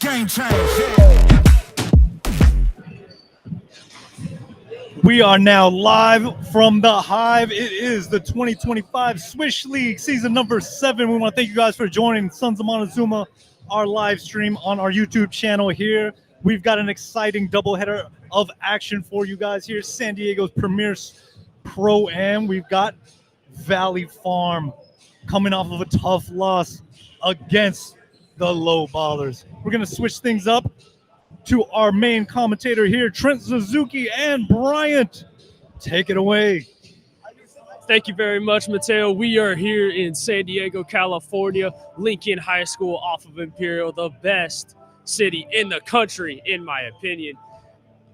Game change. Yeah. We are now live from the Hive. It is the 2025 Swish League season number 7. We want to thank you guys for joining Sons of Montezuma, our live stream on our YouTube channel here. We've got an exciting doubleheader of action for you guys here. San Diego's premier Pro-Am. We've got Valley Farm coming off of a tough loss against the Loew Ballerz. We're going to switch things up to our main commentator here, Trent Suzuki and Bryant. Take it away. Thank you very much, Mateo. We are here in San Diego, California, Lincoln High School off of Imperial, the best city in the country, in my opinion.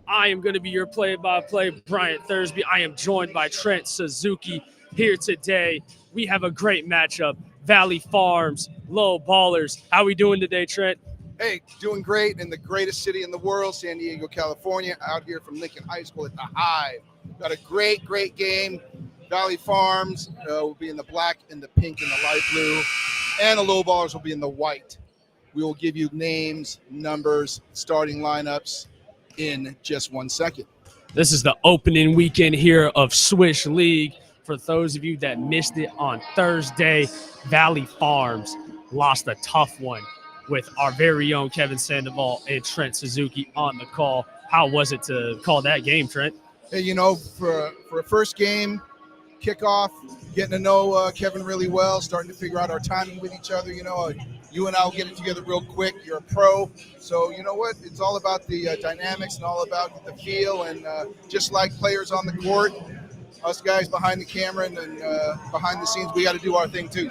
I am going to be your play-by-play, Bryant Thursby. I am joined by Trent Suzuki here today. We have a great matchup, Valley Farms, Loew Ballerz. How we doing today, Trent? Hey, doing great in the greatest city in the world, San Diego, California, out here from Lincoln High School at the Hive. Got a great game. Valley Farms will be in the black and the pink and the light blue, and the Loew Ballerz will be in the white. We will give you names, numbers, starting lineups in just 1 second. This is the opening weekend here of Swish League. For those of you that missed it on Thursday, Valley Farms lost a tough one with our very own Kevin Sandoval and Trent Suzuki on the call. How was it to call that game, Trent? Hey, you know, for a first game, kickoff, getting to know Kevin really well, starting to figure out our timing with each other. You know, you and I will get it together real quick. You're a pro. So, you know what? It's all about the dynamics and all about the feel. And just like players on the court, us guys behind the camera and behind the scenes, we got to do our thing too.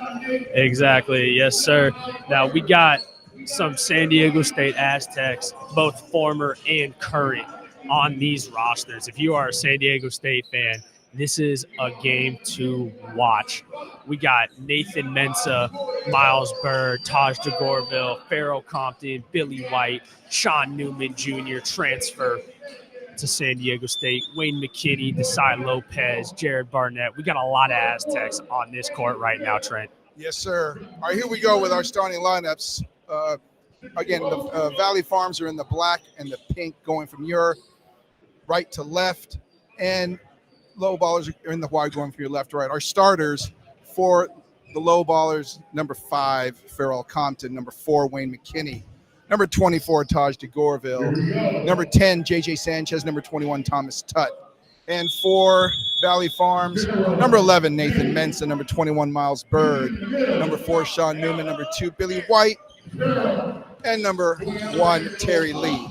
Exactly. Yes, sir. Now, we got some San Diego State Aztecs, both former and current, on these rosters. If you are a San Diego State fan, this is a game to watch. We got Nathan Mensah, Miles Bird, Taj DeGorville, Farrell Compton, Billy White, Sean Newman Jr. transfer to San Diego State, Wayne McKinney, Desai Lopez, Jared Barnett. We got a lot of Aztecs on this court right now, Trent. Yes, sir. All right, here we go with our starting lineups. Again, the Valley Farms are in the black and the pink, going from your right to left, and Loew Ballerz are in the white, going from your left to right. Our starters for the Loew Ballerz: number 5, Farrell Compton; number 4, Wayne McKinney; number 24, Taj DeGorville; number 10, JJ Sanchez; number 21, Thomas Tutt. And for Valley Farms, number 11, Nathan Mensah; number 21, Miles Bird; number 4, Sean Newman; number 2, Billy White; and number 1, Terry Lee.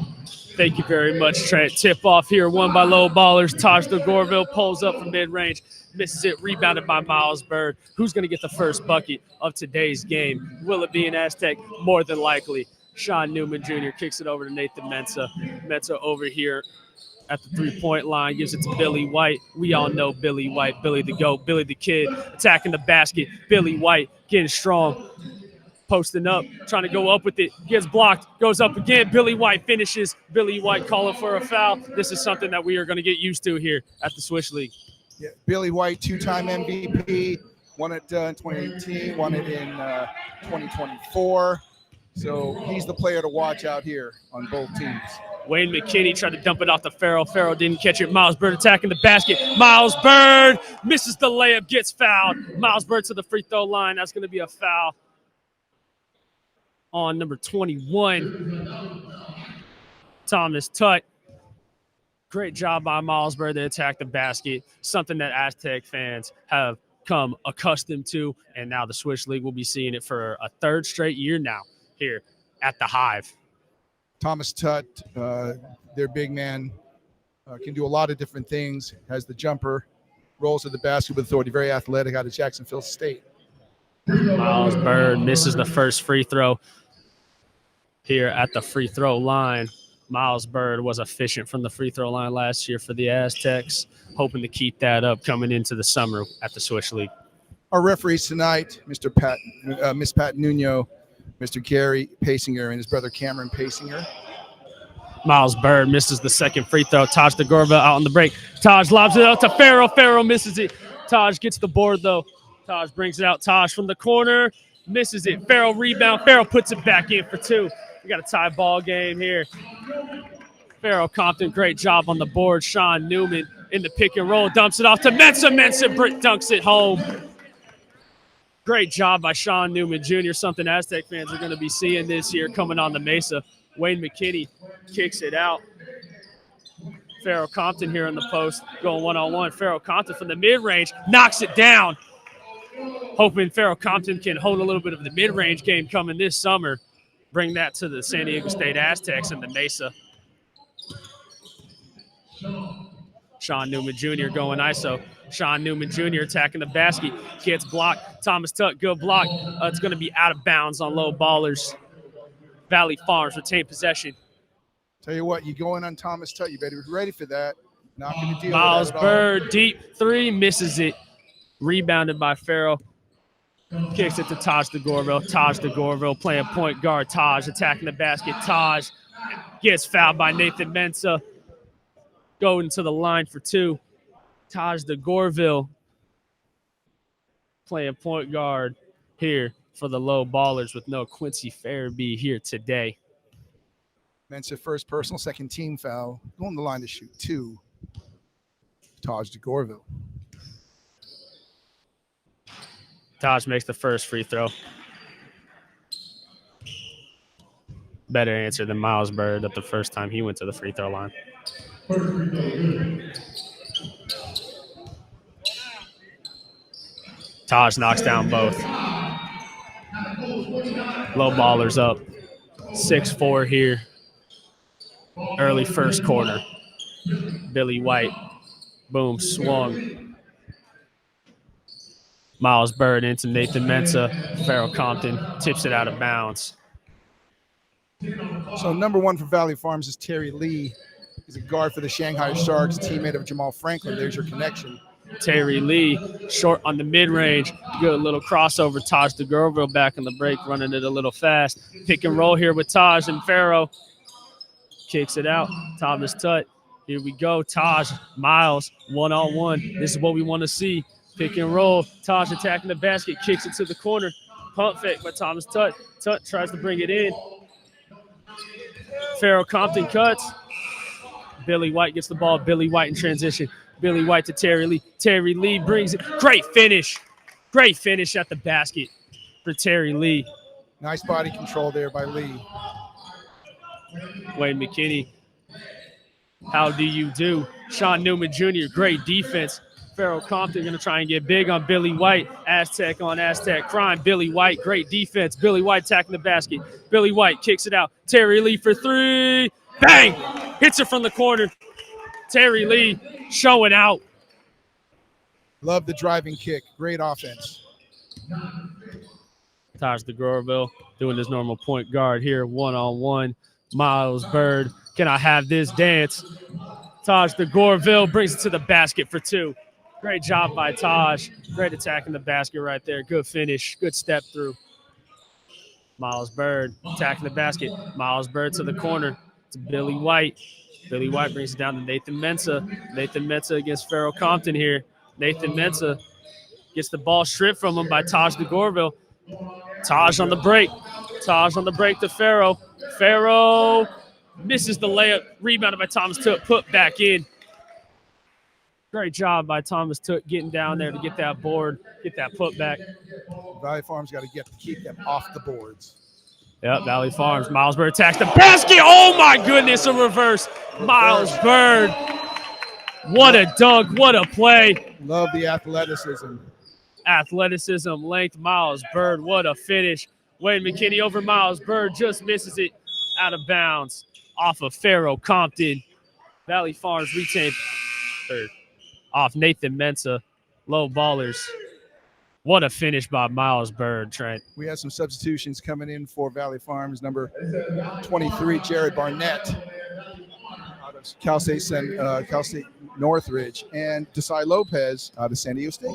Thank you very much, Trent. Tip off here, won by Loew Ballerz. Taj DeGorville pulls up from mid-range, misses it, rebounded by Miles Bird. Who's going to get the first bucket of today's game? Will it be an Aztec? More than likely. Sean Newman Jr. kicks it over to Nathan Mensah. Mensah over here at the three-point line, gives it to Billy White. We all know Billy White, Billy the GOAT, Billy the Kid, attacking the basket. Billy White getting strong, posting up, trying to go up with it, gets blocked, goes up again. Billy White finishes. Billy White calling for a foul. This is something that we are going to get used to here at the Swish League. Yeah, Billy White, 2-time MVP, won it in 2018, won it in 2024. So he's the player to watch out here on both teams. Wayne McKinney tried to dump it off to Farrell. Farrell didn't catch it. Miles Bird attacking the basket. Miles Bird misses the layup, gets fouled. Miles Bird to the free throw line. That's going to be a foul on number 21, Thomas Tutt. Great job by Miles Bird to attack the basket, something that Aztec fans have come accustomed to, and now the Swish League will be seeing it for a third straight year now here at the Hive. Thomas Tutt, their big man, can do a lot of different things, has the jumper, rolls to the basket with authority, very athletic, out of Jacksonville State. Miles Bird misses the first free throw here at the free throw line. Miles Bird was efficient from the free throw line last year for the Aztecs, hoping to keep that up coming into the summer at the Swish League. Our referees tonight, Miss Pat Nuno, Mr. Gary Pasinger, and his brother Cameron Pasinger. Miles Bird misses the second free throw. Taj DeGorville out on the break. Taj lobs it out to Farrell. Farrell misses it. Taj gets the board, though. Taj brings it out. Taj from the corner. Misses it. Farrell rebound. Farrell puts it back in for 2. We got a tie ball game here. Farrell Compton, great job on the board. Sean Newman in the pick and roll, dumps it off to Mensa. Mensa dunks it home. Great job by Sean Newman Jr., something Aztec fans are going to be seeing this year coming on the Mesa. Wayne McKinney kicks it out. Farrell Compton here in the post, going one-on-one. Farrell Compton from the mid-range, knocks it down. Hoping Farrell Compton can hold a little bit of the mid-range game coming this summer. Bring that to the San Diego State Aztecs and the Mesa. Sean Newman Jr. going ISO. Sean Newman Jr. attacking the basket. Gets blocked. Thomas Tuck, good block. It's going to be out of bounds on Low Ballers. Valley Farms retain possession. Tell you what, you go in on Thomas Tuck, you better be ready for that. Not going to deal Miles with that at Bird, all. deep three, misses it. Rebounded by Farrell. Kicks it to Taj DeGorville. Taj DeGorville playing point guard. Taj attacking the basket. Taj gets fouled by Nathan Mensa. Going to the line for two. Taj DeGorville playing point guard here for the Low Ballers with no Quincy Farabee here today. Mensa first personal, second team foul. Going the line to shoot two. Taj DeGorville. Taj makes the first free throw. Better answer than Miles Bird at the first time he went to the free throw line. Taj knocks down both. Low Ballers up. 6-4 here. Early first quarter. Billy White. Boom, swung. Miles Bird into Nathan Mensa. Farrell Compton tips it out of bounds. So number one for Valley Farms is Terry Lee. He's a guard for the Shanghai Sharks, teammate of Jamal Franklin. There's your connection. Terry Lee, short on the mid-range. Good little crossover. Taj DeGorville back in the break, running it a little fast. Pick and roll here with Taj and Farrell. Kicks it out. Thomas Tutt. Here we go. Taj, Miles, one-on-one. This is what we want to see. Pick and roll. Taj attacking the basket, kicks it to the corner. Pump fake by Thomas Tutt. Tutt tries to bring it in. Farrell Compton cuts. Billy White gets the ball. Billy White in transition. Billy White to Terry Lee. Terry Lee brings it. Great finish. Great finish at the basket for Terry Lee. Nice body control there by Lee. Wayne McKinney. How do you do? Sean Newman Jr., great defense. Farrell Compton going to try and get big on Billy White. Aztec on Aztec crime. Billy White, great defense. Billy White attacking the basket. Billy White kicks it out. Terry Lee for three. Bang! Hits it from the corner. Terry Lee showing out. Love the driving kick. Great offense. Taj DeGorville doing his normal point guard here. One-on-one. Miles Bird. Can I have this dance? Taj DeGorville brings it to the basket for two. Great job by Taj. Great attack in the basket right there. Good finish. Good step through. Miles Bird attacking the basket. Miles Bird to the corner. To Billy White. Billy White brings it down to Nathan Mensa. Nathan Mensa against Farrell Compton here. Nathan Mensa gets the ball stripped from him by Taj DeGorville. Taj on the break. Taj on the break to Farrell. Farrell misses the layup. Rebounded by Thomas Took. Put back in. Great job by Thomas Took getting down there to get that board, get that put back. Valley Farms got to keep them off the boards. Yep, Valley Farms. Miles Bird attacks the basket. Oh, my goodness, a reverse. Miles Bird. What a dunk. What a play. Love the athleticism. Athleticism, length, Miles Bird. What a finish. Wayne McKinney over Miles Bird. Just misses it out of bounds off of Farrell Compton. Valley Farms retain third. Off Nathan Mensa. Low Ballers. What a finish by Miles Bird, Trent. We have some substitutions coming in for Valley Farms. Number 23, Jared Barnett out of Cal State Northridge, and Desai Lopez out of San Diego State.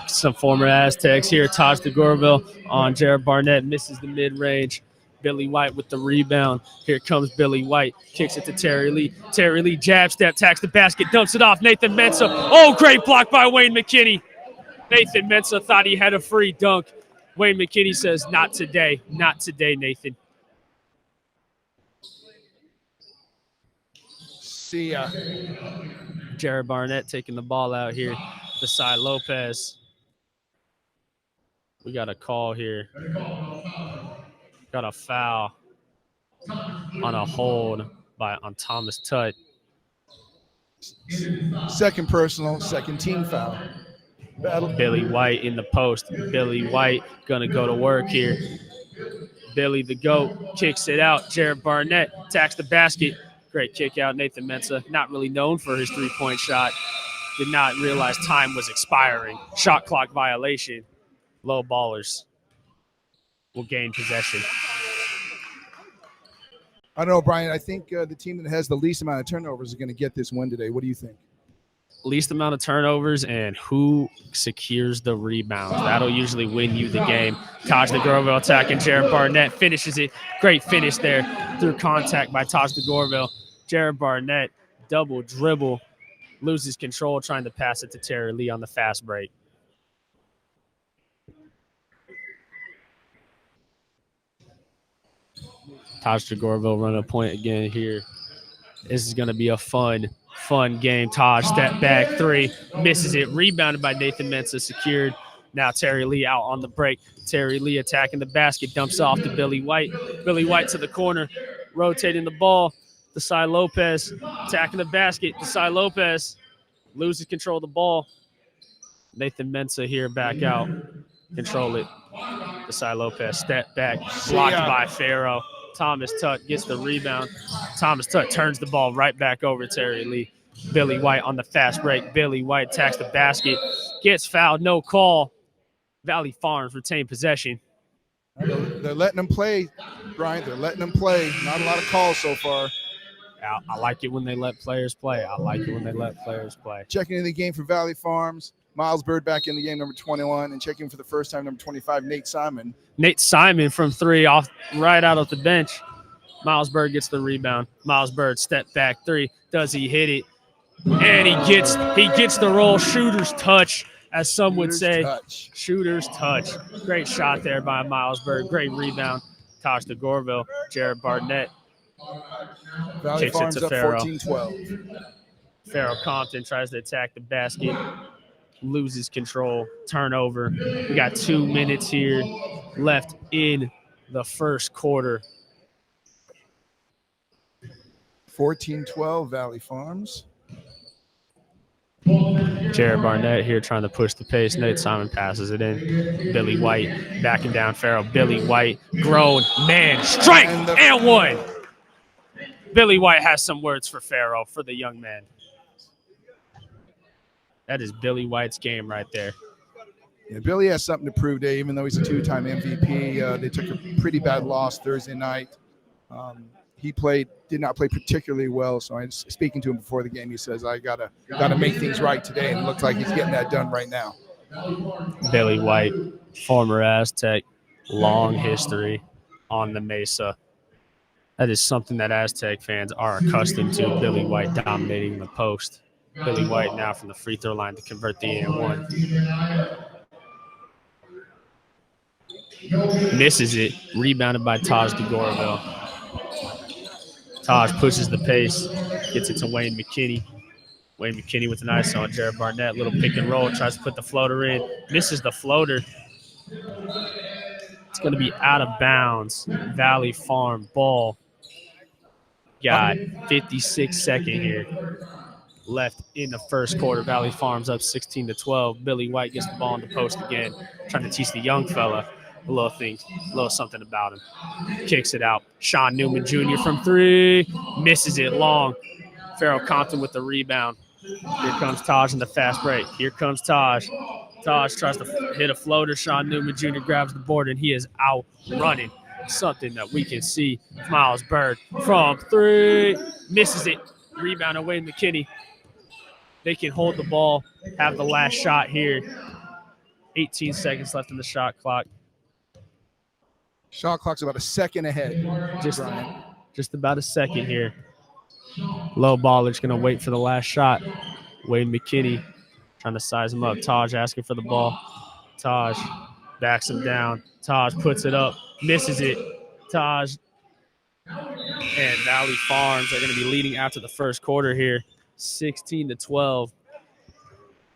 Some former Aztecs here. Taj DeGorville on Jared Barnett. Misses the mid-range. Billy White with the rebound. Here comes Billy White. Kicks it to Terry Lee. Terry Lee jab step, tacks the basket, dumps it off. Nathan Mensa. Oh, great block by Wayne McKinney. Nathan Mensa thought he had a free dunk. Wayne McKinney says, not today. Not today, Nathan. See ya. Jared Barnett taking the ball out here beside Lopez. We got a call here. Got a foul on a hold on Thomas Tutt. Second personal, second team foul. Battle. Billy White in the post. Billy White gonna go to work here. Billy the GOAT kicks it out. Jared Barnett attacks the basket. Great kick out. Nathan Mensah, not really known for his three-point shot. Did not realize time was expiring. Shot clock violation. Low Ballerz will gain possession. I don't know, Brian. I think the team that has the least amount of turnovers is going to get this win today. What do you think? Least amount of turnovers and who secures the rebounds. That'll usually win you the game. Taj DeGorville attacking. Jared Barnett finishes it. Great finish there through contact by Taj DeGorville. Jared Barnett, double dribble, loses control trying to pass it to Terry Lee on the fast break. Taj DeGorville run a point again here. This is going to be a fun game. Taj step back three, misses it, rebounded by Nathan Mensah, secured. Now Terry Lee out on the break. Terry Lee attacking the basket, dumps off to Billy White. Billy White to the corner, rotating the ball. Desai Lopez attacking the basket. Desai Lopez loses control of the ball. Nathan Mensah here back out. Control it. Desai Lopez step back, blocked by Farrow. Thomas Tutt gets the rebound. Thomas Tutt turns the ball right back over to Terry Lee. Billy White on the fast break. Billy White attacks the basket. Gets fouled, no call. Valley Farms retain possession. They're letting them play, Brian. They're letting them play. Not a lot of calls so far. I like it when they let players play. Checking in the game for Valley Farms. Miles Bird back in the game, number 21, and checking for the first time, number 25, Nate Simon. Nate Simon from three, off right out of the bench. Miles Bird gets the rebound. Miles Bird step back three. Does he hit it? And he gets the roll. Shooter's touch, as some would say. Shooter's touch. Great shot there by Miles Bird. Great rebound. Taj DeGorville, Jared Barnett. Valley Kicks Farms it to up Farrow. 14-12. Farrow Compton tries to attack the basket. Loses control, turnover. We got 2 minutes here left in the first quarter. 14-12, Valley Farms. Jared Barnett here trying to push the pace. Nate Simon passes it in. Billy White backing down Farrow. Billy White, grown man, strike and one. Billy White has some words for Farrow, for the young man. That is Billy White's game right there. Yeah, Billy has something to prove today, even though he's a two-time MVP. They took a pretty bad loss Thursday night. He did not play particularly well. So I was speaking to him before the game. He says, I gotta make things right today. And it looks like he's getting that done right now. Billy White, former Aztec, long history on the Mesa. That is something that Aztec fans are accustomed to, Billy White dominating the post. Billy White now from the free throw line to convert the and-one. Misses it. Rebounded by Taj DeGorville. Taj pushes the pace. Gets it to Wayne McKinney. Wayne McKinney with an ice on Jared Barnett. Little pick and roll. Tries to put the floater in. Misses the floater. It's going to be out of bounds. Valley Farm ball. Got 56-second here left in the first quarter. Valley Farms up 16-12. Billy White gets the ball in the post again, trying to teach the young fella a little something about him. Kicks it out. Sean Newman Jr. from three. Misses it long. Farrell Compton with the rebound. Here comes Taj in the fast break. Here comes Taj. Taj tries to hit a floater. Sean Newman Jr. grabs the board, and he is out running. Something that we can see. Miles Bird from three. Misses it. Rebound away McKinney. They can hold the ball, have the last shot here. 18 seconds left in the shot clock. Shot clock's about a second ahead. Just about a second here. Low Ballerz going to wait for the last shot. Wade McKinney trying to size him up. Taj asking for the ball. Taj backs him down. Taj puts it up. Misses it. Taj And Valley Farms are going to be leading after the first quarter here, 16-12.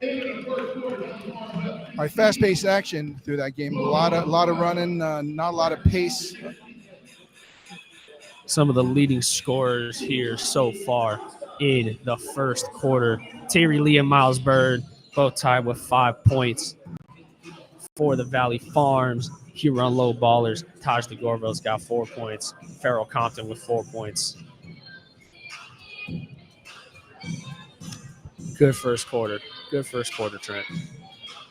All right, fast-paced action through that game. A lot of running, not a lot of pace. Some of the leading scorers here so far in the first quarter. Terry Lee and Miles Bird both tied with 5 points for the Valley Farms. Huron Low Ballers. Taj DeGorville's got 4 points. Farrell Compton with 4 points. Good first quarter. Good first quarter, Trent.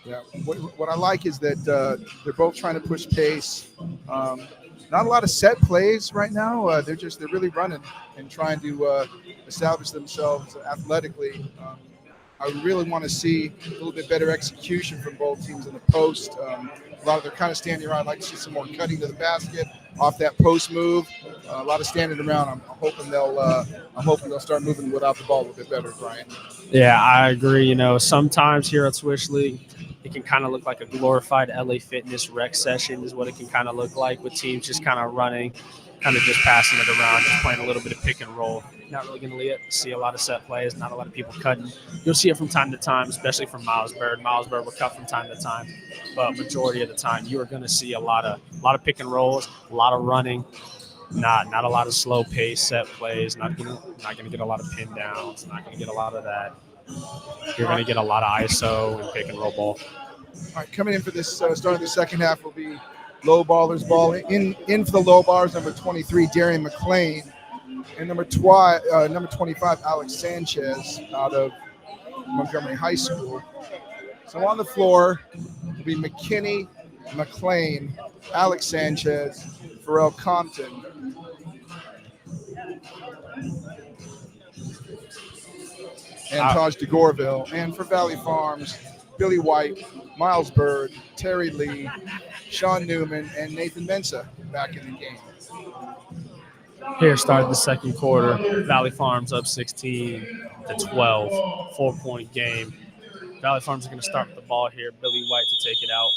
Yeah, what I like is that they're both trying to push pace. Not a lot of set plays right now. They're really running and trying to establish themselves athletically. I really want to see a little bit better execution from both teams in the post. A lot of they're kind of standing around. I'd like to see some more cutting to the basket off that post move. A lot of standing around. I'm hoping they'll start moving without the ball a little bit better, Brian. Yeah, I agree. You know, sometimes here at Swish League, it can kind of look like a glorified LA Fitness rec session is what it can kind of look like, with teams just kind of running, kind of just passing it around, just playing a little bit of pick and roll. Not really going to see a lot of set plays, not a lot of people cutting. You'll see it from time to time, especially from Miles Bird. Miles Bird will cut from time to time, but majority of the time you are going to see a lot of pick and rolls, a lot of running, not a lot of slow pace set plays. Not going to get a lot of pin downs. Not going to get a lot of that. You're going to get a lot of ISO and pick and roll ball. All right, coming in for this start of the second half will be Low Ballers ball. In for the Low Ballers, number 23, Darian McLean, and number 25, Alex Sanchez out of Montgomery High School. So on the floor will be McKinney, McLean, Alex Sanchez, Farrell Compton. And Taj DeGorville. And for Valley Farms, Billy White, Miles Bird, Terry Lee, Sean Newman, and Nathan Mensah back in the game. Here started the second quarter. Valley Farms up 16-12, 4-point game. Valley Farms are going to start with the ball here. Billy White to take it out.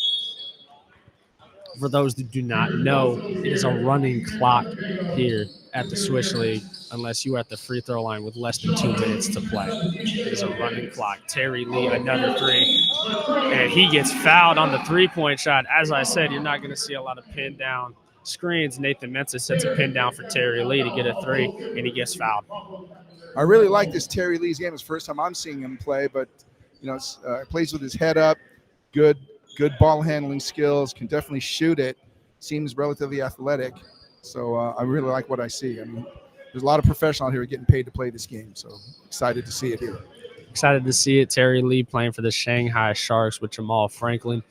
For those that do not know, it is a running clock here at the Swish League unless you are at the free throw line with less than 2 minutes to play. It is a running clock. Terry Lee, another three. And he gets fouled on the three-point shot. As I said, you're not going to see a lot of pin down screens. Nathan Mensah sets a pin down for Terry Lee to get a three, and he gets fouled. I really like this Terry Lee's game. It's the first time I'm seeing him play, but plays with his head up, good ball handling skills, can definitely shoot it, seems relatively athletic. So I really like what I see. I mean, there's a lot of professionals here getting paid to play this game, so excited to see it here. Excited to see it. Terry Lee playing for the Shanghai Sharks with Jamal Franklin.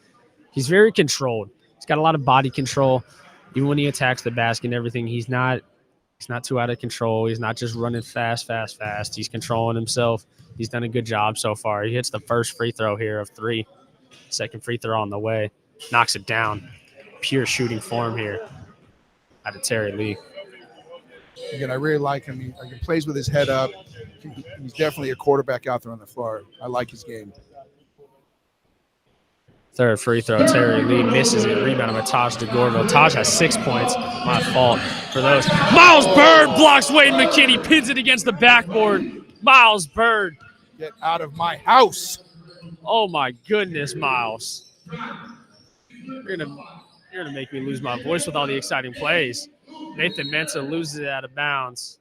He's very controlled. He's got a lot of body control. Even when he attacks the basket and everything, he's not too out of control. He's not just running fast. He's controlling himself. He's done a good job so far. He hits the first free throw here of 3. Second free throw on the way. Knocks it down. Pure shooting form here out of Terry Lee. Again, I really like him. He plays with his head up. He's definitely a quarterback out there on the floor. I like his game. Third free throw, Terry Lee misses it. Rebound by Taj DeGorville. Taj has 6 points. My fault for those. Miles Bird blocks Wade McKinney, pins it against the backboard. Miles Bird. Get out of my house. Oh, my goodness, Miles. You're gonna make me lose my voice with all the exciting plays. Nathan Mensah loses it out of bounds.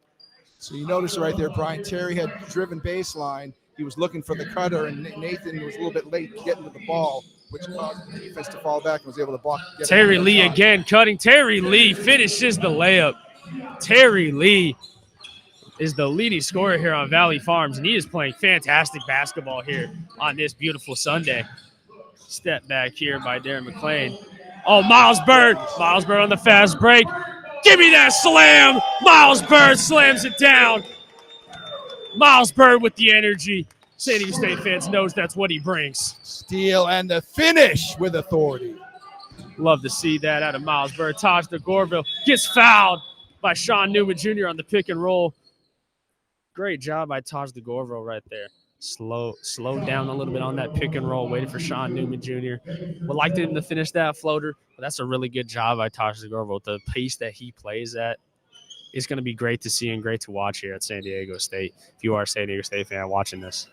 So you notice right there, Brian, Terry had driven baseline. He was looking for the cutter, and Nathan was a little bit late getting to the ball, which caused the defense to fall back and was able to block. Terry Lee again cutting. Terry Lee finishes the layup. Terry Lee is the leading scorer here on Valley Farms, and he is playing fantastic basketball here on this beautiful Sunday. Step back here by Darren McLean. Oh, Miles Bird. Miles Bird on the fast break. Give me that slam. Miles Bird slams it down. Miles Bird with the energy. San Diego State fans knows that's what he brings. Steal and the finish with authority. Love to see that out of Miles Bird. Taj DeGorville gets fouled by Sean Newman Jr. on the pick and roll. Great job by Taj DeGorville right there. Slowed down a little bit on that pick and roll, waiting for Sean Newman Jr. Would like him to finish that floater, but that's a really good job by Taj DeGorville. The pace that he plays at is going to be great to see and great to watch here at San Diego State. If you are a San Diego State fan watching this.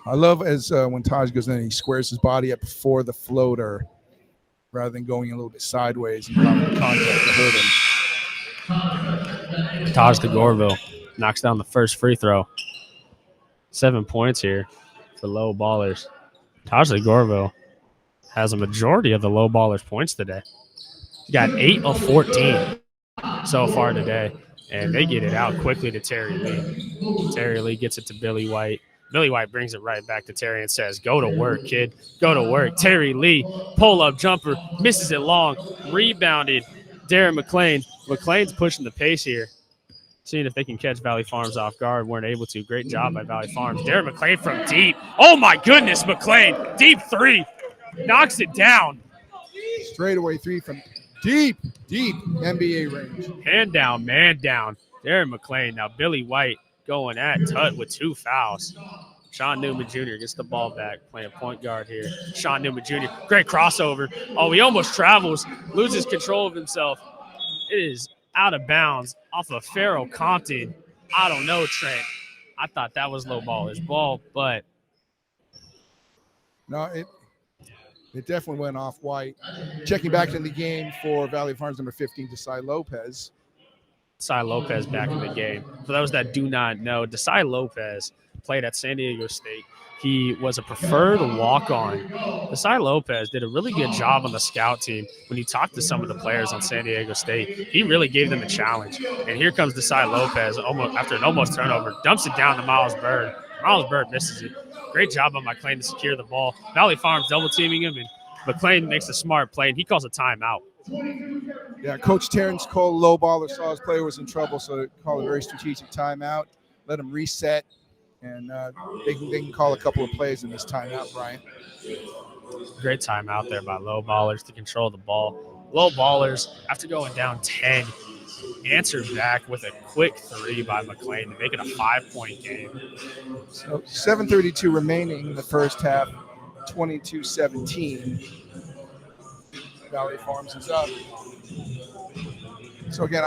I love as when Taj goes in and he squares his body up before the floater rather than going a little bit sideways and allowing the contact to hurt him. Taj DeGorville knocks down the first free throw. 7 points here for Loew Ballerz. Taj DeGorville has a majority of the Loew Ballerz points today. He got 8 of 14 so far today, and they get it out quickly to Terry Lee. Terry Lee gets it to Billy White. Billy White brings it right back to Terry and says, go to work, kid. Go to work. Terry Lee, pull-up jumper, misses it long, rebounded. Darren McClain. McClain's pushing the pace here, seeing if they can catch Valley Farms off guard. Weren't able to. Great job by Valley Farms. Darren McClain from deep. Oh, my goodness, McClain. Deep three. Knocks it down. Straightaway three from deep NBA range. Hand down, man down. Darren McClain. Now Billy White going at Tut with 2 fouls. Sean Newman Jr. gets the ball back, playing point guard here. Sean Newman Jr., great crossover. Oh, he almost travels, loses control of himself. It is out of bounds off of Farrell Compton. I don't know, Trent. I thought that was Loew Ballerz ball, but. No, it definitely went off White. Checking back in the game for Valley Farms, number 15, Desai Lopez. Desai Lopez back in the game. For those that do not know, Desai Lopez played at San Diego State. He was a preferred walk-on. Desai Lopez did a really good job on the scout team. When he talked to some of the players on San Diego State, he really gave them a challenge. And here comes Desai Lopez after an almost turnover, dumps it down to Miles Bird. Miles Bird misses it. Great job on McClain to secure the ball. Valley Farms double-teaming him, and McClain makes a smart play, and he calls a timeout. Yeah, Coach Terrence Cole, Loew Ballerz, saw his player was in trouble, so they called a very strategic timeout, let him reset, and they can call a couple of plays in this timeout, Brian. Great timeout there by Loew Ballerz to control the ball. Loew Ballerz, after going down 10, answered back with a quick 3 by McClain to make it a 5-point game. So 7:32 remaining in the first half, 22-17. Valley Farms is up. So again,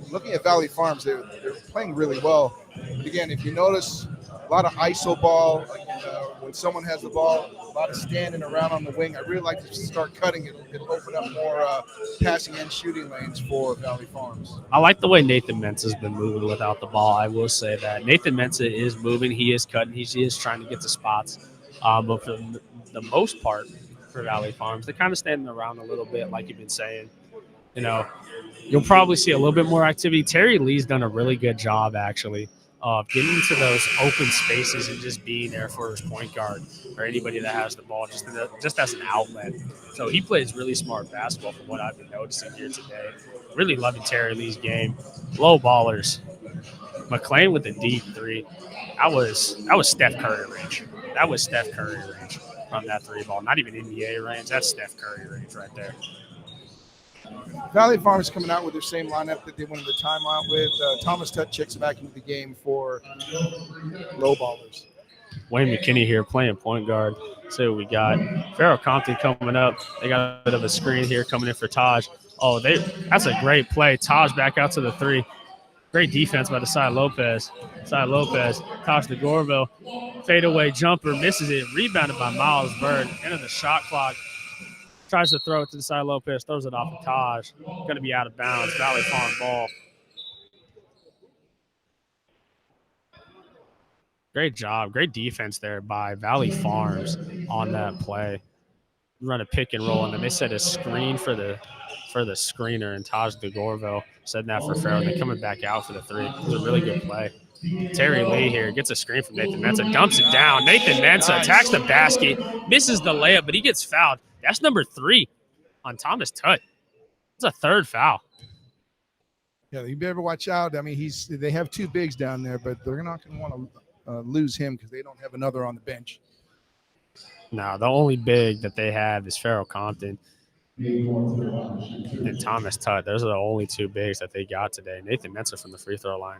looking at Valley Farms, they're playing really well. But again, if you notice, a lot of ISO ball. When someone has the ball, a lot of standing around on the wing. I really like to start cutting it and open up more passing and shooting lanes for Valley Farms. I like the way Nathan Mensah's been moving without the ball. I will say that. Nathan Mensah is moving. He is cutting. He is trying to get to spots. But for the most part, for Valley Farms, they're kind of standing around a little bit, like you've been saying. You know, you'll probably see a little bit more activity. Terry Lee's done a really good job, actually, of getting into those open spaces and just being there for his point guard or anybody that has the ball, just as an outlet. So he plays really smart basketball from what I've been noticing here today. Really loving Terry Lee's game. Loew Ballerz. McClain with the deep 3. That was Steph Curry range. That was Steph Curry range from that 3 ball. Not even NBA range. That's Steph Curry range right there. Valley Farms coming out with their same lineup that they went into timeout with. Thomas Tutt checks back into the game for Loew Ballerz. Wayne McKinney here playing point guard. So we got Farrell Compton coming up. They got a bit of a screen here coming in for Taj. Oh, that's a great play. Taj back out to the 3. Great defense by Desai Lopez. Taj DeGorville. Fadeaway jumper, misses it. Rebounded by Miles Bird. End of the shot clock. Tries to throw it to Desai Lopez. Throws it off of Taj. Going to be out of bounds. Valley Farm ball. Great job. Great defense there by Valley Farms on that play. Run a pick and roll, and then they set a screen for the screener, and Taj DeGorville setting that for Farrell. They're coming back out for the 3. It was a really good play. Terry Lee here gets a screen from Nathan Mensah, dumps it down. Nathan Mensah attacks the basket, misses the layup, but he gets fouled. That's number 3 on Thomas Tutt. It's a 3rd foul. Yeah, you better watch out. I mean, they have 2 bigs down there, but they're not going to want to lose him because they don't have another on the bench. No, the only big that they have is Farrell Compton and Thomas Tutt. Those are the only 2 bigs that they got today. Nathan Mensah from the free throw line.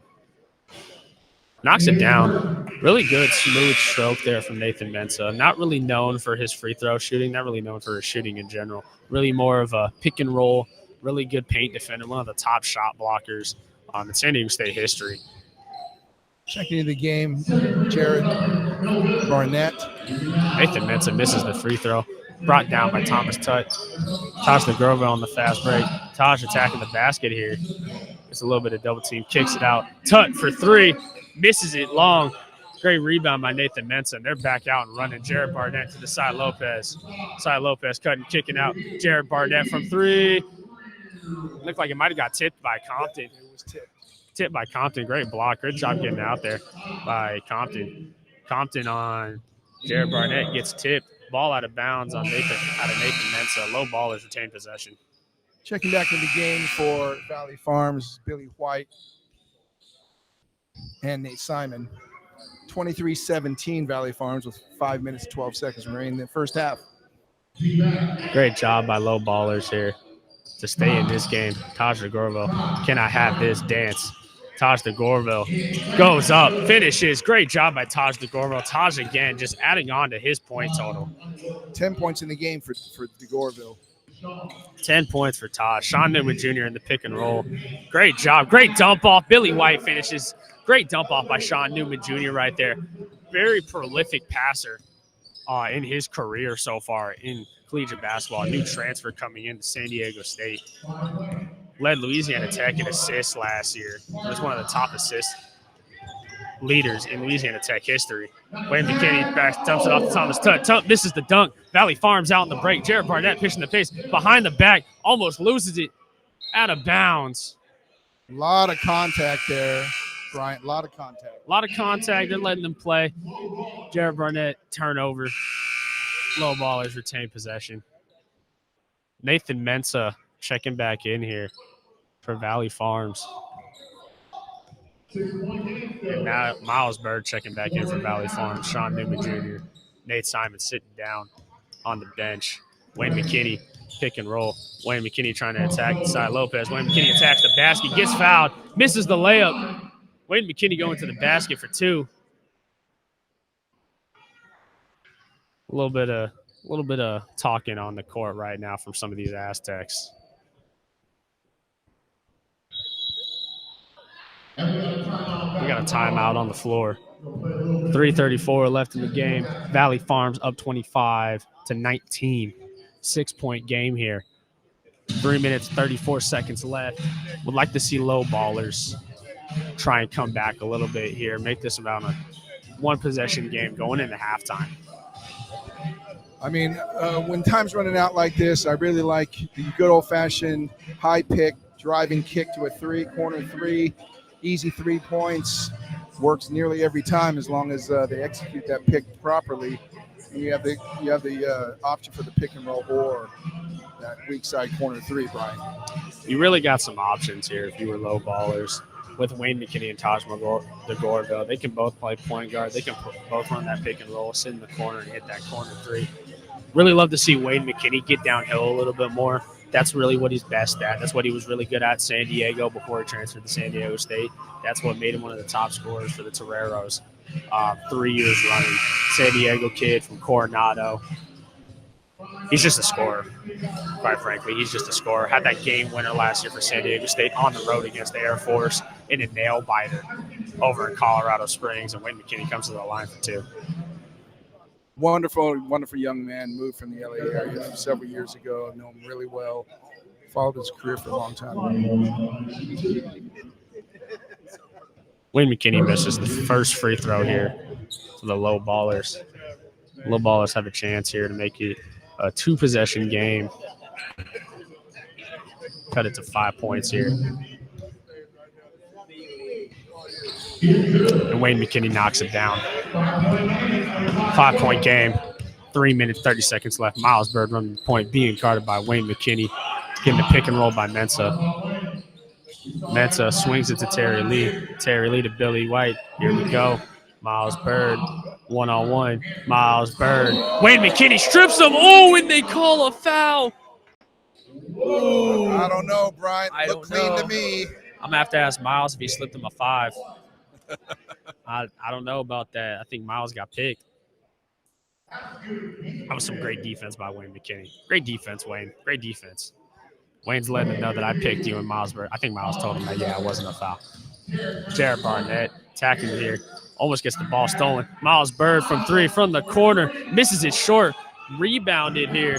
Knocks it down. Really good, smooth stroke there from Nathan Mensah. Not really known for his free throw shooting, not really known for his shooting in general. Really more of a pick and roll, really good paint defender, one of the top shot blockers in San Diego State history. Checking into the game, Jared Barnett. Nathan Mensah misses the free throw. Brought down by Thomas Tutt. Taj DeGorville on the fast break. Taj attacking the basket here. It's a little bit of double team. Kicks it out. Tutt for three. Misses it long. Great rebound by Nathan Mensah. And they're back out and running. Jared Barnett to the side Lopez. Side Lopez cutting, kicking out. Jared Barnett from three. Looked like it might have got tipped by Compton. It was tipped. Tipped by Compton. Great block. Good job getting out there by Compton. Compton on Jared Barnett gets tipped. Ball out of bounds on Nathan Mensah. Low Ballerz retain possession. Checking back in the game for Valley Farms, Billy White and Nate Simon. 23-17 Valley Farms with 5 minutes, 12 seconds remaining in the first half. Great job by Low Ballerz here to stay in this game. Taj DeGorville cannot have this dance. Taj DeGorville goes up, finishes. Great job by Taj DeGorville. Taj again just adding on to his point total. 10 points in the game for DeGorville. 10 points for Taj. Sean Newman Jr. in the pick and roll. Great job. Great dump off. Billy White finishes. Great dump off by Sean Newman Jr. right there. Very prolific passer in his career so far in collegiate basketball. New transfer coming into San Diego State. Led Louisiana Tech in assists last year. Was one of the top assist leaders in Louisiana Tech history. Wayne McKinney back, dumps it off to Thomas Tutt. Tutt misses the dunk. Valley Farms out in the break. Jared Barnett pushing the pace. Behind the back. Almost loses it. Out of bounds. A lot of contact there, Bryant. A lot of contact. A lot of contact. They're letting them play. Jared Barnett turnover. Low Ballerz retain possession. Nathan Mensah checking back in here for Valley Farms. And now Miles Bird checking back in for Valley Farms. Sean Newman Jr. Nate Simon sitting down on the bench. Wayne McKinney pick and roll. Wayne McKinney trying to attack the side Lopez. Wayne McKinney attacks the basket, gets fouled, misses the layup. Wayne McKinney going to the basket for two. A little bit of talking on the court right now from some of these Aztecs. We got a timeout on the floor. 3:34 left in the game. Valley Farms up 25-19. 6-point game here. 3 minutes, 34 seconds left. Would like to see Low Ballerz try and come back a little bit here. Make this about a one-possession game going into halftime. I mean, when time's running out like this, I really like the good old-fashioned high pick, driving kick to a three, corner three, easy 3 points. Works nearly every time as long as they execute that pick properly. And you have the option for the pick and roll or that weak side corner three, Brian. You really got some options here if you were Low Ballerz. With Wayne McKinney and Taj DeGorville, they can both play point guard. They can both run that pick and roll, sit in the corner, and hit that corner three. Really love to see Wayne McKinney get downhill a little bit more. That's really what he's best at. That's what he was really good at San Diego before he transferred to San Diego State. That's what made him one of the top scorers for the Toreros. 3 years running. San Diego kid from Coronado. He's just a scorer, quite frankly. He's just a scorer. Had that game winner last year for San Diego State on the road against the Air Force in a nail-biter over in Colorado Springs, and Wayne McKinney comes to the line for two. Wonderful, wonderful young man. Moved from the LA area several years ago. I know him really well. Followed his career for a long time. Wayne McKinney misses the first free throw here for the Low Ballerz. Low Ballerz have a chance here to make it a two-possession game. Cut it to 5 points here. And Wayne McKinney knocks it down. 5-point game. 3 minutes, 30 seconds left. Miles Bird running the point, being guarded by Wayne McKinney. Getting the pick and roll by Mensah. Mensah swings it to Terry Lee. Terry Lee to Billy White. Here we go. Miles Bird, one-on-one. Miles Bird. Wayne McKinney strips him. Oh, and they call a foul. Ooh, I don't know, Brian. Look clean to me. I'm going to have to ask Miles if he slipped him a 5. I don't know about that. I think Miles got picked. That was some great defense by Wayne McKinney. Great defense, Wayne. Great defense. Wayne's letting him know that I picked you and Miles Bird. I think Miles told him that, yeah, it wasn't a foul. Jared Barnett attacking here. Almost gets the ball stolen. Miles Bird from 3 from the corner. Misses it short. Rebounded here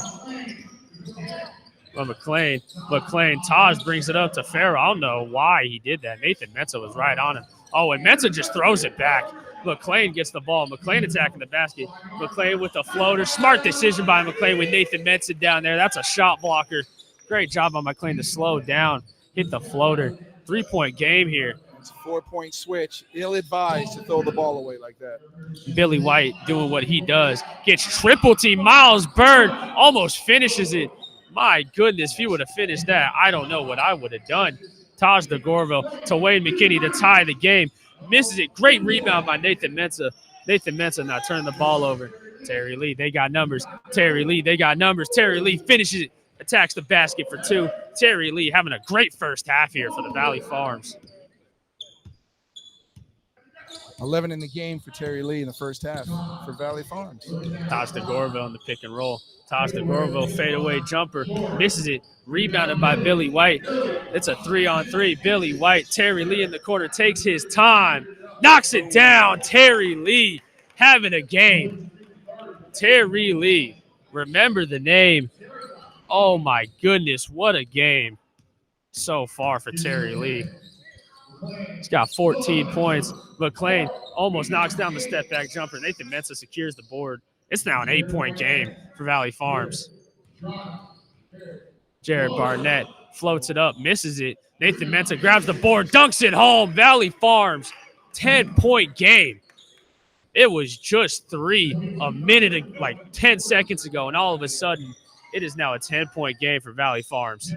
from McClain. Taj brings it up to Farrell. I don't know why he did that. Nathan Mensah was right on him. Oh, and Mensah just throws it back. McClain gets the ball. McClain attacking the basket. McClain with the floater. Smart decision by McClain with Nathan Mensah down there. That's a shot blocker. Great job on McClain to slow down, hit the floater. 3-point game here. It's a 4-point switch. Ill-advised to throw the ball away like that. Billy White doing what he does. Gets triple team. Miles Bird almost finishes it. My goodness, if he would have finished that, I don't know what I would have done. Taj DeGorville to Wayne McKinney to tie the game. Misses it. Great rebound by Nathan Mensah. Nathan Mensah now turning the ball over. Terry Lee, they got numbers. Terry Lee, they got numbers. Terry Lee finishes it. Attacks the basket for 2. Terry Lee having a great first half here for the Valley Farms. 11 in the game for Terry Lee in the first half for Valley Farms. Taj DeGorville in the pick and roll. Taj DeGorville fadeaway jumper. Misses it. Rebounded by Billy White. It's a 3-on-3. Billy White. Terry Lee in the corner. Takes his time. Knocks it down. Terry Lee having a game. Terry Lee. Remember the name. Oh, my goodness. What a game so far for Terry Lee. He's got 14 points. McClain almost knocks down the step-back jumper. Nathan Mensah secures the board. It's now an 8-point game for Valley Farms. Jared Barnett floats it up, misses it. Nathan Mensah grabs the board, dunks it home. Valley Farms, 10-point game. It was just 3 a minute, like 10 seconds ago, and all of a sudden, it is now a 10-point game for Valley Farms.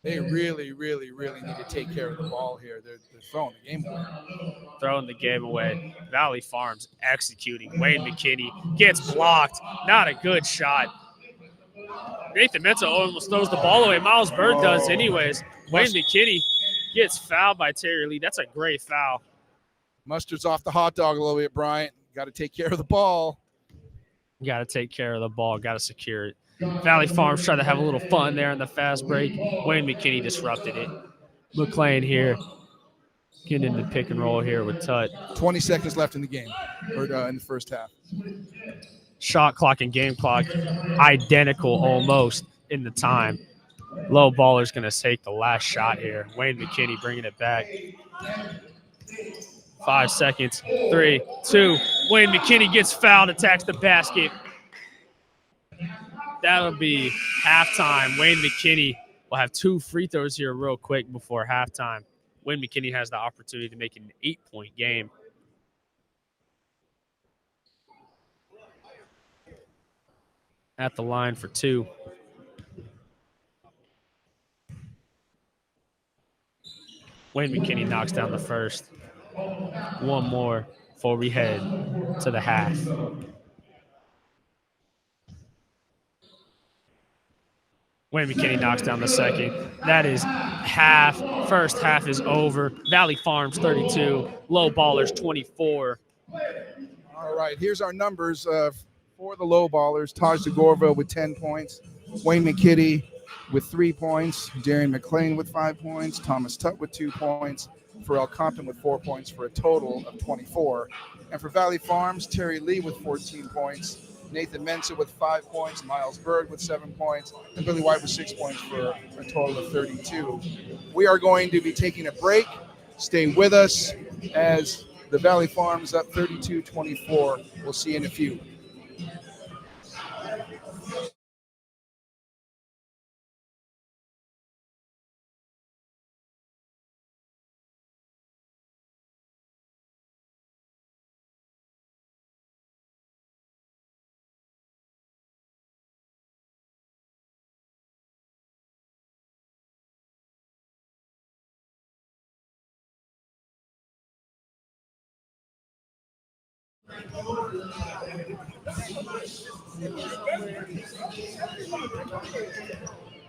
They really, really, really need to take care of the ball here. They're throwing the game away. Throwing the game away. Valley Farms executing. Wayne McKinney gets blocked. Not a good shot. Nathan Mensah almost throws the ball away. Miles Bird does anyways. Wayne McKinney gets fouled by Terry Lee. That's a great foul. Mustard's off the hot dog a little bit, Bryant. Got to take care of the ball. Got to take care of the ball. Got to secure it. Valley Farms tried to have a little fun there in the fast break. Wayne McKinney disrupted it. McClain here. Getting in the pick and roll here with Tut. 20 seconds left in the game, or in the first half. Shot clock and game clock identical almost in the time. Low Ballerz going to take the last shot here. Wayne McKinney bringing it back. 5 seconds. 3, 2. Wayne McKinney gets fouled, attacks the basket. That'll be halftime. Wayne McKinney will have 2 free throws here real quick before halftime. Wayne McKinney has the opportunity to make it an 8-point game. At the line for 2. Wayne McKinney knocks down the first. One more before we head to the half. Wayne McKinney knocks down the second. That is half. First half is over. Valley Farms 32, Low Ballerz 24. All right, here's our numbers for the Low Ballerz. Taj DeGorville with 10 points. Wayne McKinney with 3 points. Darian McClain with 5 points. Thomas Tutt with 2 points. Pharrell Compton with 4 points for a total of 24. And for Valley Farms, Terry Lee with 14 points. Nathan Mensah with 5 points, Miles Bird with 7 points, and Billy White with 6 points for a total of 32. We are going to be taking a break. Stay with us as the Valley Farms up 32-24. We'll see you in a few.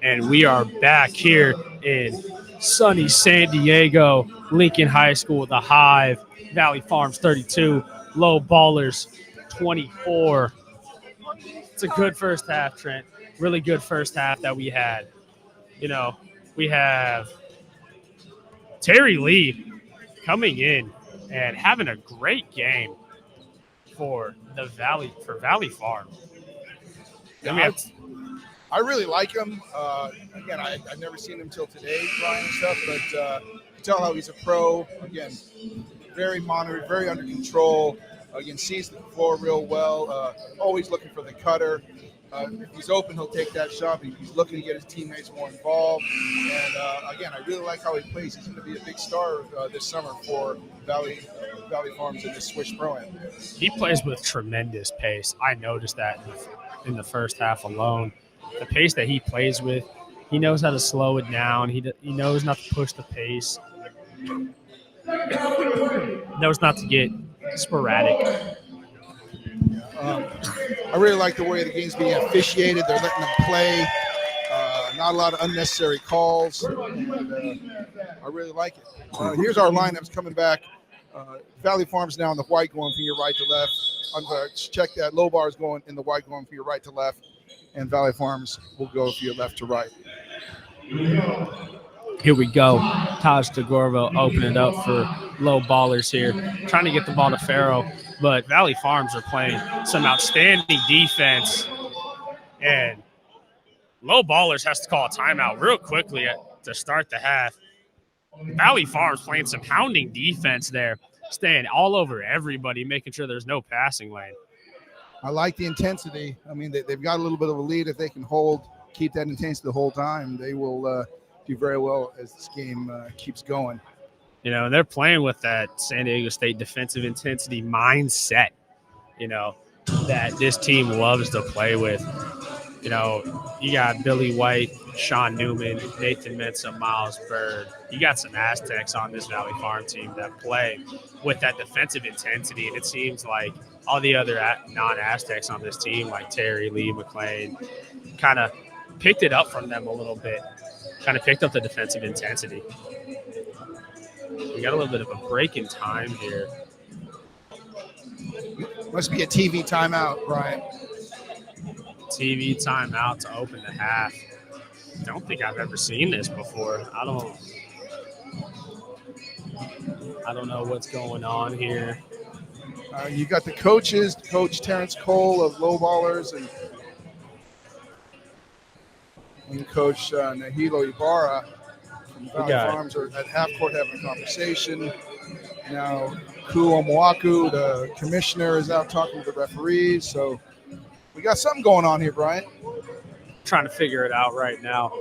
And we are back here in sunny San Diego, Lincoln High School, the Hive, Valley Farms 32, Low Ballerz 24. It's a good first half, Trent. Really good first half that we had. we have Terry Lee coming in and having a great game for Valley Farm. Yeah, I really like him. Again, I've never seen him till today, Brian and stuff, but you tell how he's a pro. Again, very monitored, very under control. Again, sees the floor real well. Always looking for the cutter. If he's open, he'll take that shot. He's looking to get his teammates more involved. And again, I really like how he plays. He's going to be a big star this summer for Valley Farms in the Swish Pro-Am. He plays with tremendous pace. I noticed that in the first half alone. The pace that he plays with, he knows how to slow it down. He knows not to push the pace. Knows not to get sporadic. I really like the way the game's being officiated. They're letting them play. Not a lot of unnecessary calls. And, I really like it. Here's our lineups coming back. Valley Farms now in the white going from your right to left. Check that. Loew is going in the white going from your right to left. And Valley Farms will go from your left to right. Here we go. Taj DeGorville opening it up for Ballerz here. Trying to get the ball to Farrow. But Valley Farms are playing some outstanding defense. And Ballerz has to call a timeout real quickly to start the half. Valley Farms playing some hounding defense there, staying all over everybody, making sure there's no passing lane. I like the intensity. I mean, they've got a little bit of a lead. If they can keep that intensity the whole time, they will do very well as this game keeps going. They're playing with that San Diego State defensive intensity mindset, that this team loves to play with. You got Billy White, Sean Newman, Nathan Mensah, Miles Bird. You got some Aztecs on this Valley Farm team that play with that defensive intensity, and it seems like all the other non-Aztecs on this team, like Terry, Lee, McLean, kind of picked it up from them a little bit, kind of picked up the defensive intensity. We got a little bit of a break in time here. Must be a TV timeout, Brian. TV timeout to open the half. Don't think I've ever seen this before. I don't know what's going on here. You got the coaches, Coach Terrence Cole of Ballerz and Coach Nahilo Ibarra from Valley Farms are at half court having a conversation. Now, Ku Omoaku, the commissioner, is out talking to the referees. So we got something going on here, Brian. Trying to figure it out right now.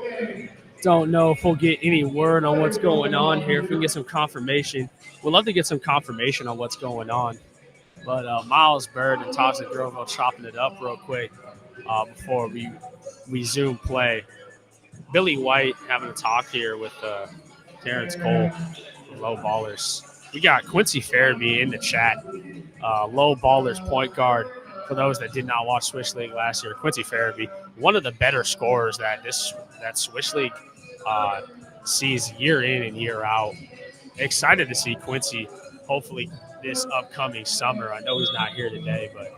Don't know if we'll get any word on what's going on here. If we can get some confirmation, we'd love to get some confirmation on what's going on. But Miles Bird and Taj DeGorville chopping it up real quick before we resume play. Billy White having a talk here with Terrence Cole from Ballerz. We got Quincy Farabee in the chat. Ballerz point guard. For those that did not watch Swish League last year, Quincy Farabee, one of the better scorers that Swish League sees year in and year out. Excited to see Quincy, hopefully this upcoming summer. I know he's not here today, but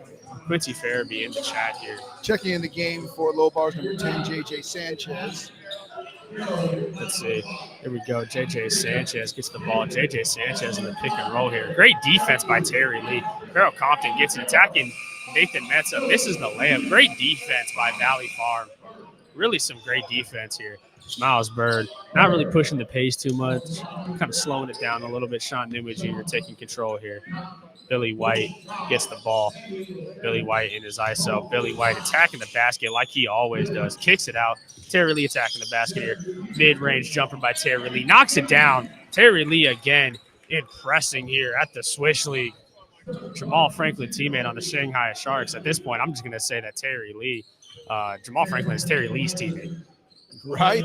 Quincy Farabee in the chat here. Checking in the game for Ballerz number 10, J.J. Sanchez. Let's see. Here we go. J.J. Sanchez gets the ball. J.J. Sanchez in the pick and roll here. Great defense by Terry Lee. Farrell Compton gets it, attacking Nathan Mensah misses the layup. Great defense by Valley Farm. Really some great defense here. Miles Bird, not really pushing the pace too much, kind of slowing it down a little bit. Sean Newman Jr. taking control here. Billy White gets the ball. Billy White in his ISO. Billy White attacking the basket like he always does. Kicks it out. Terry Lee attacking the basket here. Mid-range jumper by Terry Lee. Knocks it down. Terry Lee again impressing here at the Swish League. Jamal Franklin, teammate on the Shanghai Sharks. At this point, I'm just going to say that Terry Lee, Jamal Franklin is Terry Lee's teammate. Right.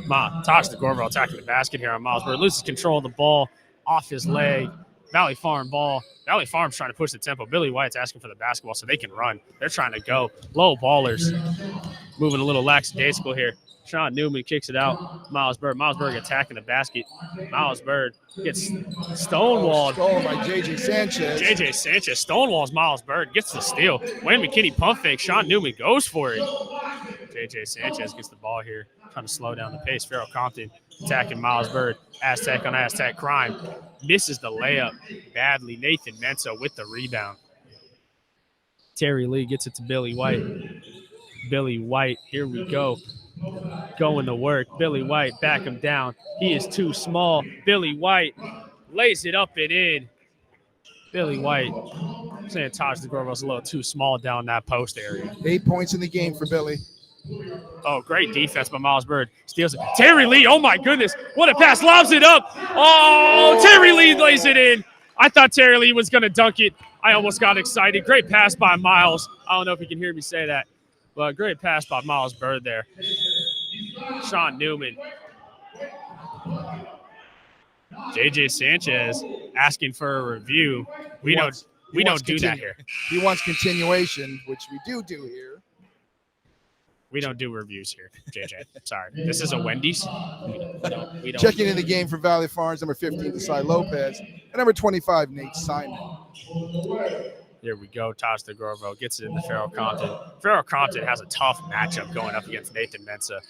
Taj DeGorville attacking the basket here on Miles Bird. Loses control of the ball off his leg. Valley Farm ball. Valley Farm's trying to push the tempo. Billy White's asking for the basketball so they can run. They're trying to go. Ballerz moving a little lackadaisical here. Sean Newman kicks it out. Miles Bird attacking the basket. Miles Bird gets stonewalled. Stolen by J.J. Sanchez. J.J. Sanchez stonewalls Miles Bird, gets the steal. Wayne McKinney pump fake. Sean Newman goes for it. J.J. Sanchez gets the ball here, trying to slow down the pace. Farrell Compton attacking Miles Bird. Aztec on Aztec crime. Misses the layup badly. Nathan Mensah with the rebound. Terry Lee gets it to Billy White. Billy White, here we go. Going to work. Billy White, back him down. He is too small. Billy White lays it up and in. Billy White saying Taj DeGorvo's a little too small down that post area. 8 points in the game for Billy. Oh, great defense by Miles Bird. Steals it. Terry Lee, oh my goodness. What a pass. Lobs it up. Oh, Terry Lee lays it in. I thought Terry Lee was going to dunk it. I almost got excited. Great pass by Miles. I don't know if you can hear me say that, but great pass by Miles Bird there. Sean Newman. J.J. Sanchez asking for a review. We don't do that here. He wants continuation, which we do here. We don't do reviews here, JJ. Sorry. This is a Wendy's. We don't. Checking in the game for Valley Farms, number 15, Desai Lopez, and number 25, Nate Simon. There we go. Taj DeGorvo gets it into Farrell Compton. Farrell Compton has a tough matchup going up against Nathan Mensah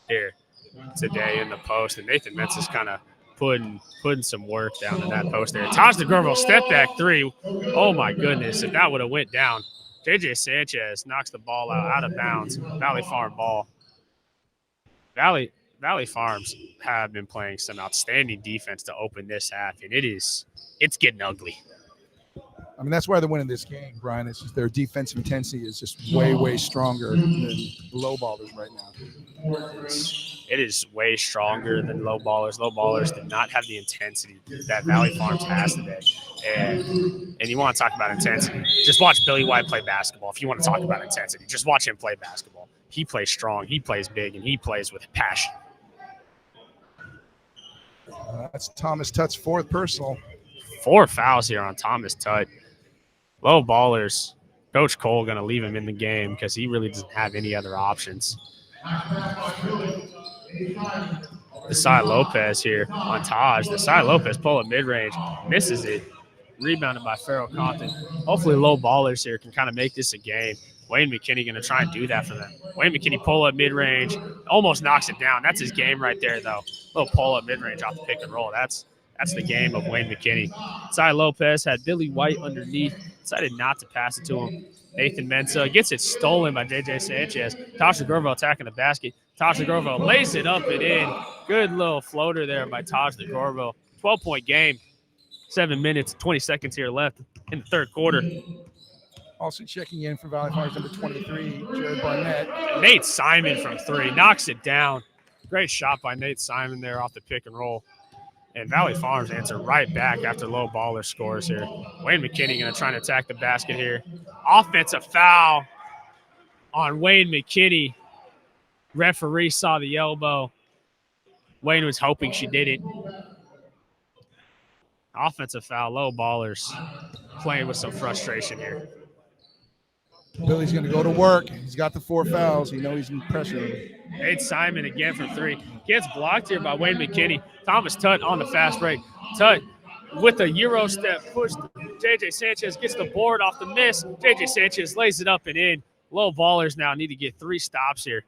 here today in the post. And Nathan Mensah's kind of putting some work down in that post there. Taj DeGorvo step back three. Oh, my goodness. If that would have went down. J.J. Sanchez knocks the ball out of bounds. Valley Farm ball. Valley Farms have been playing some outstanding defense to open this half, and it's getting ugly. I mean, that's why they're winning this game, Brian. It's just their defensive intensity is just way stronger than low ballers right now. It is way stronger than low ballers. Low ballers did not have the intensity that Valley Farms has today. And you want to talk about intensity, just watch Billy White play basketball. If you want to talk about intensity, just watch him play basketball. He plays strong, he plays big, and he plays with passion. That's Thomas Tutt's fourth personal. 4 fouls here on Thomas Tutt. Low ballers. Coach Cole going to leave him in the game because he really doesn't have any other options. Desai Lopez here on Taj. Desai Lopez pull a mid-range, misses it. Rebounded by Farrell Compton. Hopefully low ballers here can kind of make this a game. Wayne McKinney going to try and do that for them. Wayne McKinney pull up mid-range, almost knocks it down. That's his game right there, though. Little pull up mid-range off the pick and roll. That's the game of Wayne McKinney. Desai Lopez had Billy White underneath. Decided not to pass it to him. Nathan Mensah gets it stolen by J.J. Sanchez. Taj DeGorvo attacking the basket. Taj DeGorvo lays it up and in. Good little floater there by Taj DeGorvo. 12-point game. 7 minutes, 20 seconds here left in the third quarter. Also checking in for Valley Farms, number 23, Jared Barnett. Nate Simon from 3 knocks it down. Great shot by Nate Simon there off the pick and roll. And Valley Farms answer right back after low baller scores here. Wayne McKinney going to try and attack the basket here. Offensive foul on Wayne McKinney. Referee saw the elbow. Wayne was hoping she didn't. Offensive foul, low ballers. Playing with some frustration here. Billy's going to go to work. He's got the 4 fouls. He knows he's in pressure. Nate Simon again from 3. Gets blocked here by Wayne McKinney. Thomas Tutt on the fast break. Tutt with a Euro step push. J.J. Sanchez gets the board off the miss. J.J. Sanchez lays it up and in. Low ballers now need to get 3 stops here.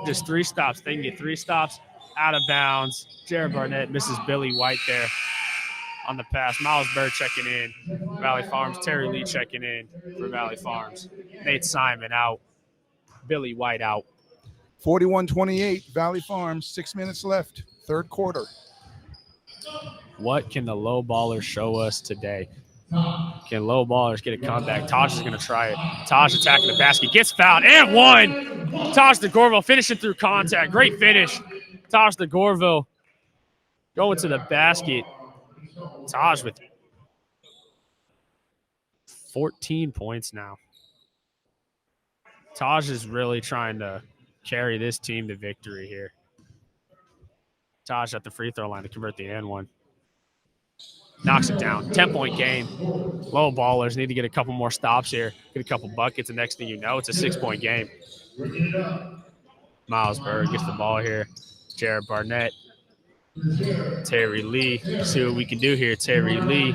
Just 3 stops. They can get 3 stops out of bounds. Jared Barnett misses Billy White there on the pass. Miles Bird checking in. Valley Farms. Terry Lee checking in for Valley Farms. Nate Simon out. Billy White out. 41-28, Valley Farms. 6 minutes left. Third quarter. What can the low ballers show us today? Can low ballers get a comeback? Taj is going to try it. Taj attacking the basket. Gets fouled and one. Taj DeGorvo finishing through contact. Great finish. Taj DeGorvo going to the basket. Taj with 14 points now. Taj is really trying to carry this team to victory here. Taj at the free throw line to convert the and one. Knocks it down. 10-point game. Low ballers need to get a couple more stops here. Get a couple buckets. The next thing you know, it's a 6-point game. Miles Bird gets the ball here. Jared Barnett. Terry Lee. See what we can do here. Terry Lee.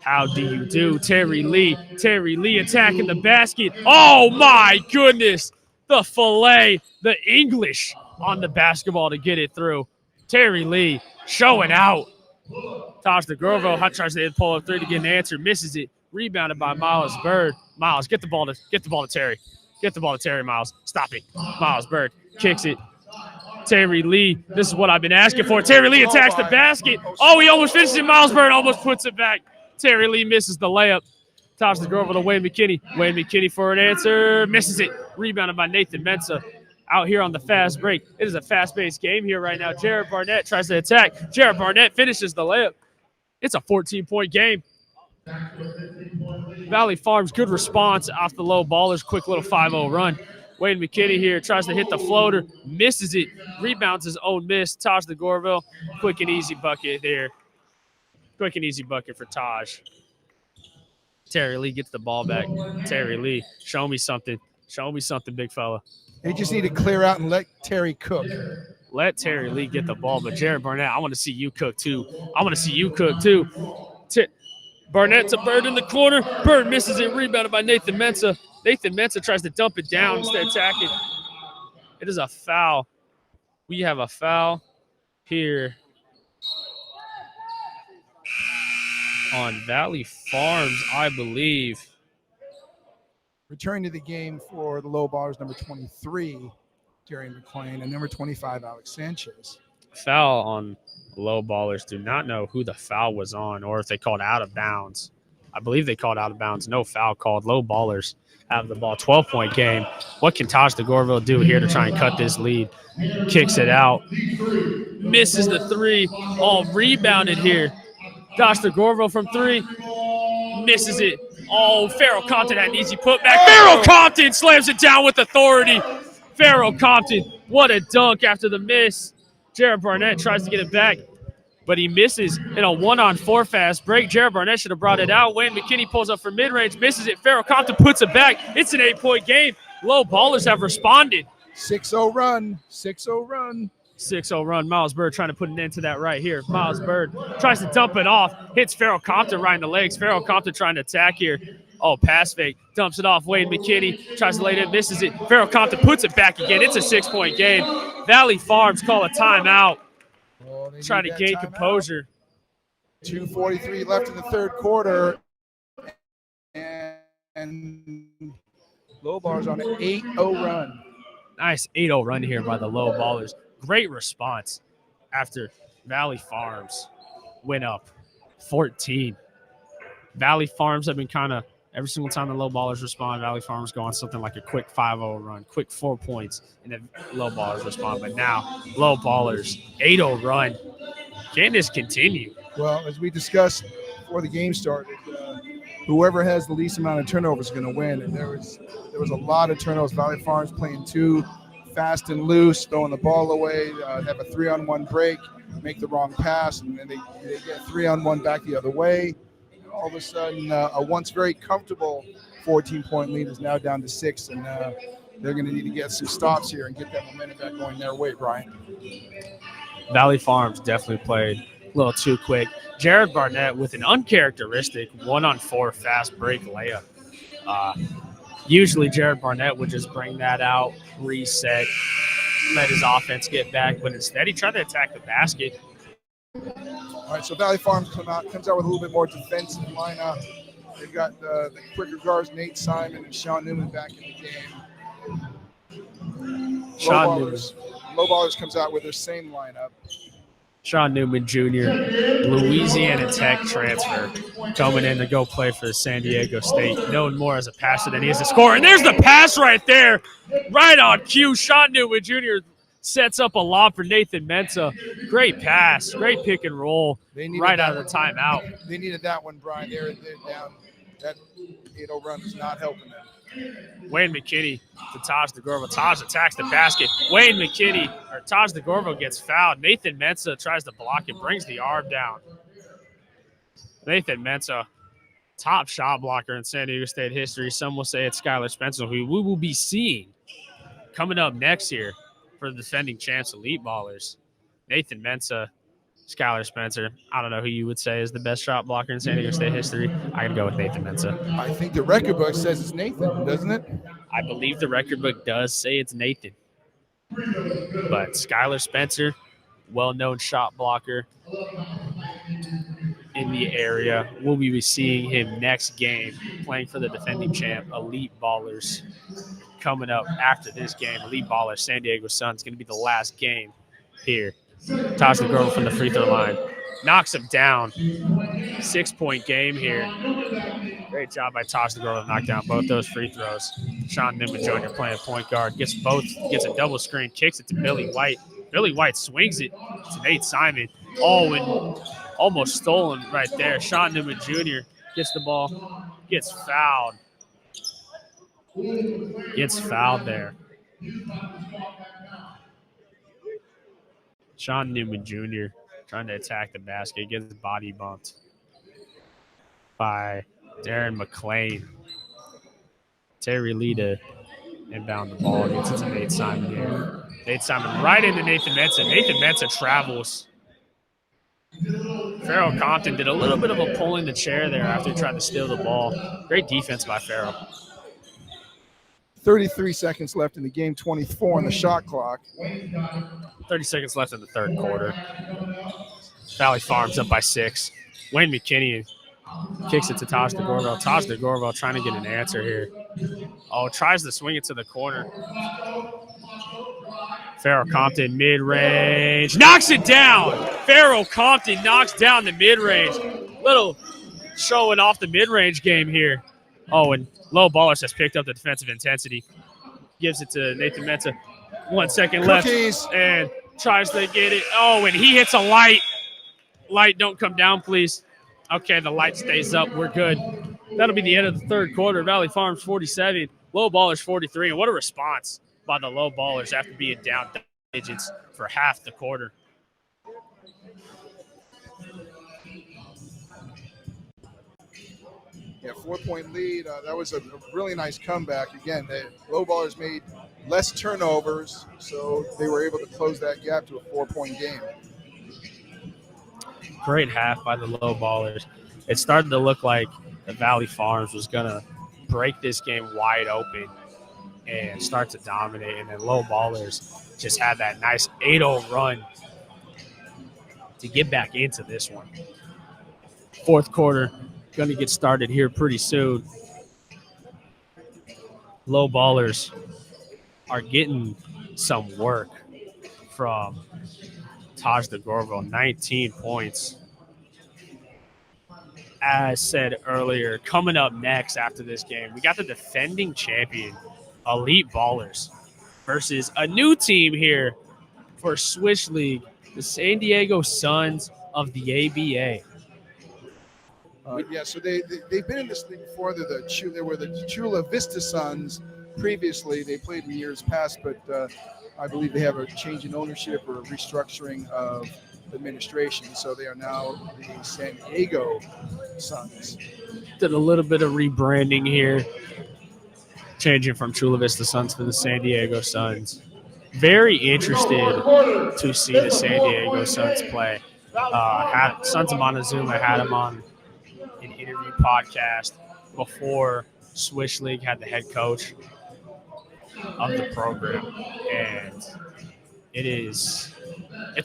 How do you do? Terry Lee. Terry Lee attacking the basket. Oh, my goodness. the fillet, the English on the basketball to get it through. Terry Lee showing out. Taj DeGorvo tries to pull up three to get an answer, misses it. Rebounded by Miles Bird. Miles, get the ball to Terry. Get the ball to Terry, Miles. Stop it. Miles Bird kicks it. Terry Lee, this is what I've been asking for. Terry Lee attacks the basket. Oh, he almost finishes it. Miles Bird almost puts it back. Terry Lee misses the layup. Tops the girl to Wayne McKinney. Wayne McKinney for an answer. Misses it. Rebounded by Nathan Mensah. Out here on the fast break. It is a fast-paced game here right now. Jared Barnett tries to attack. Jared Barnett finishes the layup. It's a 14-point game. Valley Farms, good response off the Low Ballers. Quick little 5-0 run. Wayne McKinney here tries to hit the floater. Misses it. Rebounds his own miss. Taj DeGorville. Quick and easy bucket there. Quick and easy bucket for Taj. Terry Lee gets the ball back. Terry Lee, show me something. Show me something, big fella. They just need to clear out and let Terry cook. Let Terry Lee get the ball, but Jared Barnett, I want to see you cook too. I want to see you cook too. Barnett's a Bird in the corner. Bird misses it, rebounded by Nathan Mensah. Nathan Mensah tries to dump it down instead of attacking. It is a foul. We have a foul here on Valley Farms, I believe. Returning to the game for the Low Ballers, number 23, Jerry McClain, and number 25, Alex Sanchez. Foul on Low Ballers. Do not know who the foul was on or if they called out of bounds. I believe they called out of bounds. No foul called. Low Ballers have the ball. 12-point game. What can Taj DeGorville do here to try and cut this lead? Kicks it out. Misses the three. All rebounded here. Taj DeGorville from three. Misses it. Oh, Farrell Compton had an easy putback. Farrell Compton slams it down with authority. Farrell Compton, what a dunk after the miss. Jared Barnett tries to get it back, but he misses in a 1-on-4 fast break. Jared Barnett should have brought it out. Wayne McKinney pulls up for mid-range, misses it. Farrell Compton puts it back. It's an 8-point game. Low Ballers have responded. 6-0 run. 6-0 run. 6-0 run. Miles Bird trying to put an end to that right here. Miles Bird tries to dump it off. Hits Farrell Compton right in the legs. Farrell Compton trying to attack here. Oh, pass fake. Dumps it off. Wayne McKinney tries to lay it in. Misses it. Farrell Compton puts it back again. It's a 6-point game. Valley Farms call a timeout. Try to gain composure. 2:43 left in the third quarter. And Low Ballers on an 8-0 run. Nice 8-0 run here by the Low Ballers. Great response after Valley Farms went up 14. Valley Farms have been kind of, every single time the Low Ballers respond, Valley Farms go on something like a quick 5-0 run, quick 4 points, and then Low Ballers respond. But now, Low Ballers, 8-0 run. Can this continue? Well, as we discussed before the game started, whoever has the least amount of turnovers is going to win. And there was a lot of turnovers. Valley Farms playing too fast and loose, throwing the ball away, have a 3-on-1 break, make the wrong pass, and then they get 3-on-1 back the other way. And all of a sudden, a once very comfortable 14-point lead is now down to 6, and they're going to need to get some stops here and get that momentum back going their way, Brian. Valley Farms definitely played a little too quick. Jared Barnett with an uncharacteristic 1-on-4 fast break layup. Usually Jared Barnett would just bring that out, reset, let his offense get back, but instead he tried to attack the basket. All right, so Valley Farms comes out with a little bit more defensive lineup. They've got the quicker guards, Nate Simon and Sean Newman back in the game. Low Ballers comes out with their same lineup. Sean Newman Jr., Louisiana Tech transfer, coming in to go play for San Diego State, known more as a passer than he is a scorer. And there's the pass right there, right on cue. Sean Newman Jr. sets up a lob for Nathan Mensah. Great pass, great pick and roll right out of the timeout. They needed that one, Brian. They're down. That 8-0 run is not helping them. Wayne McKinney to Taj DeGorville. Taj attacks the basket. Taj DeGorville gets fouled. Nathan Mensah tries to block it, brings the arm down. Nathan Mensah, top shot blocker in San Diego State history. Some will say it's Skylar Spencer, who we will be seeing coming up next year for the defending champs Elite Ballers. Nathan Mensah, Skylar Spencer. I don't know who you would say is the best shot blocker in San Diego State history. I got to go with Nathan Mensah. I think the record book says it's Nathan, doesn't it? I believe the record book does say it's Nathan. But Skylar Spencer, well-known shot blocker in the area. We'll be seeing him next game playing for the defending champ, Elite Ballerz. Coming up after this game, Elite Ballerz, San Diego Suns, going to be the last game here. Toss the girl from the free throw line. Knocks him down. 6-point game here. Great job by Tosh the girl to knock down both those free throws. Sean Newman Jr. playing point guard. Gets a double screen, kicks it to Billy White. Billy White swings it to Nate Simon. Oh, and almost stolen right there. Sean Newman Jr. gets the ball, gets fouled. Gets fouled there. Sean Newman Jr. trying to attack the basket, gets his body bumped by Darren McClain. Terry Lee to inbound the ball, gets it to Nate Simon here. Nate Simon right into Nathan Mensah. Nathan Mensah travels. Farrell Compton did a little bit of a pulling the chair there after he tried to steal the ball. Great defense by Farrell. 33 seconds left in the game, 24 on the shot clock. 30 seconds left in the third quarter. Valley Farms up by 6. Wayne McKinney kicks it to Taj DeGorville. Taj DeGorville trying to get an answer here. Oh, tries to swing it to the corner. Farrell Compton mid-range. Knocks it down. Farrell Compton knocks down the mid-range. Little showing off the mid-range game here. Oh, and Loew Ballerz has picked up the defensive intensity. Gives it to Nathan Mensah. 1 second left. And tries to get it. Oh, and he hits a light. Light, don't come down, please. Okay, the light stays up. We're good. That'll be the end of the third quarter. Valley Farms 47, Loew Ballerz 43. And what a response by the Loew Ballerz after being down digits for half the quarter. Yeah, 4-point lead. That was a really nice comeback. Again, the Loew Ballerz made less turnovers, so they were able to close that gap to a 4-point game. Great half by the Loew Ballerz. It started to look like the Valley Farms was going to break this game wide open and start to dominate. And then Loew Ballerz just had that nice 8-0 run to get back into this one. Fourth quarter going to get started here pretty soon. Loew Ballerz are getting some work from Taj DeGorville, 19 points. As said earlier, coming up next after this game, we got the defending champion, Elite Ballerz, versus a new team here for Swish League, the San Diego Suns of the ABA. Yeah, so they've been in this league before. They were the Chula Vista Suns previously. They played in years past, but I believe they have a change in ownership or a restructuring of administration. So they are now the San Diego Suns. Did a little bit of rebranding here, changing from Chula Vista Suns to the San Diego Suns. Very interested to see the San Diego Suns play. Sons of Montezuma had them on an interview podcast before Swish League had the head coach of the program, and it's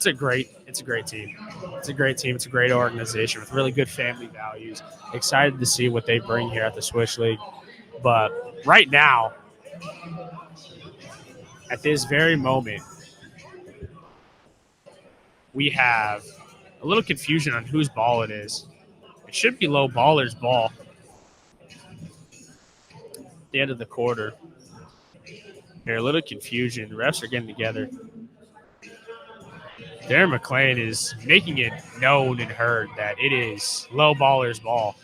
a great team. It's a great team. It's a great organization with really good family values. Excited to see what they bring here at the Swish League. But right now, at this very moment, we have a little confusion on whose ball it is. It should be Loew Ballerz' ball. At the end of the quarter. Here, a little confusion. The refs are getting together. Darren McClain is making it known and heard that it is Loew Ballerz' ball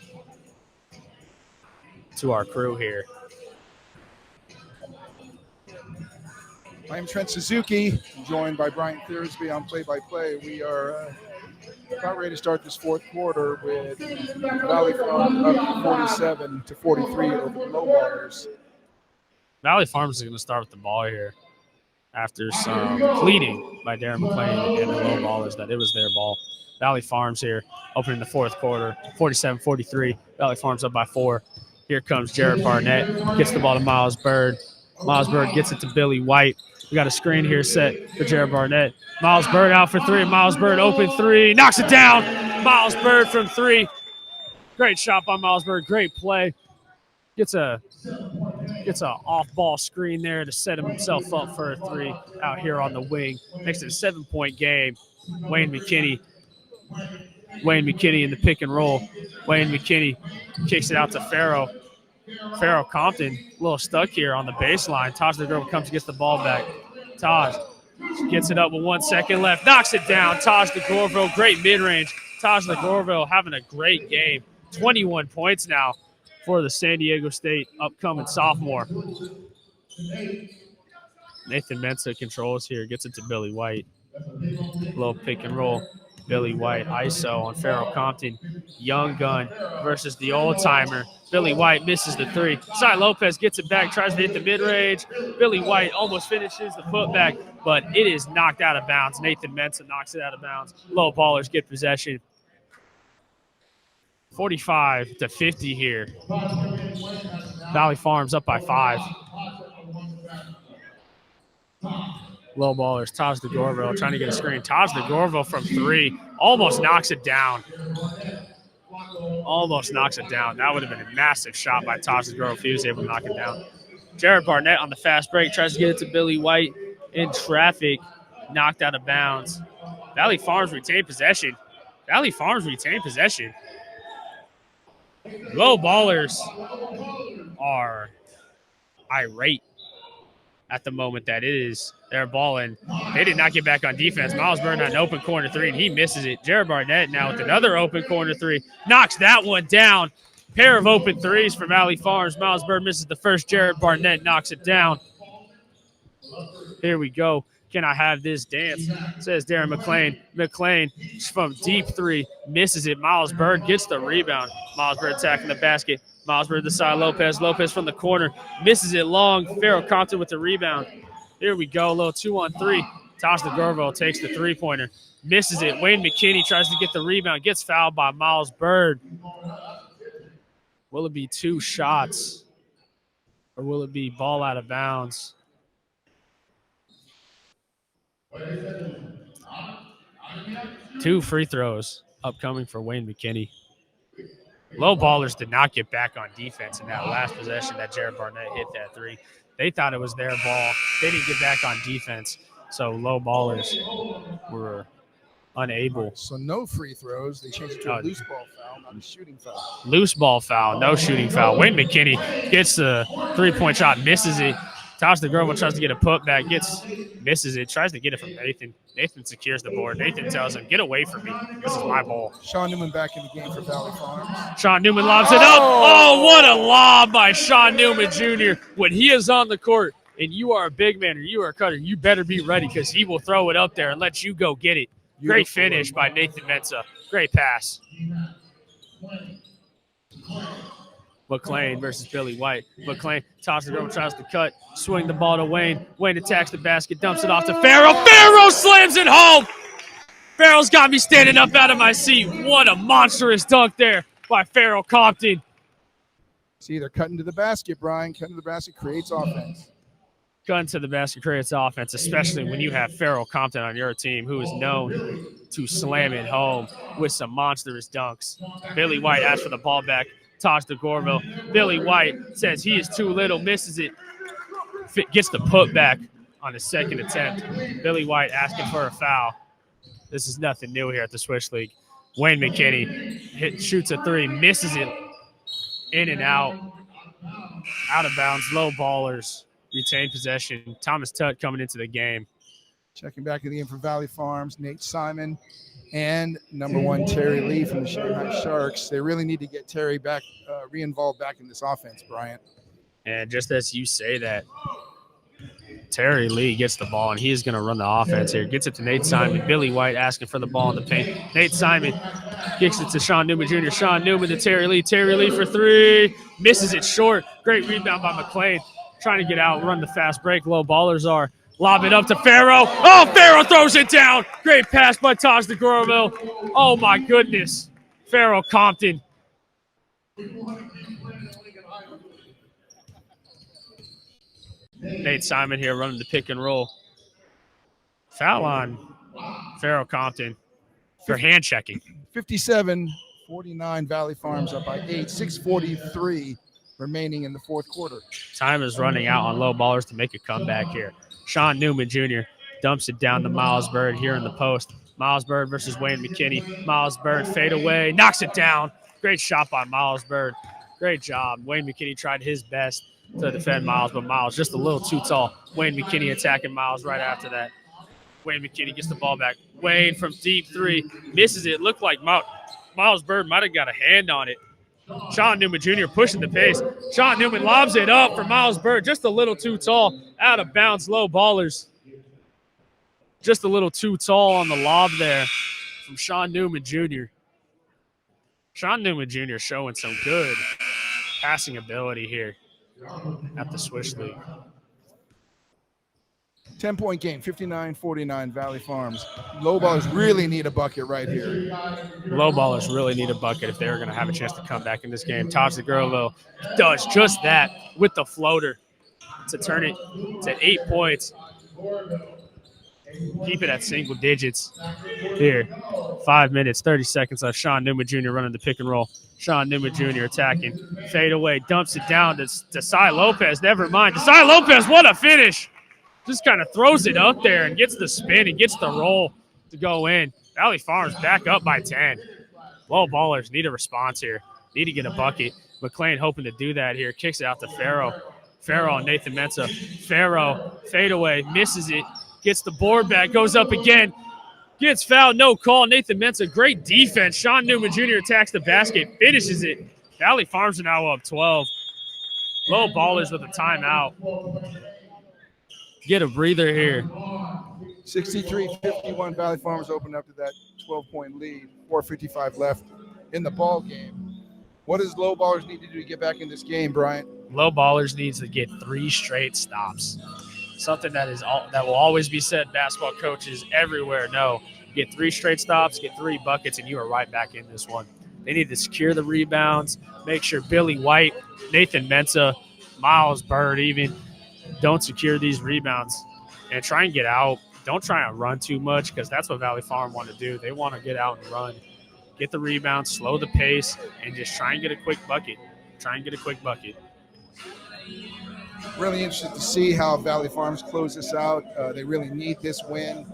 to our crew here. I'm Trent Suzuki, joined by Brian Thursby on play-by-play. We are about ready to start this fourth quarter with Valley Farms up 47-43 over the Loew Ballerz. Valley Farms is going to start with the ball here after some pleading by Darren McClain and the Loew Ballerz that it was their ball. Valley Farms here opening the fourth quarter, 47-43. Valley Farms up by 4. Here comes Jared Barnett. Gets the ball to Miles Bird. Miles Bird gets it to Billy White. We got a screen here set for Jared Barnett. Miles Bird out for three. Miles Bird open three. Knocks it down. Miles Bird from three. Great shot by Miles Bird. Great play. Gets a off-ball screen there to set himself up for a three out here on the wing. Makes it a 7-point game. Wayne McKinney in the pick and roll. Wayne McKinney kicks it out to Farrell. Farrell Compton a little stuck here on the baseline. Taj DeGorville comes and gets the ball back. Taj gets it up with 1 second left. Knocks it down. Taj DeGorville, great mid-range. Taj DeGorville having a great game. 21 points now for the San Diego State upcoming sophomore. Nathan Mensah controls here. Gets it to Billy White. Little pick and roll. Billy White, ISO on Farrell Compton. Young gun versus the old-timer. Billy White misses the three. Sai Lopez gets it back, tries to hit the mid-range. Billy White almost finishes the putback, but it is knocked out of bounds. Nathan Mensah knocks it out of bounds. Low Ballers get possession. 45-50 here. Valley Farms up by 5. Low Ballers, Taj DeGorville trying to get a screen. Taj DeGorville from three almost knocks it down. Almost knocks it down. That would have been a massive shot by Taj DeGorville if he was able to knock it down. Jared Barnett on the fast break tries to get it to Billy White in traffic. Knocked out of bounds. Valley Farms retain possession. Valley Farms retain possession. Low Ballers are irate at the moment that it is their ball, and they did not get back on defense. Miles Bird on an open corner three, and he misses it. Jared Barnett now with another open corner three. Knocks that one down. Pair of open threes for Valley Farms. Miles Bird misses the first. Jared Barnett knocks it down. Here we go. Can I have this dance? Says Darren McClain. McClain from deep three. Misses it. Miles Bird gets the rebound. Miles Bird attacking the basket. Miles Bird to side Lopez. Lopez from the corner. Misses it long. Farrell Compton with the rebound. Here we go. A little 2-on-3. Taj DeGorville takes the three-pointer. Misses it. Wayne McKinney tries to get the rebound. Gets fouled by Miles Bird. Will it be 2 shots? Or will it be ball out of bounds? Two free throws upcoming for Wayne McKinney. Low Ballers did not get back on defense in that last possession that Jared Barnett hit that three. They thought it was their ball. They didn't get back on defense. So Low Ballers were unable. So no free throws. They changed it to a loose ball foul, not a shooting foul. Loose ball foul, no shooting foul. Wayne McKinney gets the three-point shot, misses it. Taj DeGorville tries to get a putback, misses it, tries to get it from Nathan. Nathan secures the board. Nathan tells him, get away from me. This is my ball. Sean Newman back in the game for Valley Farms. Sean Newman lobs it up. Oh, what a lob by Sean Newman Jr. When he is on the court and you are a big man or you are a cutter, you better be ready because he will throw it up there and let you go get it. Great finish by Nathan Mensah. Great pass. McClain versus Billy White. McClain, Taj DeGorville tries to cut, swing the ball to Wayne. Wayne attacks the basket, dumps it off to Farrell. Farrell slams it home. Farrell's got me standing up out of my seat. What a monstrous dunk there by Farrell Compton. See, they're cutting to the basket, Brian. Cutting to the basket creates offense. Cutting to the basket creates offense, especially when you have Farrell Compton on your team, who is known to slam it home with some monstrous dunks. Billy White asks for the ball back. Taj DeGorville. Billy White says he is too little, misses it, gets the putback on his second attempt. Billy White asking for a foul. This is nothing new here at the Swish League. Wayne McKinney shoots a three, misses it, in and out of bounds. Low Ballers retain possession. Thomas Tutt coming into the game. Checking back in the game for Valley Farms, Nate Simon. And number 1, Terry Lee from the Shanghai Sharks. They really need to get Terry back, re-involved back in this offense, Bryant. And just as you say that, Terry Lee gets the ball, and he is going to run the offense here. Gets it to Nate Simon. Billy White asking for the ball in the paint. Nate Simon kicks it to Sean Newman Jr. Sean Newman to Terry Lee. Terry Lee for three. Misses it short. Great rebound by McClain. Trying to get out, run the fast break. Low Ballers are. Lob it up to Farrell. Oh, Farrell throws it down. Great pass by Taj DeGorville. Oh, my goodness. Farrell Compton. Nate Simon here running the pick and roll. Foul on Farrell Compton for hand checking. 57-49, Valley Farms up by 8. 6:43 remaining in the fourth quarter. Time is running out on Low Ballers to make a comeback here. Sean Newman Jr. dumps it down to Miles Bird here in the post. Miles Bird versus Wayne McKinney. Miles Bird fade away, knocks it down. Great shot by Miles Bird. Great job. Wayne McKinney tried his best to defend Miles, but Miles just a little too tall. Wayne McKinney attacking Miles right after that. Wayne McKinney gets the ball back. Wayne from deep three misses it. Looked like Miles Bird might have got a hand on it. Sean Newman Jr. pushing the pace. Sean Newman lobs it up for Miles Bird. Just a little too tall. Out of bounds, Low Ballers. Just a little too tall on the lob there from Sean Newman Jr. Sean Newman Jr. showing some good passing ability here at the Swish League. 10-point game, 59-49, Valley Farms. Low Ballers really need a bucket right here. Low Ballers really need a bucket if they're going to have a chance to come back in this game. Taj DeGurville does just that with the floater to turn it to 8 points. Keep it at single digits here. 5 minutes, 30 seconds left. Sean Newman Jr. running the pick and roll. Sean Newman Jr. attacking. Fade away, dumps it down to Desai Lopez. Never mind. Desai Lopez, what a finish. Just kind of throws it up there and gets the spin and gets the roll to go in. Valley Farms back up by 10. Low Ballers need a response here. Need to get a bucket. McLean hoping to do that here. Kicks it out to Farrell. Farrell and Nathan Mensah. Farrell, fade away, misses it. Gets the board back, goes up again. Gets fouled, no call. Nathan Mensah, great defense. Sean Newman Jr. attacks the basket, finishes it. Valley Farms are now up 12. Low Ballers with a timeout. Get a breather here. 63-51, Valley Farms open up to that 12-point lead. 4:55 left in the ball game. What does Low Ballers need to do to get back in this game, Bryant? Low Ballers needs to get 3 straight stops. Something that will always be said. Basketball coaches everywhere know. Get 3 straight stops, get 3 buckets, and you are right back in this one. They need to secure the rebounds, make sure Billy White, Nathan Mensah, Miles Bird even don't secure these rebounds and try and get out. Don't try and run too much because that's what Valley Farm want to do. They want to get out and run. Get the rebound, slow the pace, and just try and get a quick bucket. Try and get a quick bucket. Really interested to see how Valley Farms close this out. They really need this win.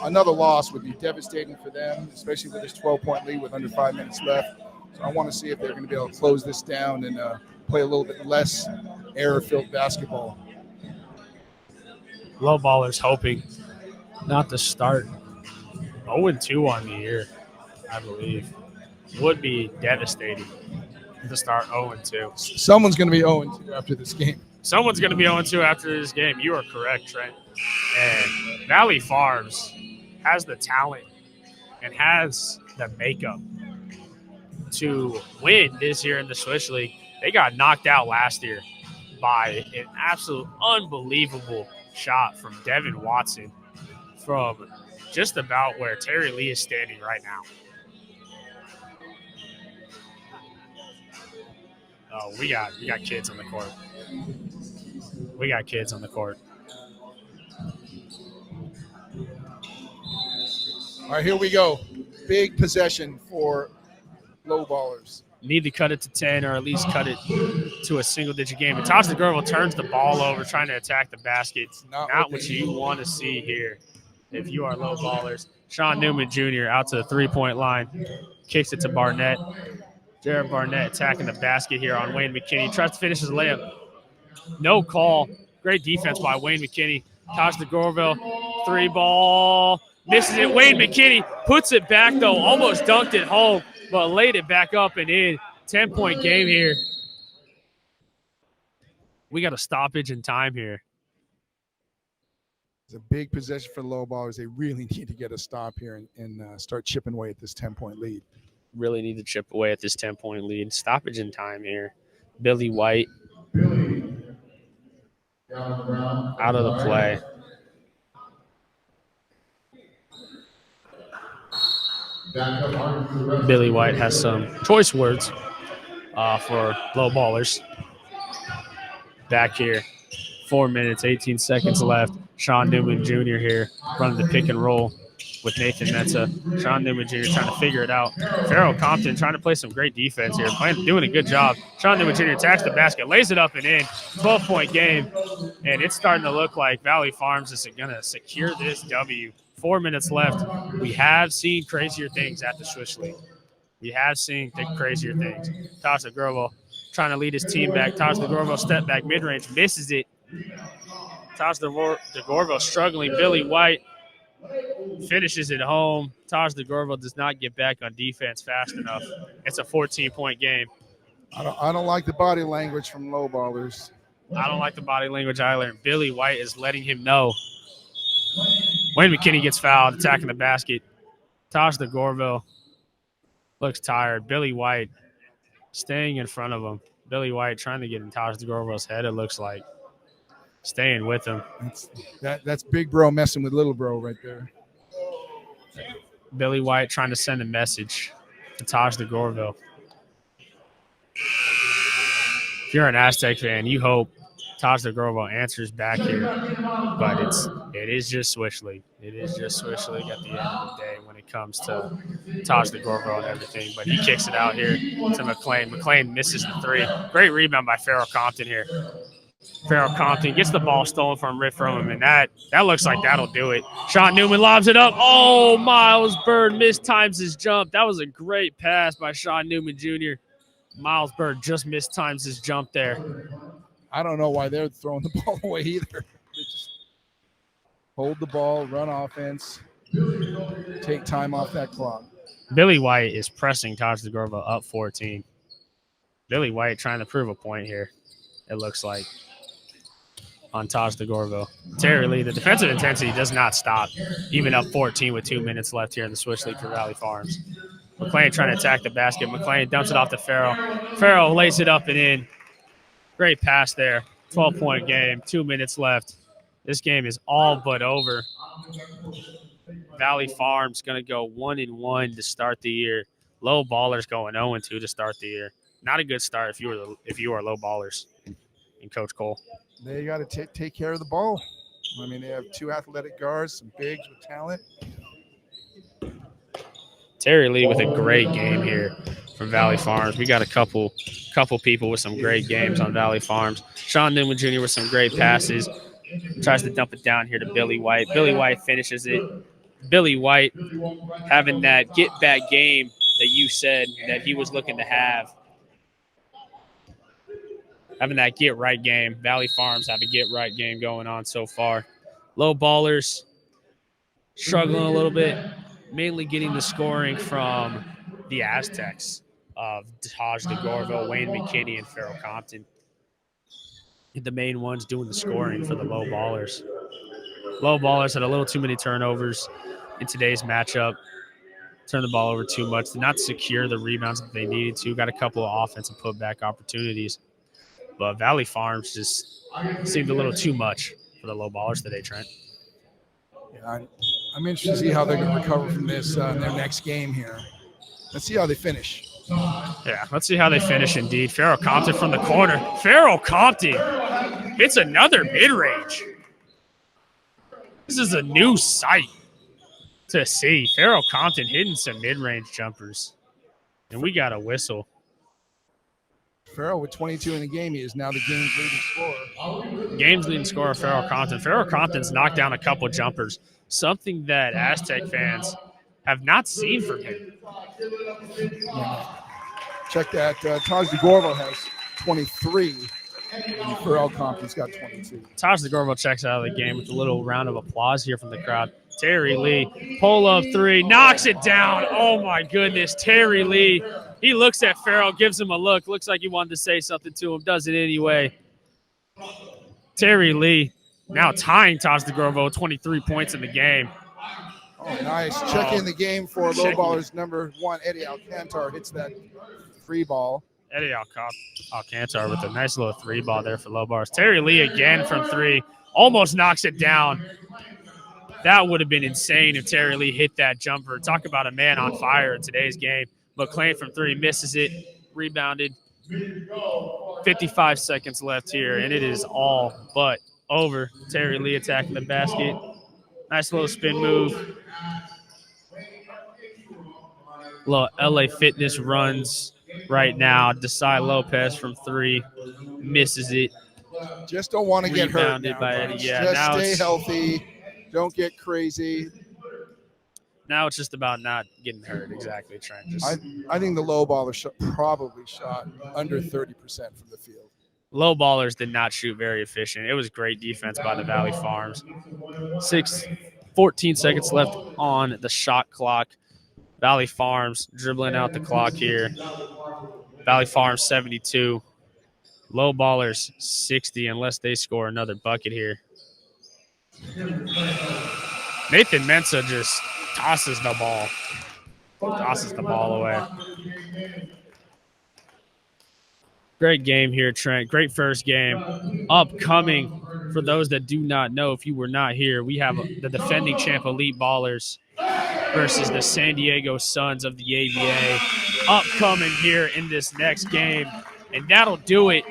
Another loss would be devastating for them, especially with this 12-point lead with under 5 minutes left. So I want to see if they're going to be able to close this down and play a little bit less error-filled basketball. Low Ballers hoping not to start 0-2 on the year, I believe. Would be devastating to start 0-2. Someone's going to be 0-2 after this game. Someone's going to be 0-2 after this game. You are correct, Trent. And Valley Farms has the talent and has the makeup to win this year in the Swish League. They got knocked out last year by an absolute unbelievable shot from Devin Watson from just about where Terry Lee is standing right now. Oh, we got kids on the court. We got kids on the court. All right, here we go. Big possession for Low Ballers. Need to cut it to 10 or at least cut it to a single-digit game. And Taj DeGurville turns the ball over trying to attack the basket. Not what you want to see here if you are Low Ballers. Sean Newman Jr. out to the three-point line. Kicks it to Barnett. Jared Barnett attacking the basket here on Wayne McKinney. Tries to finish his layup. No call. Great defense by Wayne McKinney. Taj DeGurville, 3-ball. Misses it. Wayne McKinney puts it back, though. Almost dunked it home, but laid it back up and in. 10-point game here. We got a stoppage in time here. It's a big possession for the Low Ballers. They really need to get a stop here and start chipping away at this 10-point lead. Really need to chip away at this 10-point lead. Stoppage in time here. Billy White out of the play. Billy White has some choice words for Low Ballers. Back here. 4 minutes, 18 seconds left. Sean Newman Jr. here running the pick and roll with Nathan Mensah. Sean Newman Jr. trying to figure it out. Farrell Compton trying to play some great defense here, doing a good job. Sean Newman Jr. attacks the basket, lays it up and in. 12-point game, and it's starting to look like Valley Farms is going to secure this W. 4 minutes left. We have seen crazier things at the Swish League. We have seen crazier things. Taj DeGorvo trying to lead his team back. Taj DeGorvo step back mid-range, misses it. Taj DeGorvo struggling. Billy White finishes it home. Taj DeGorvo does not get back on defense fast enough. It's a 14-point game. I don't like the body language from Loew Ballerz. I don't like the body language either. Billy White is letting him know. Wayne McKinney gets fouled, attacking the basket. Taj DeGorvo looks tired. Billy White staying in front of him. Billy White trying to get in Taj DeGorvo's head, it looks like. Staying with him. That's big bro messing with little bro right there. Billy White trying to send a message to Taj DeGorvo. If you're an Aztec fan, you hope Taj DeGorvo answers back here. But it is just Swish League. It is just Swish League at the end of the day when it comes to Taj DeGorvo and everything. But he kicks it out here to McLean. McLean misses the three. Great rebound by Farrell Compton here. Farrell Compton gets the ball stolen from him, and that looks like that'll do it. Sean Newman lobs it up. Oh, Miles Bird mistimes his jump. That was a great pass by Sean Newman Jr. Miles Bird just mistimes his jump there. I don't know why they're throwing the ball away either. They just hold the ball, run offense, take time off that clock. Billy White is pressing Taj DeGorvo up 14. Billy White trying to prove a point here, it looks like, on Taj DeGorvo. Terry Lee, the defensive intensity does not stop, even up 14 with 2 minutes left here in the Swish League for Valley Farms. McLean trying to attack the basket. McLean dumps it off to Farrell. Farrell lays it up and in. Great pass there. 12-point game, 2 minutes left. This game is all but over. Valley Farms going to go 1-1 to start the year. Loew Ballerz going 0-2 to start the year. Not a good start if you are Loew Ballerz and Coach Cole. They got to take care of the ball. I mean, they have two athletic guards, some bigs with talent. Terry Lee with a great game here from Valley Farms. We got a couple people with some great games on Valley Farms. Sean Newman Jr. with some great passes. Tries to dump it down here to Billy White. Billy White finishes it. Billy White having that get-back game that you said that he was looking to have. Having that get-right game. Valley Farms have a get-right game going on so far. Loew Ballerz struggling a little bit, mainly getting the scoring from the Aztecs of Taj DeGorvo, Wayne McKinney, and Farrell Compton. The main ones doing the scoring for the Loew Ballerz. Loew Ballerz had a little too many turnovers in today's matchup. Turned the ball over too much. Did not secure the rebounds that they needed to. Got a couple of offensive putback opportunities. But Valley Farms just seemed a little too much for the Loew Ballerz today, Trent. Yeah, I'm interested to see how they're going to recover from this in their next game here. Let's see how they finish. Yeah, let's see how they finish indeed. Farrell Compton from the corner. Farrell Compton hits another mid-range. This is a new sight to see. Farrell Compton hitting some mid-range jumpers. And we got a whistle. Farrell with 22 in the game, he is now the game's leading scorer. Game's leading scorer, Farrell Compton. Farrell Compton's knocked down a couple jumpers, something that Aztec fans have not seen from him. Yeah. Check that. Taj DeGorvo has 23, and Farrell Compton's got 22. Taj DeGorvo checks out of the game with a little round of applause here from the crowd. Terry Lee, pull-up three, knocks it down. Oh, my goodness, Terry Lee. He looks at Farrell, gives him a look. Looks like he wanted to say something to him. Does it anyway. Terry Lee now tying Taj DeGorvo, 23 points in the game. Oh, nice. Check in the game for Loew Ballerz number 1, Eddie Alcantar hits that free ball. Eddie Alcantar with a nice little three ball there for Loew Ballerz. Terry Lee again from three. Almost knocks it down. That would have been insane if Terry Lee hit that jumper. Talk about a man on fire in today's game. McLean from three misses it. Rebounded. 55 seconds left here, and it is all but over. Terry Lee attacking the basket. Nice little spin move. Little LA Fitness runs right now. Desai Lopez from 3 misses it. Just don't want to get hurt Rebounded now, by guys. Eddie. Yeah, just now stay it's healthy. Don't get crazy. now it's just about not getting hurt. Exactly, Trent. I think the low baller probably shot under 30% from the field. Low ballers did not shoot very efficient. It was great defense by the Valley Farms. 14 seconds left on the shot clock. Valley Farms dribbling out the clock here. Valley Farms 72. Low ballers 60 unless they score another bucket here. Nathan Mensah just tosses the ball. Tosses the ball away. Great game here, Trent. Great first game. Upcoming, for those that do not know, if you were not here, we have the defending champ Elite Ballers versus the San Diego Suns of the ABA. Upcoming here in this next game. And that'll do it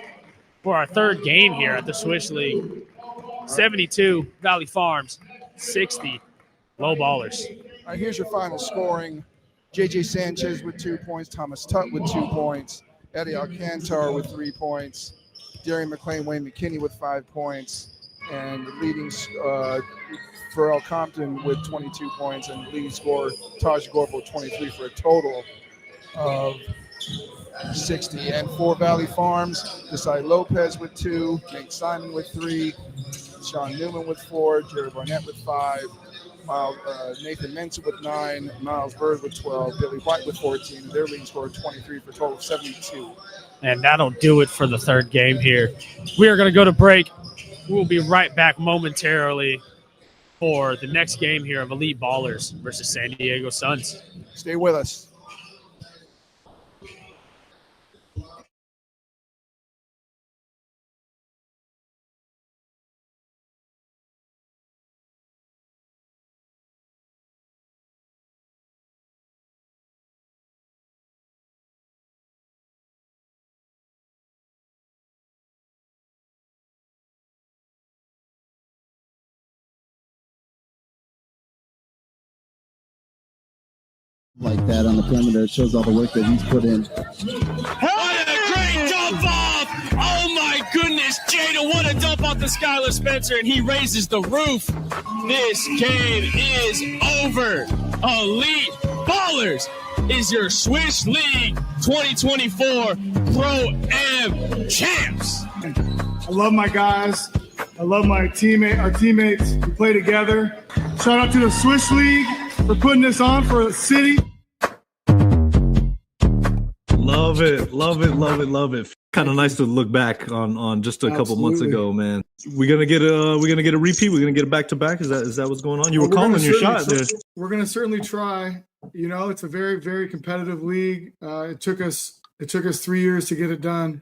for our third game here at the Swish League. 72, Valley Farms. 60, Low Ballers. All right, here's your final scoring. J.J. Sanchez with 2 points. Thomas Tutt with 2 points. Eddie Alcantar with 3 points. Darian McLean, Wayne McKinney with 5 points. And leading Pharrell Compton with 22 points. And leading scorer Taj Gorbo 23 for a total of 60. And for Valley Farms, Desai Lopez with 2. Nate Simon with 3. Sean Newman with 4. Jerry Barnett with 5. Nathan Mensah with 9, Miles Bird with 12, Billy White with 14. Their leading scorer 23 for a total of 72. And that'll do it for the third game here. We are going to go to break. We'll be right back momentarily for the next game here of Elite Ballers versus San Diego Suns. Stay with us. Like that on the perimeter. It shows all the work that he's put in. What a great dump off! Oh my goodness, Jada, what a dump off to Skylar Spencer, and he raises the roof. This game is over. Elite Ballers is your Swish League 2024 Pro-Am champs. I love my guys. I love our teammates. We play together. Shout out to the Swish League for putting this on for the city. Love it, love it, love it, love it. Kind of nice to look back on just a couple months ago, man. We're gonna get a repeat. We're gonna get a back to back. Is that what's going on? You were calling your shot there. We're gonna certainly try. You know, it's a very, very competitive league. It took us 3 years to get it done.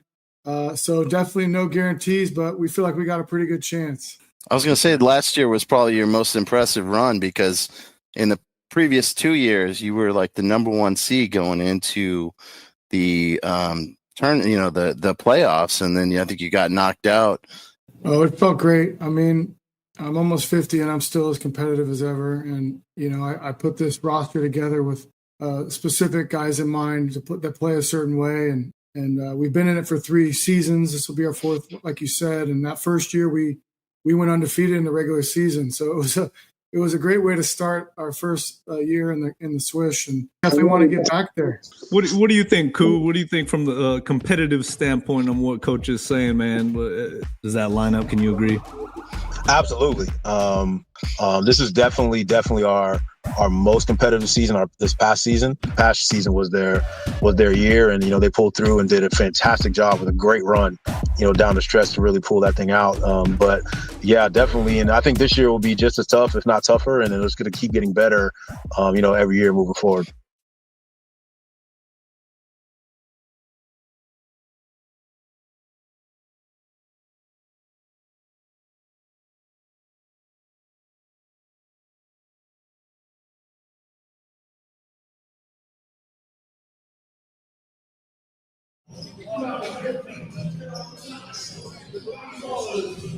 So definitely no guarantees, but we feel like we got a pretty good chance. I was going to say last year was probably your most impressive run because in the previous 2 years, you were like the number 1 seed going into the the playoffs. And then I think you got knocked out. Oh, it felt great. I mean, I'm almost 50 and I'm still as competitive as ever. And, you know, I put this roster together with specific guys in mind that play a certain way. And we've been in it for 3 seasons. This will be our 4th, like you said. And that first year we went undefeated in the regular season. So it was a great way to start our first year in the Swish, and definitely want to get back there. What do you think, Koo? What do you think from the competitive standpoint on what Coach is saying, man? Does that line up? Can you agree? Absolutely. This is definitely our most competitive season. This past season was their year, and they pulled through and did a fantastic job with a great run, down the stretch to really pull that thing out. But yeah, definitely, and I think this year will be just as tough, if not tougher, and it's going to keep getting better, every year moving forward.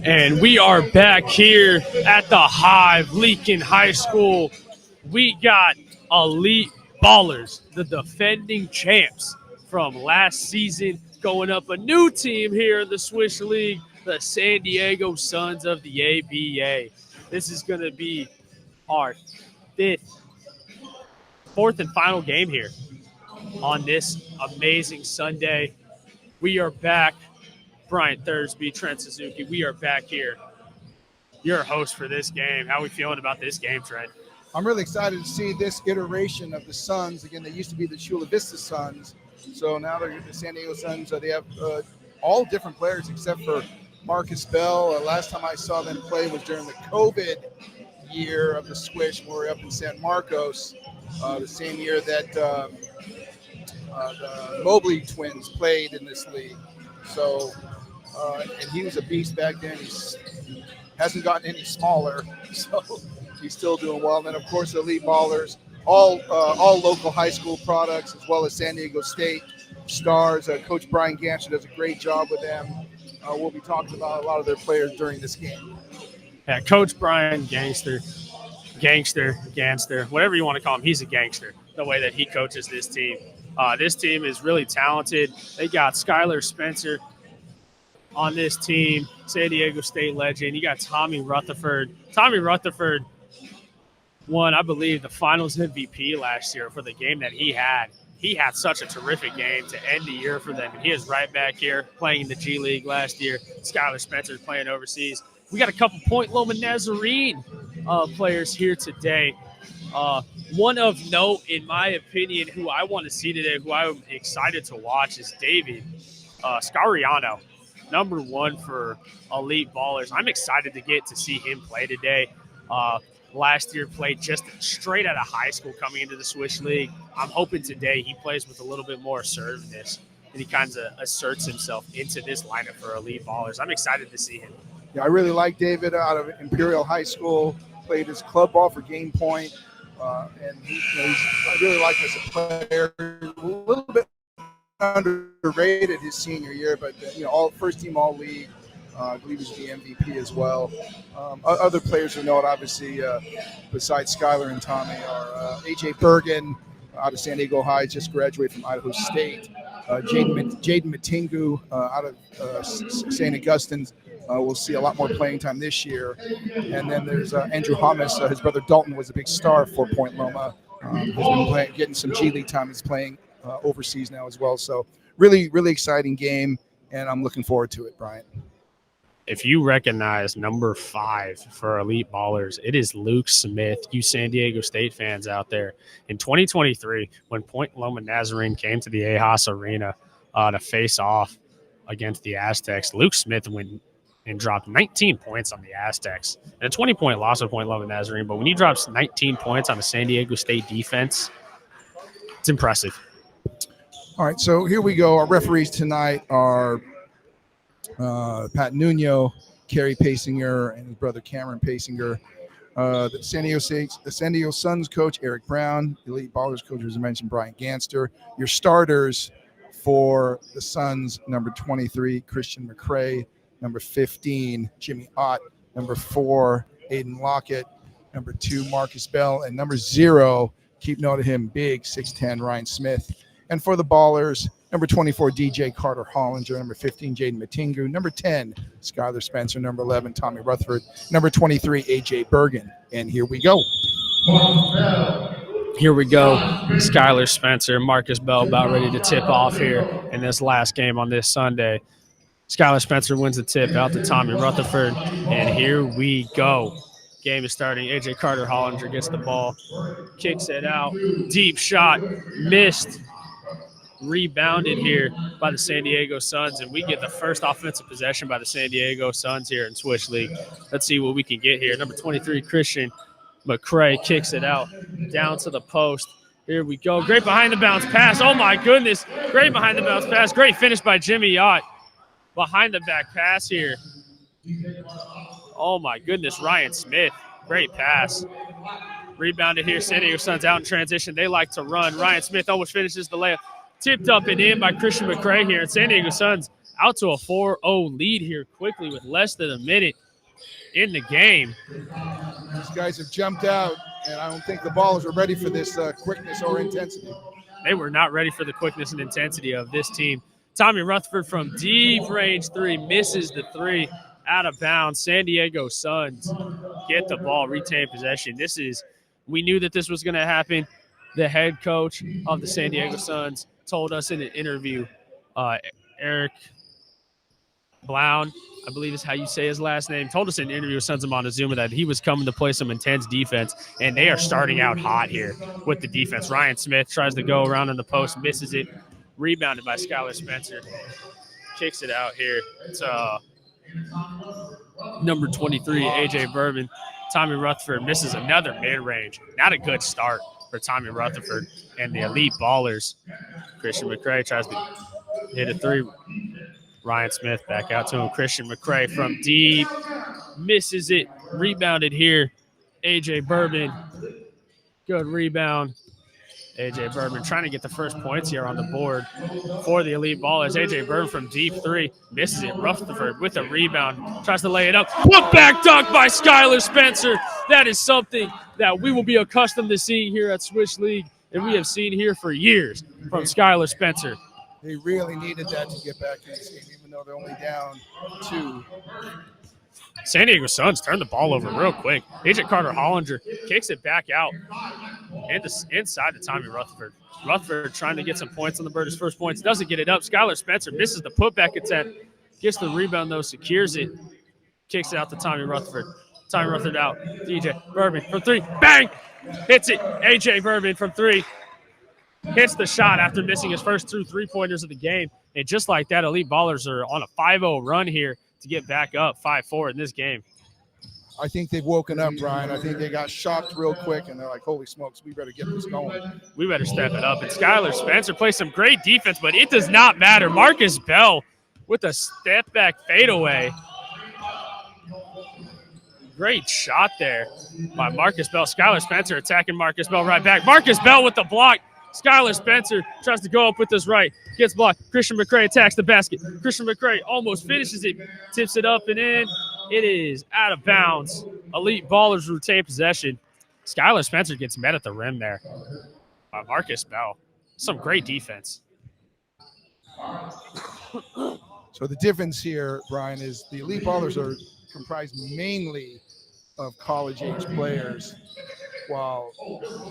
And we are back here at the Hive, Lincoln High School. We got Elite Ballerz, the defending champs from last season, going up a new team here in the Swish League, the San Diego Suns of the ABA. This is going to be our fourth and final game here on this amazing Sunday. We are back. Brian Thursby, Trent Suzuki, we are back here. Your host for this game. How are we feeling about this game, Trent? I'm really excited to see this iteration of the Suns. Again, they used to be the Chula Vista Suns. So now they're the San Diego Suns. They have all different players except for Marcus Bell. Last time I saw them play was during the COVID year of the Swish when we were up in San Marcos, the same year that the Mobley twins played in this league. So, and he was a beast back then. He hasn't gotten any smaller, so he's still doing well. And then, of course, Elite Ballerz, all local high school products, as well as San Diego State stars. Coach Brian Gantzer does a great job with them. We'll be talking about a lot of their players during this game. Yeah, Coach Brian Gangster, whatever you want to call him, he's a gangster, the way that he coaches this team. This team is really talented. They got Skylar Spencer on this team, San Diego State legend. You got Tommy Rutherford. Tommy Rutherford won, I believe, the finals MVP last year for the game that he had. He had such a terrific game to end the year for them. And he is right back here playing in the G League last year. Skylar Spencer is playing overseas. We got a couple Point Loma Nazarene players here today. One of note, in my opinion, who I want to see today, who I'm excited to watch, is David Scariano, number 1 for Elite Ballerz. I'm excited to get to see him play today. Last year played just straight out of high school coming into the Swish League. I'm hoping today he plays with a little bit more assertiveness and he kind of asserts himself into this lineup for Elite Ballerz. I'm excited to see him. Yeah, I really like David out of Imperial High School. Played his club ball for Game Point. And I really like him as a player. A little bit underrated his senior year, but all first team all league. I believe he's the MVP as well. Other players who know it, obviously, besides Skylar and Tommy, are AJ Bergen out of San Diego High, just graduated from Idaho State. Jaden Matingu out of St. Augustine's. We'll see a lot more playing time this year. And then there's Andrew Hamas. His brother Dalton was a big star for Point Loma. He's been getting some G League time. He's playing overseas now as well. So really, really exciting game, and I'm looking forward to it, Brian. If you recognize number 5 for Elite Ballerz, it is Luke Smith. You San Diego State fans out there. In 2023, when Point Loma Nazarene came to the AHAS Arena to face off against the Aztecs, Luke Smith went and dropped 19 points on the Aztecs. And a 20-point loss of Point Loma Nazarene. But when he drops 19 points on a San Diego State defense, it's impressive. All right, so here we go. Our referees tonight are Pat Nuno, Kerry Pasinger, and his brother Cameron Pasinger. The San Diego Suns coach, Eric Brown. Elite Ballerz coach, as I mentioned, Brian Gantzer. Your starters for the Suns, number 23, Christian McCray. Number 15, Jimmy Ott. Number 4, Aiden Lockett. Number 2, Marcus Bell. And number 0, keep note of him, big 6'10", Ryan Smith. And for the Ballerz, number 24, DJ Carter Hollinger. Number 15, Jaden Matingu. Number 10, Skylar Spencer. Number 11, Tommy Rutherford. Number 23, AJ Bergen. And here we go. Here we go. Skylar Spencer, Marcus Bell about ready to tip off here in this last game on this Sunday. Skylar Spencer wins the tip out to Tommy Rutherford, and here we go. Game is starting. AJ Carter Hollinger gets the ball, kicks it out. Deep shot, missed. Rebounded here by the San Diego Suns, and we get the first offensive possession by the San Diego Suns here in Swish League. Let's see what we can get here. Number 23, Christian McCray kicks it out down to the post. Here we go. Great behind-the-bounce pass. Oh, my goodness. Great behind-the-bounce pass. Great finish by Jimmy Ott. Behind-the-back pass here. Oh, my goodness. Ryan Smith. Great pass. Rebounded here. San Diego Suns out in transition. They like to run. Ryan Smith almost finishes the layup. Tipped up and in by Christian McCray here. And San Diego Suns out to a 4-0 lead here quickly with less than a minute in the game. These guys have jumped out, and I don't think the Ballerz are ready for this quickness or intensity. They were not ready for the quickness and intensity of this team. Tommy Rutherford from deep range three misses the three, out of bounds. San Diego Suns get the ball, retain possession. We knew that this was going to happen. The head coach of the San Diego Suns told us in an interview, Eric Blown, I believe is how you say his last name, told us in an interview with Sons of Montezuma that he was coming to play some intense defense, and they are starting out hot here with the defense. Ryan Smith tries to go around in the post, misses it, rebounded by Skylar Spencer. Kicks it out here. It's number 23, A.J. Bourbon. Tommy Rutherford misses another mid-range. Not a good start for Tommy Rutherford and the elite Ballerz. Christian McCray tries to hit a three. Ryan Smith back out to him. Christian McCray from deep. Misses it. Rebounded here. A.J. Bourbon. Good rebound. A.J. Bourbon trying to get the first points here on the board for the elite Ballerz. A.J. Bourbon from deep three. Misses it. Rutherford with a rebound. Tries to lay it up. Put back dunk by Skylar Spencer. That is something that we will be accustomed to seeing here at Swish League, and we have seen here for years from Skylar Spencer. They really needed that to get back in this game, even though they're only down 2. San Diego Suns turn the ball over real quick. Agent Carter Hollinger kicks it back out inside to Tommy Rutherford. Rutherford trying to get some points on the board. His first points, doesn't get it up. Skylar Spencer misses the putback attempt. Gets the rebound, though, secures it. Kicks it out to Tommy Rutherford. Tommy Rutherford out. DJ Bourbon from three. Bang! Hits it. A.J. Bourbon from three. Hits the shot after missing his first 2 3-pointers of the game. And just like that, elite Ballerz are on a 5-0 run here to get back up 5-4 in this game. I think they've woken up, Brian. I think they got shocked real quick, and they're like, holy smokes, we better get this going. We better step it up. And Skylar Spencer plays some great defense, but it does not matter. Marcus Bell with a step-back fadeaway. Great shot there by Marcus Bell. Skylar Spencer attacking Marcus Bell right back. Marcus Bell with the block. Skylar Spencer tries to go up with his right. Gets blocked. Christian McCray attacks the basket. Christian McCray almost finishes it. Tips it up and in. It is out of bounds. Elite Ballerz retain possession. Skylar Spencer gets met at the rim there by Marcus Bell. Some great defense. So the difference here, Brian, is the elite Ballerz are comprised mainly of college-age players, while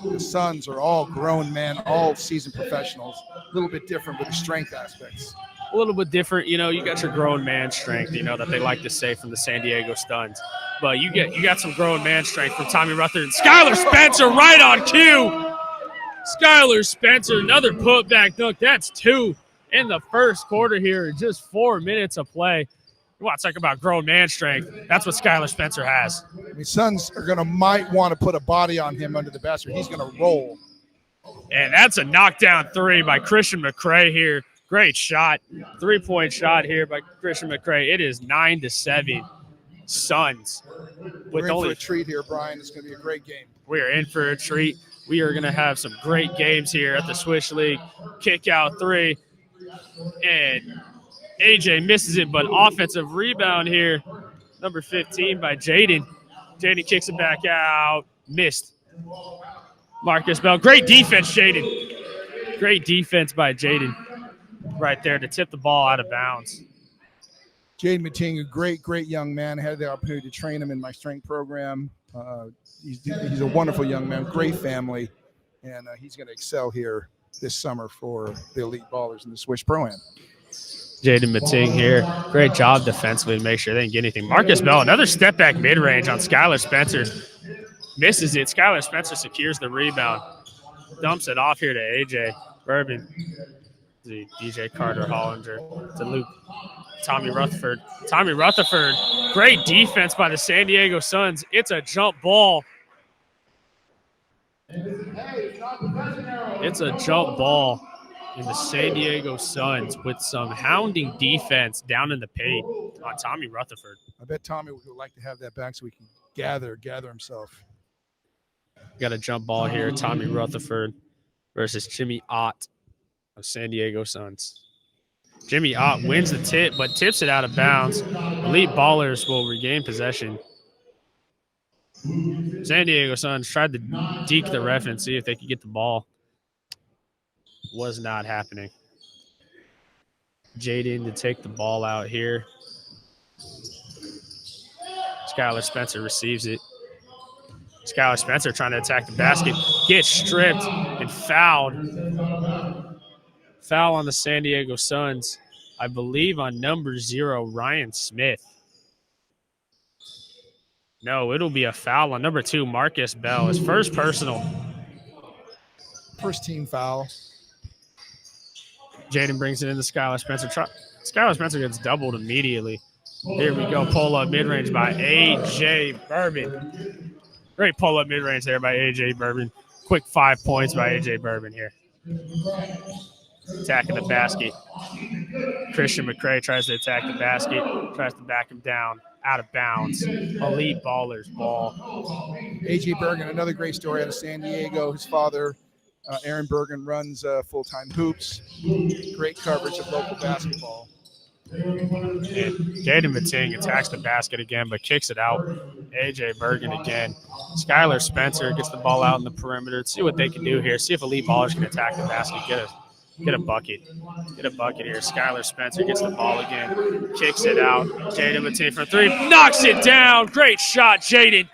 the Suns are all grown men, all seasoned professionals. A little bit different with the strength aspects. A little bit different. You know, you got your grown man strength, you know, that they like to say from the San Diego Suns. But you got some grown man strength from Tommy Rutherford. Skylar Spencer right on cue. Skylar Spencer, another putback dunk. That's 2 in the first quarter here. Just 4 minutes of play. You want to talk about grown man strength. That's what Skylar Spencer has. I mean, Suns are might want to put a body on him under the basket. He's going to roll. And that's a knockdown three by Christian McCray here. Great shot. 3-point shot here by Christian McCray. It is 9-7 Suns. We're in for a treat here, Brian. It's going to be a great game. We are in for a treat. We are going to have some great games here at the Swish League. Kick out three. And AJ misses it, but offensive rebound here. Number 15 by Jaden. Jaden kicks it back out. Missed. Marcus Bell. Great defense, Jaden. Great defense by Jaden right there to tip the ball out of bounds. Jaden Matinga, great young man. I had the opportunity to train him in my strength program. He's a wonderful young man, great family, and he's going to excel here this summer for the elite Ballerz in the Swish Pro-Am. Jaden Mating here. Great job defensively to make sure they didn't get anything. Marcus Bell, another step back mid-range on Skylar Spencer. Misses it. Skylar Spencer secures the rebound. Dumps it off here to AJ Bourbon. DJ Carter Hollinger to Luke. Tommy Rutherford. Tommy Rutherford. Great defense by the San Diego Suns. It's a jump ball. It's a jump ball in the San Diego Suns with some hounding defense down in the paint on Tommy Rutherford. I bet Tommy would like to have that back so he can gather himself. Got a jump ball here. Tommy Rutherford versus Jimmy Ott. of San Diego Suns. Jimmy Ott wins the tip, but tips it out of bounds. Elite Ballers will regain possession. San Diego Suns tried to deke the ref and see if they could get the ball. Was not happening. Jaden to take the ball out here. Skylar Spencer receives it. Skylar Spencer trying to attack the basket. Gets stripped and fouled. Foul on the San Diego Suns. I believe on number 0, Ryan Smith. No, it'll be a foul on number 2, Marcus Bell. His first personal. First team foul. Jaden brings it in to Skylar Spencer. Skylar Spencer gets doubled immediately. Here we go. Pull-up mid-range by A.J. Bourbon. Great pull-up mid-range there by A.J. Bourbon. Quick 5 points by A.J. Bourbon here. Attacking the basket. Christian McCray tries to attack the basket. Tries to back him down. Out of bounds. Elite Ballers ball. A.J. Bergen, another great story out of San Diego. His father, Aaron Bergen, runs Full-Time Hoops. Great coverage of local basketball. And Jaden Mating attacks the basket again, but kicks it out. A.J. Bergen again. Skylar Spencer gets the ball out in the perimeter. Let's see what they can do here. See if Elite Ballers can attack the basket. Get a bucket. Get a bucket here. Skylar Spencer gets the ball again. Kicks it out. Jaden Mating for 3. Knocks it down. Great shot, Jaden.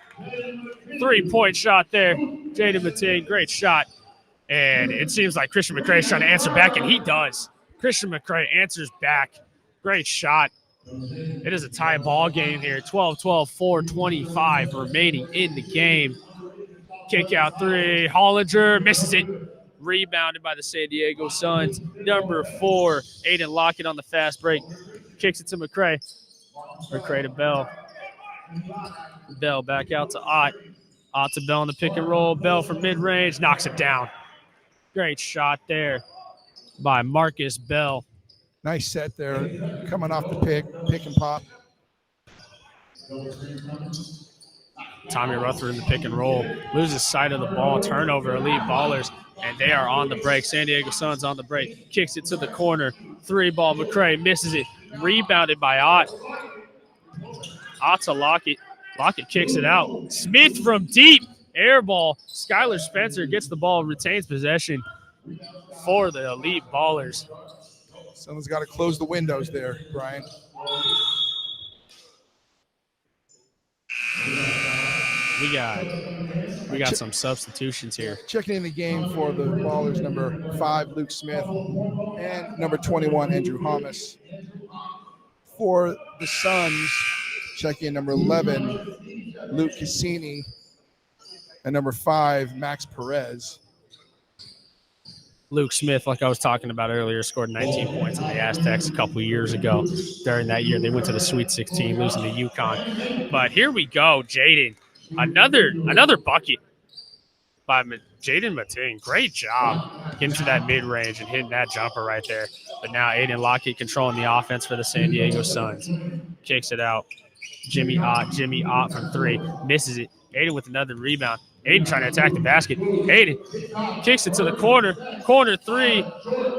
3-point shot there. Jaden Mating, great shot. And it seems like Christian McCray is trying to answer back, and he does. Christian McCray answers back. Great shot. It is a tie ball game here. 12-12, 4:25 remaining in the game. Kick out 3. Hollinger misses it. Rebounded by the San Diego Suns. Number 4, Aiden Lockett on the fast break. Kicks it to McCray. McCray to Bell. Bell back out to Ott. Ott to Bell in the pick and roll. Bell from mid-range. Knocks it down. Great shot there by Marcus Bell. Nice set there. Coming off the pick and pop. Tommy Rutherford in the pick and roll. Loses sight of the ball. Turnover, Elite Ballers. And they are on the break. San Diego Suns on the break. Kicks it to the corner. 3-ball. McCray misses it. Rebounded by Ott. Ott to Lockett. Lockett kicks it out. Smith from deep. Air ball. Skylar Spencer gets the ball. Retains possession for the Elite Ballers. Someone's got to close the windows there, Brian. We got some substitutions here. Checking in the game for the Ballers, number 5, Luke Smith, and number 21, Andrew Hamas. For the Suns, checking in number 11, Luke Cassini, and number 5, Max Perez. Luke Smith, like I was talking about earlier, scored 19 points in the Aztecs a couple years ago. During that year, they went to the Sweet 16, losing to UConn. But here we go, Jaden. Another bucket by Jaden Mating. Great job getting to that mid-range and hitting that jumper right there. But now Aiden Lockett controlling the offense for the San Diego Suns. Kicks it out. Jimmy Ott from 3. Misses it. Aiden with another rebound. Aiden trying to attack the basket. Aiden kicks it to the corner. Corner 3.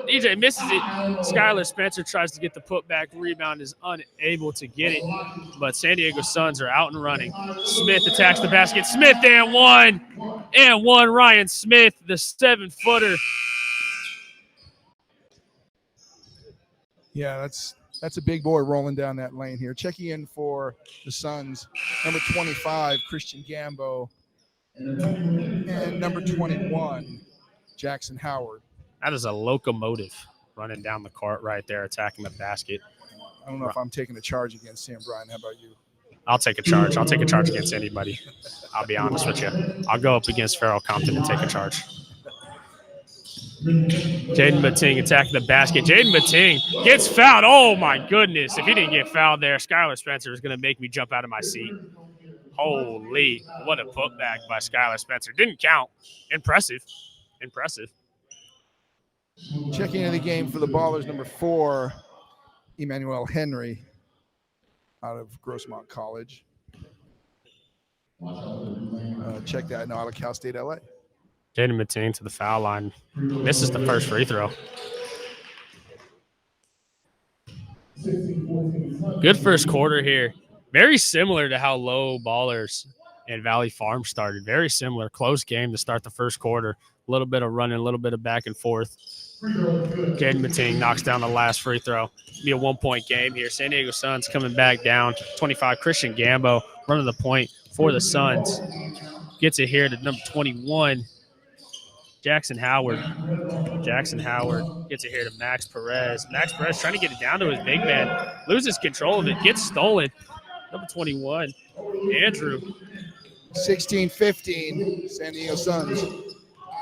DJ misses it. Skylar Spencer tries to get the putback. Rebound is unable to get it. But San Diego Suns are out and running. Smith attacks the basket. Smith and one. And one. Ryan Smith, the 7-footer. Yeah, that's a big boy rolling down that lane here. Checking in for the Suns, number 25, Christian Gambo. And number 21, Jackson Howard. That is a locomotive running down the court right there, attacking the basket. I don't know if I'm taking a charge against him, Brian. How about you? I'll take a charge. I'll take a charge against anybody. I'll be honest with you. I'll go up against Farrell Compton and take a charge. Jaden Mating attacking the basket. Jaden Mating gets fouled. Oh, my goodness. If he didn't get fouled there, Skylar Spencer is going to make me jump out of my seat. Holy, what a putback by Skylar Spencer. Didn't count. Impressive. Checking in the game for the Ballers, number 4, Emmanuel Henry out of Grossmont College. Check that out of Cal State LA. Jaden Mating to the foul line. Misses the first free throw. Good first quarter here. Very similar to how Loew, Ballerz, and Valley Farm started. Very similar. Close game to start the first quarter. A little bit of running, a little bit of back and forth. Jaden Mating knocks down the last free throw. Be a 1-point game here. San Diego Suns coming back down. 25, Christian Gambo running the point for the Suns. Gets it here to number 21, Jackson Howard. Jackson Howard gets it here to Max Perez. Max Perez trying to get it down to his big man. Loses control of it. Gets stolen. Number 21, Andrew. 16-15, San Diego Suns.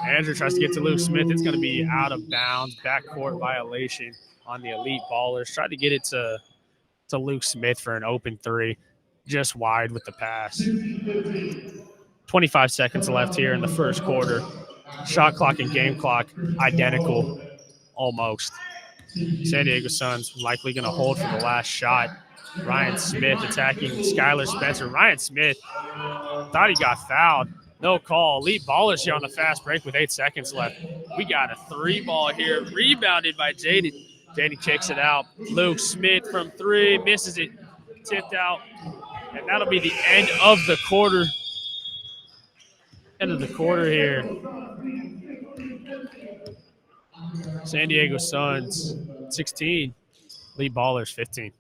Andrew tries to get to Luke Smith. It's going to be out of bounds. Backcourt violation on the Elite Ballers. Tried to get it to Luke Smith for an open three. Just wide with the pass. 25 seconds left here in the first quarter. Shot clock and game clock identical almost. San Diego Suns likely going to hold for the last shot. Ryan Smith attacking Skylar Spencer. Ryan Smith thought he got fouled. No call. Elite Ballers here on the fast break with 8 seconds left. We got a 3-ball here. Rebounded by Jaden. Jaden kicks it out. Luke Smith from 3. Misses it. Tipped out. And that'll be the end of the quarter. End of the quarter here. San Diego Suns 16. Elite Ballers 15.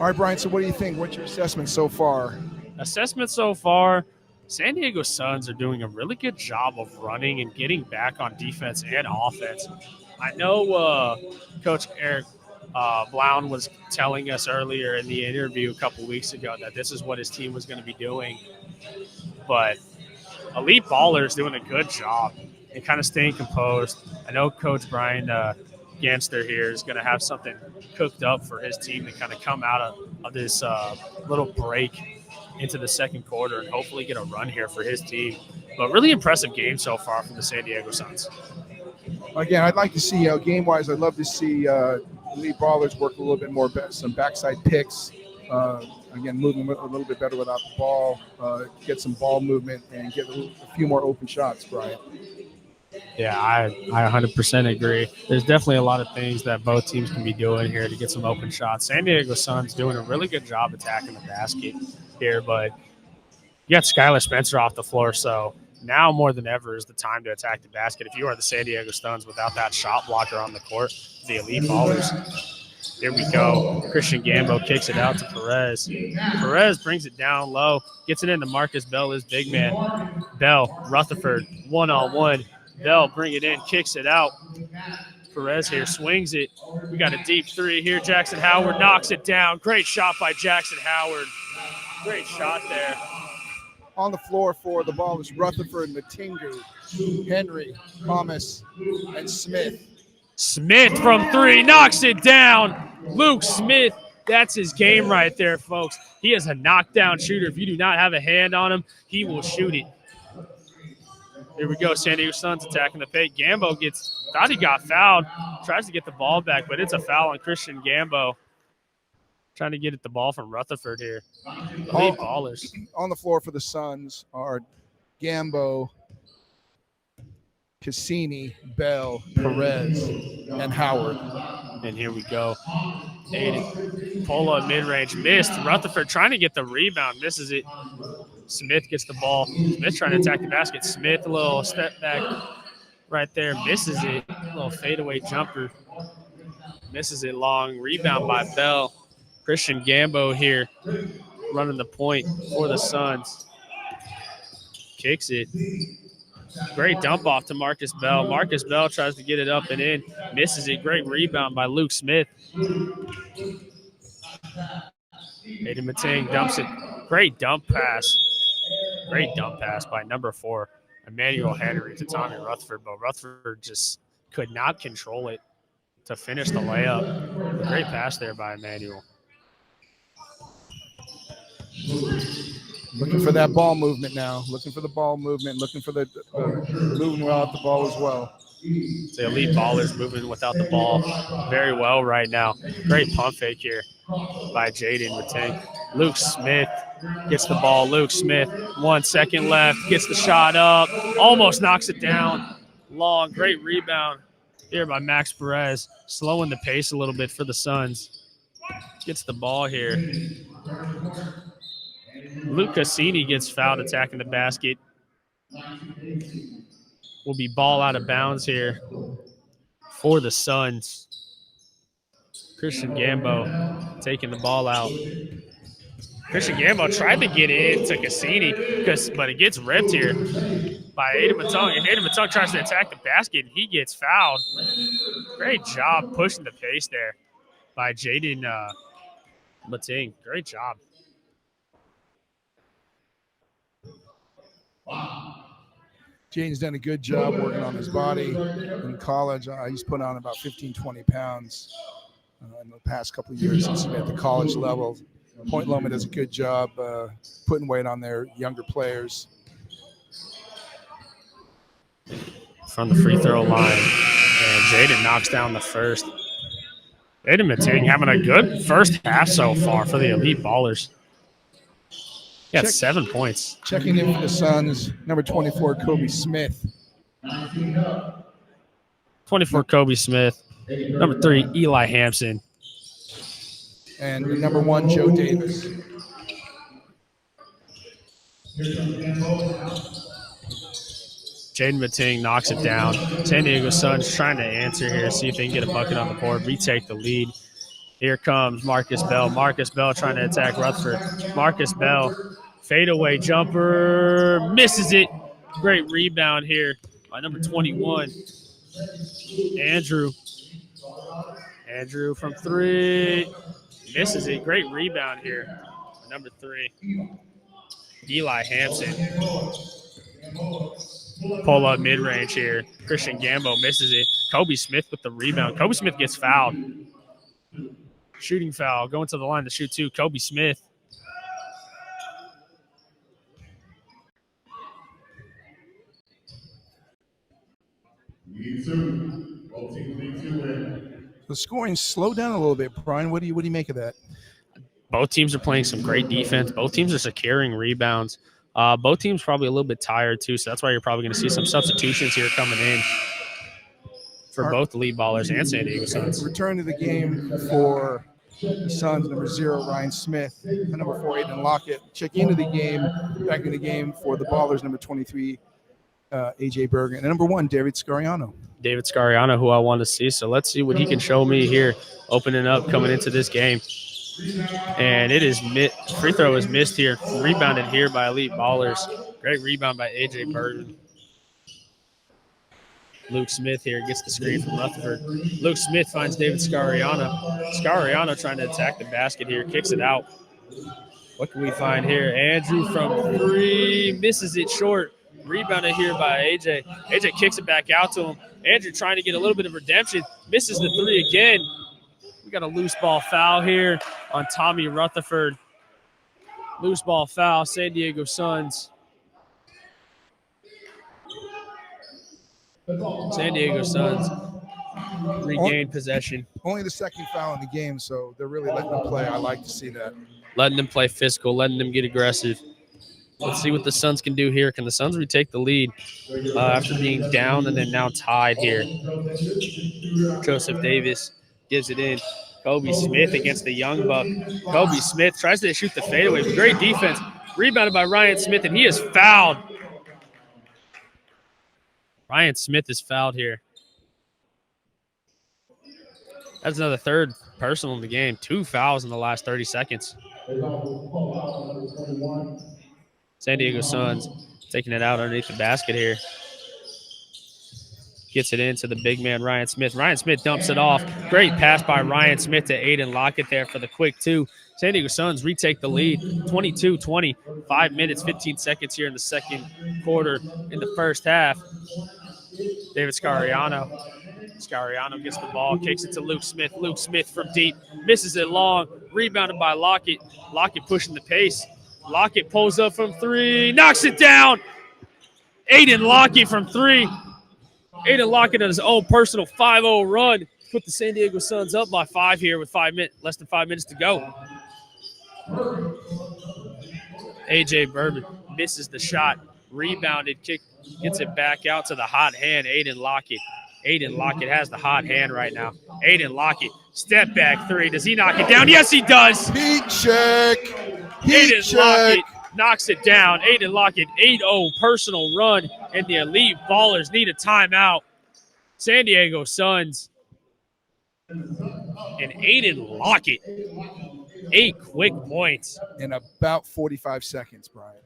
All right, Brian, so what do you think? What's your assessment so far? Assessment so far, San Diego Suns are doing a really good job of running and getting back on defense and offense. I know Coach Eric Blount was telling us earlier in the interview a couple weeks ago that this is what his team was going to be doing. But Elite Ballers doing a good job and kind of staying composed. I know Coach Brian Ganster here is going to have something cooked up for his team to kind of come out of this little break into the second quarter and hopefully get a run here for his team. But really impressive game so far from the San Diego Suns. Again, I'd like to see, game-wise, I'd love to see Elite Ballers work a little bit more, some backside picks. Again, moving a little bit better without the ball, get some ball movement, and get a few more open shots, Brian. Yeah, I 100% agree. There's definitely a lot of things that both teams can be doing here to get some open shots. San Diego Suns doing a really good job attacking the basket here, but you got Skylar Spencer off the floor, so now more than ever is the time to attack the basket. If you are the San Diego Suns without that shot blocker on the court, the Elite Ballers. Here we go. Christian Gambo kicks it out to Perez. Perez brings it down low, gets it into Marcus Bell, his big man. Bell, Rutherford, one-on-one. Bell bring it in, kicks it out. Perez here swings it. We got a deep three here. Jackson Howard knocks it down. Great shot by Jackson Howard. Great shot there. On the floor for the Ballers, Rutherford, Matingu, Henry, Thomas, and Smith. Smith from 3 knocks it down. Luke Smith, that's his game right there, folks. He is a knockdown shooter. If you do not have a hand on him, he will shoot it. Here we go, San Diego Suns attacking the paint. Gambo thought he got fouled, tries to get the ball back, but it's a foul on Christian Gambo. Trying to get at the ball from Rutherford here. Elite Ballers. On the floor for the Suns are Gambo, Cassini, Bell, Perez, and Howard. And here we go. Aiden. Polo mid-range missed. Rutherford trying to get the rebound, misses it. Smith gets the ball. Smith trying to attack the basket. Smith, a little step back right there, misses it. A little fadeaway jumper. Misses it long. Rebound by Bell. Christian Gambo here running the point for the Suns. Kicks it. Great dump off to Marcus Bell. Marcus Bell tries to get it up and in. Misses it. Great rebound by Luke Smith. Aiden Mating dumps it. Great dump pass. Great dump pass by number 4, Emmanuel Henry to Tommy Rutherford. But Rutherford just could not control it to finish the layup. A great pass there by Emmanuel. Looking for that ball movement now. Looking for the ball movement. Looking for the moving without the ball as well. The Elite Ballers moving without the ball very well right now. Great pump fake here by Jaden Mating. Luke Smith Gets the ball. Luke Smith, 1 second left. Gets the shot up. Almost knocks it down. Long, great rebound here by Max Perez. Slowing the pace a little bit for the Suns. Gets the ball here. Luke Cassini gets fouled attacking the basket. Will be ball out of bounds here for the Suns. Christian Gambo taking the ball out. Christian Gambo tried to get in to Cassini, but it gets ripped here by Aiden Matung. And Aiden Matung tries to attack the basket, and he gets fouled. Great job pushing the pace there by Jaden Matung. Great job. Jaden's done a good job working on his body in college. He's put on about 15, 20 pounds in the past couple of years since he's at the college level. Point Loma does a good job putting weight on their younger players. From the free throw line, and Jaden knocks down the first. Jaden Mating having a good first half so far for the Elite Ballers. Got 7 points. Checking in for the Suns, number 24, Kobe Smith. 24, Kobe Smith. Number 3, Eli Hampson. And number 1, Joe Davis. Jaden Mating knocks it down. San Diego Suns trying to answer here, see if they can get a bucket on the board, retake the lead. Here comes Marcus Bell. Marcus Bell trying to attack Rutherford. Marcus Bell, fadeaway jumper, misses it. Great rebound here by number 21, Andrew. Andrew from 3, misses it. Great rebound here by number 3, Eli Hampson. Pull up mid-range here. Christian Gambo misses it. Kobe Smith with the rebound. Kobe Smith gets fouled. Shooting foul. Going to the line to shoot 2. Kobe Smith. The scoring slowed down a little bit, Brian. What do you make of that? Both teams are playing some great defense. Both teams are securing rebounds. Both teams probably a little bit tired too, so that's why you're probably going to see some substitutions here coming in for both the Elite Ballers and San Diego Suns. Return to the game for the Suns, number 0, Ryan Smith, and number 4, Aiden Lockett. Check into the game, back in the game for the Ballers, number 23, AJ Bergen, and number 1, David Scariano. David Scariano, who I want to see, so let's see what he can show me here, opening up, coming into this game. And it is free throw is missed here. Rebounded here by Elite Ballers. Great rebound by AJ Burton. Luke Smith here gets the screen from Rutherford. Luke Smith finds David Scariano. Scariano trying to attack the basket here, kicks it out. What can we find here? Andrew from 3, misses it short. Rebounded here by AJ. AJ kicks it back out to him. Andrew trying to get a little bit of redemption. Misses the 3 again. We got a loose ball foul here on Tommy Rutherford. Loose ball foul, San Diego Suns. San Diego Suns regain possession. Only the second foul in the game, so they're really letting them play. I like to see that. Letting them play physical, letting them get aggressive. Let's see what the Suns can do here. Can the Suns retake the lead after being down and then now tied here? Joseph Davis gives it in. Kobe Smith against the young buck. Kobe Smith tries to shoot the fadeaway. Great defense. Rebounded by Ryan Smith, and he is fouled. Ryan Smith is fouled here. That's another third personal in the game. 2 fouls in the last 30 seconds. San Diego Suns taking it out underneath the basket here. Gets it into the big man, Ryan Smith. Ryan Smith dumps it off. Great pass by Ryan Smith to Aiden Lockett there for the quick 2. San Diego Suns retake the lead, 22-20. 5 minutes, 15 seconds here in the second quarter in the first half. David Scariano. Scariano gets the ball, kicks it to Luke Smith. Luke Smith from deep, misses it long. Rebounded by Lockett. Lockett pushing the pace. Lockett pulls up from 3, knocks it down. Aiden Lockett from 3. Aiden Lockett on his own personal 5-0 run. Put the San Diego Suns up by 5 here with less than 5 minutes to go. A.J. Bergen misses the shot. Rebounded, kick, gets it back out to the hot hand, Aiden Lockett. Aiden Lockett has the hot hand right now. Aiden Lockett, step back three. Does he knock it down? Yes, he does. Heat check. Heat Aiden check. Lockett knocks it down. Aiden Lockett, 8-0 personal run, and the Elite Ballers need a timeout. San Diego Suns and Aiden Lockett, 8 quick points. In about 45 seconds, Brian.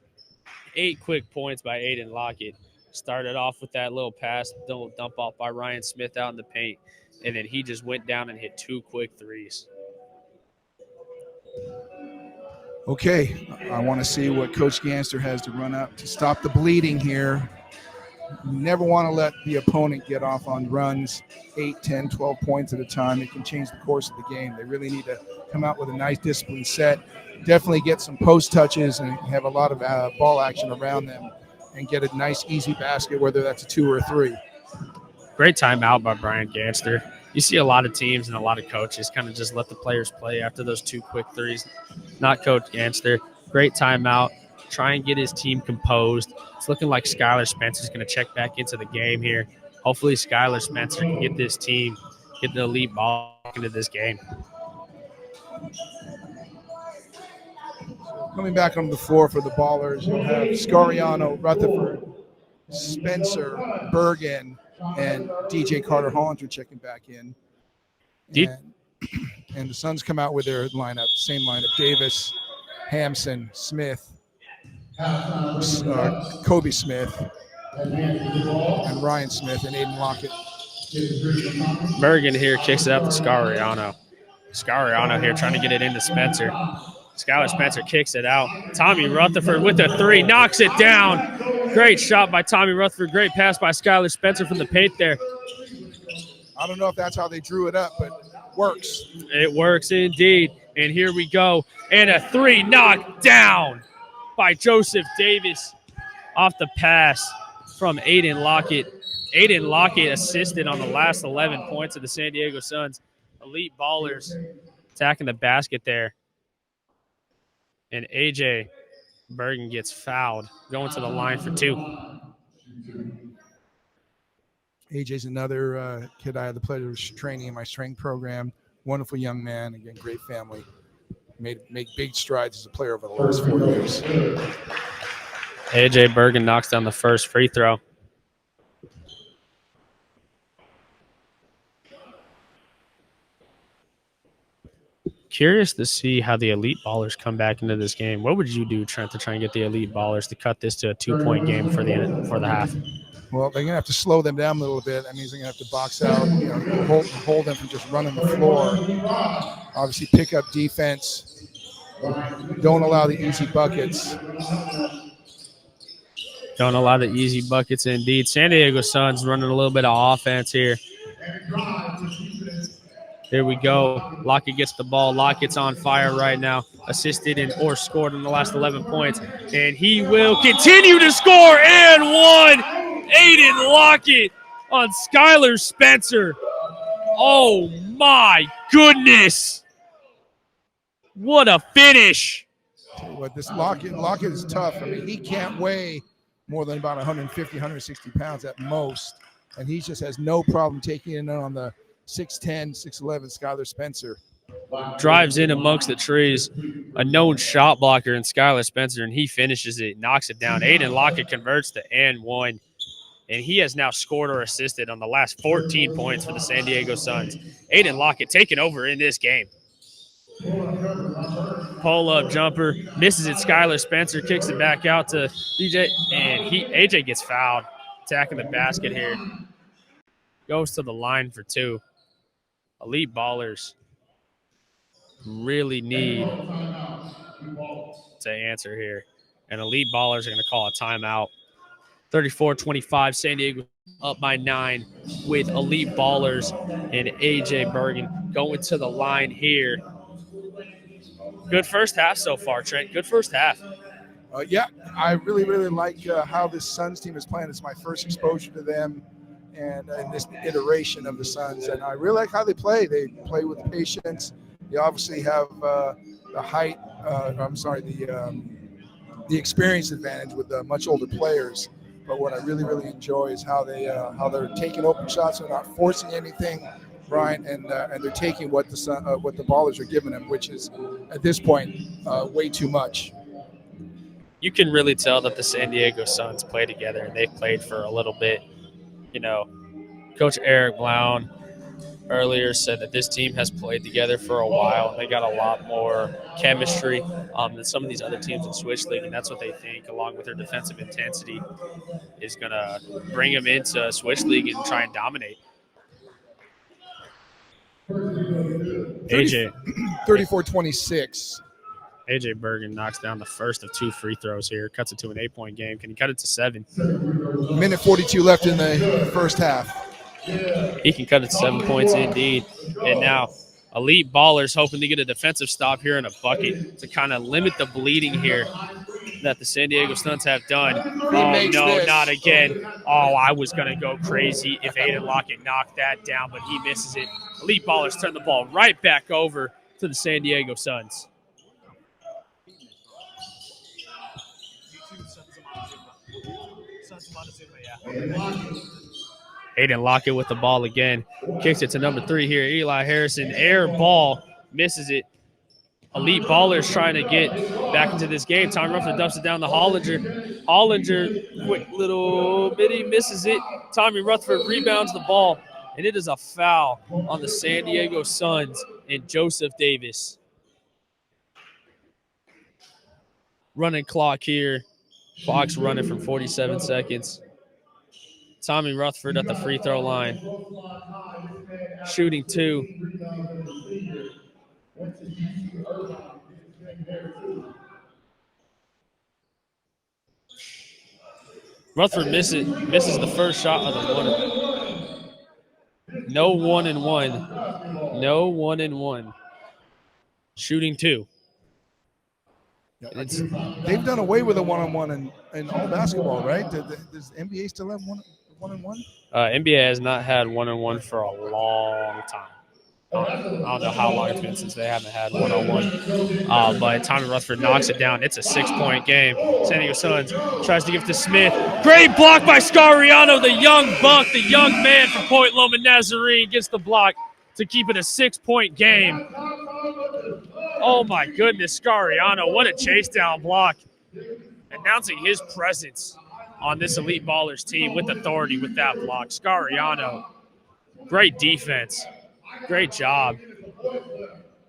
8 quick points by Aiden Lockett. Started off with that little pass, little dump off by Ryan Smith out in the paint, and then he just went down and hit 2 quick threes. Okay, I want to see what Coach Ganster has to run up to stop the bleeding here. You never want to let the opponent get off on runs 8, 10, 12 points at a time. It can change the course of the game. They really need to come out with a nice disciplined set, definitely get some post touches and have a lot of ball action around them and get a nice easy basket, whether that's a 2 or a 3. Great timeout by Brian Ganster. You see a lot of teams and a lot of coaches kind of just let the players play after those 2 quick threes. Not Coach Ganster. Great timeout. Try and get his team composed. It's looking like Skylar Spencer's going to check back into the game here. Hopefully Skylar Spencer can get this team, get the Elite ball into this game. Coming back on the floor for the Ballers, you'll have Scariano, Rutherford, Spencer, Bergen, and DJ Carter Hollinger checking back in. And the Suns come out with their lineup, same lineup: Davis, Hampson, Smith, Kobe Smith, and Ryan Smith, and Aiden Lockett. Bergen here kicks it up to Scariano. Scariano here trying to get it into Spencer. Skylar Spencer kicks it out. Tommy Rutherford with a 3, knocks it down. Great shot by Tommy Rutherford. Great pass by Skylar Spencer from the paint there. I don't know if that's how they drew it up, but it works. It works indeed. And here we go. And a 3 knocked down by Joseph Davis off the pass from Aiden Lockett. Aiden Lockett assisted on the last 11 points of the San Diego Suns. Elite Ballers attacking the basket there. And A.J. Bergen gets fouled, going to the line for 2. AJ's another kid I had the pleasure of training in my strength program. Wonderful young man. Again, great family. Made big strides as a player over the last 4 years. A.J. Bergen knocks down the first free throw. Curious to see how the Elite Ballers come back into this game. What would you do, Trent, to try and get the Elite Ballers to cut this to a 2-point game for the half? Well, they're going to have to slow them down a little bit. That means they're going to have to box out, hold them from just running the floor. Obviously, pick up defense. Don't allow the easy buckets. Don't allow the easy buckets, indeed. San Diego Suns running a little bit of offense here. There we go. Lockett gets the ball. Lockett's on fire right now. Assisted or scored in the last 11 points. And he will continue to score. And 1. Aiden Lockett on Skylar Spencer. Oh, my goodness. What a finish. Tell you what, this Lockett is tough. I mean, he can't weigh more than about 150, 160 pounds at most. And he just has no problem taking it on the 6'10", 6'11" Skylar Spencer. Drives in amongst the trees, a known shot blocker in Skylar Spencer, and he finishes it, knocks it down. Aiden Lockett converts to and 1, and he has now scored or assisted on the last 14 points for the San Diego Suns. Aiden Lockett taking over in this game. Pull-up jumper, misses it. Skylar Spencer kicks it back out to DJ, and AJ gets fouled, attacking the basket here. Goes to the line for 2. Elite Ballers really need to answer here. And Elite Ballers are going to call a timeout. 34-25, San Diego up by 9 with Elite Ballers and A.J. Bergen going to the line here. Good first half so far, Trent. Good first half. Yeah, I really, really like how this Suns team is playing. It's my first exposure to them and this iteration of the Suns. And I really like how they play. They play with patience. They obviously have the height, the experience advantage with the much older players. But what I really, really enjoy is how they're taking open shots. They're not forcing anything, Brian, and they're taking what the Ballers are giving them, which is at this point way too much. You can really tell that the San Diego Suns play together, and they've played for a little bit. You know, Coach Eric Blount earlier said that this team has played together for a while, and they got a lot more chemistry than some of these other teams in Swish League, and that's what they think, along with their defensive intensity, is going to bring them into Swish League and try and dominate. AJ 34-26. AJ Bergen knocks down the first of 2 free throws here, cuts it to an 8-point game. Can he cut it to 7? Minute 42 left in the first half. He can cut it to 7 points indeed. And now Elite Ballers hoping to get a defensive stop here in a bucket to kind of limit the bleeding here that the San Diego Suns have done. Oh, no, not again. Oh, I was going to go crazy if Aiden Lockett knocked that down, but he misses it. Elite Ballers turn the ball right back over to the San Diego Suns. Aiden Lockett with the ball again. Kicks it to number 3 here. Eli Harrison. Air ball. Misses it. Elite Ballers trying to get back into this game. Tommy Rutherford dumps it down to Hollinger. Hollinger, quick little bitty, misses it. Tommy Rutherford rebounds the ball. And it is a foul on the San Diego Suns and Joseph Davis. Running clock here. Clock's running from 47 seconds. Tommy Rutherford at the free throw line. Shooting 2. Rutherford misses the first shot of the one. No 1-and-1. No 1-and-1. Shooting 2. They've done away with a one-on-one in all basketball, right? Does the NBA still have one-on-one? NBA has not had one-on-one for a long time. I don't know how long it's been since they haven't had one-on-one. But Tommy Rutherford knocks it down. It's a 6-point game. San Diego Suns tries to give it to Smith. Great block by Scariano, the young buck, the young man from Point Loma Nazarene gets the block to keep it a 6-point game. Oh, my goodness, Scariano. What a chase down block. Announcing his presence on this Elite Ballers team with authority with that block. Scariano, great defense. Great job.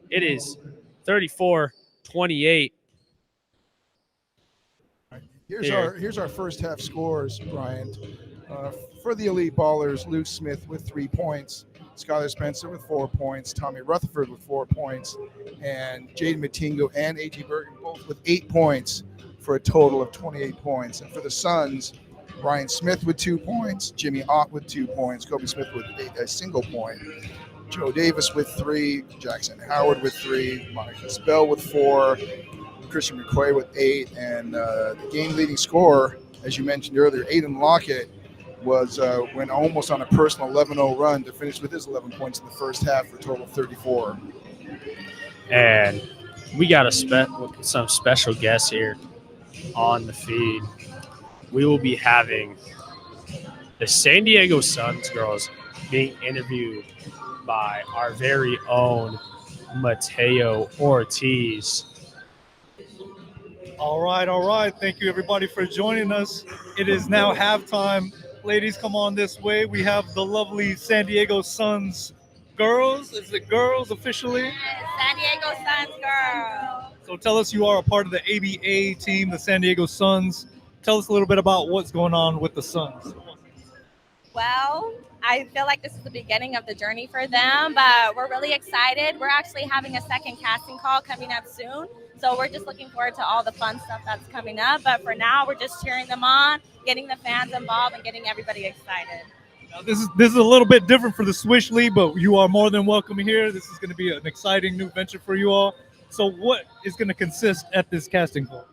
It is 34-28. Here's our first half scores, Bryant. For the Elite Ballers, Luke Smith with 3 points, Skylar Spencer with 4 points, Tommy Rutherford with 4 points, and Jaden Matingo and A.G. Bergen both with 8 points for a total of 28 points. And for the Suns, Ryan Smith with 2 points, Jimmy Ott with 2 points, Kobe Smith with a single point, Joe Davis with 3, Jackson Howard with 3, Monica Bell with 4, Christian McQuay with 8, and the game-leading scorer, as you mentioned earlier, Aiden Lockett, went almost on a personal 11-0 run to finish with his 11 points in the first half for a total of 34. And we got some special guests here on the feed. We will be having the San Diego Suns girls being interviewed by our very own Mateo Ortiz. All right. Thank you, everybody, for joining us. It is now halftime. Ladies, come on this way. We have the lovely San Diego Suns girls. Is it girls officially? San Diego Suns girls. So tell us, you are a part of the ABA team, the San Diego Suns. Tell us a little bit about what's going on with the Suns. Well, I feel like this is the beginning of the journey for them, but we're really excited. We're actually having a second casting call coming up soon. So we're just looking forward to all the fun stuff that's coming up. But for now, we're just cheering them on, getting the fans involved, and getting everybody excited. Now, this is a little bit different for the Swish League, but you are more than welcome here. This is going to be an exciting new venture for you all. So what is going to consist at this casting call?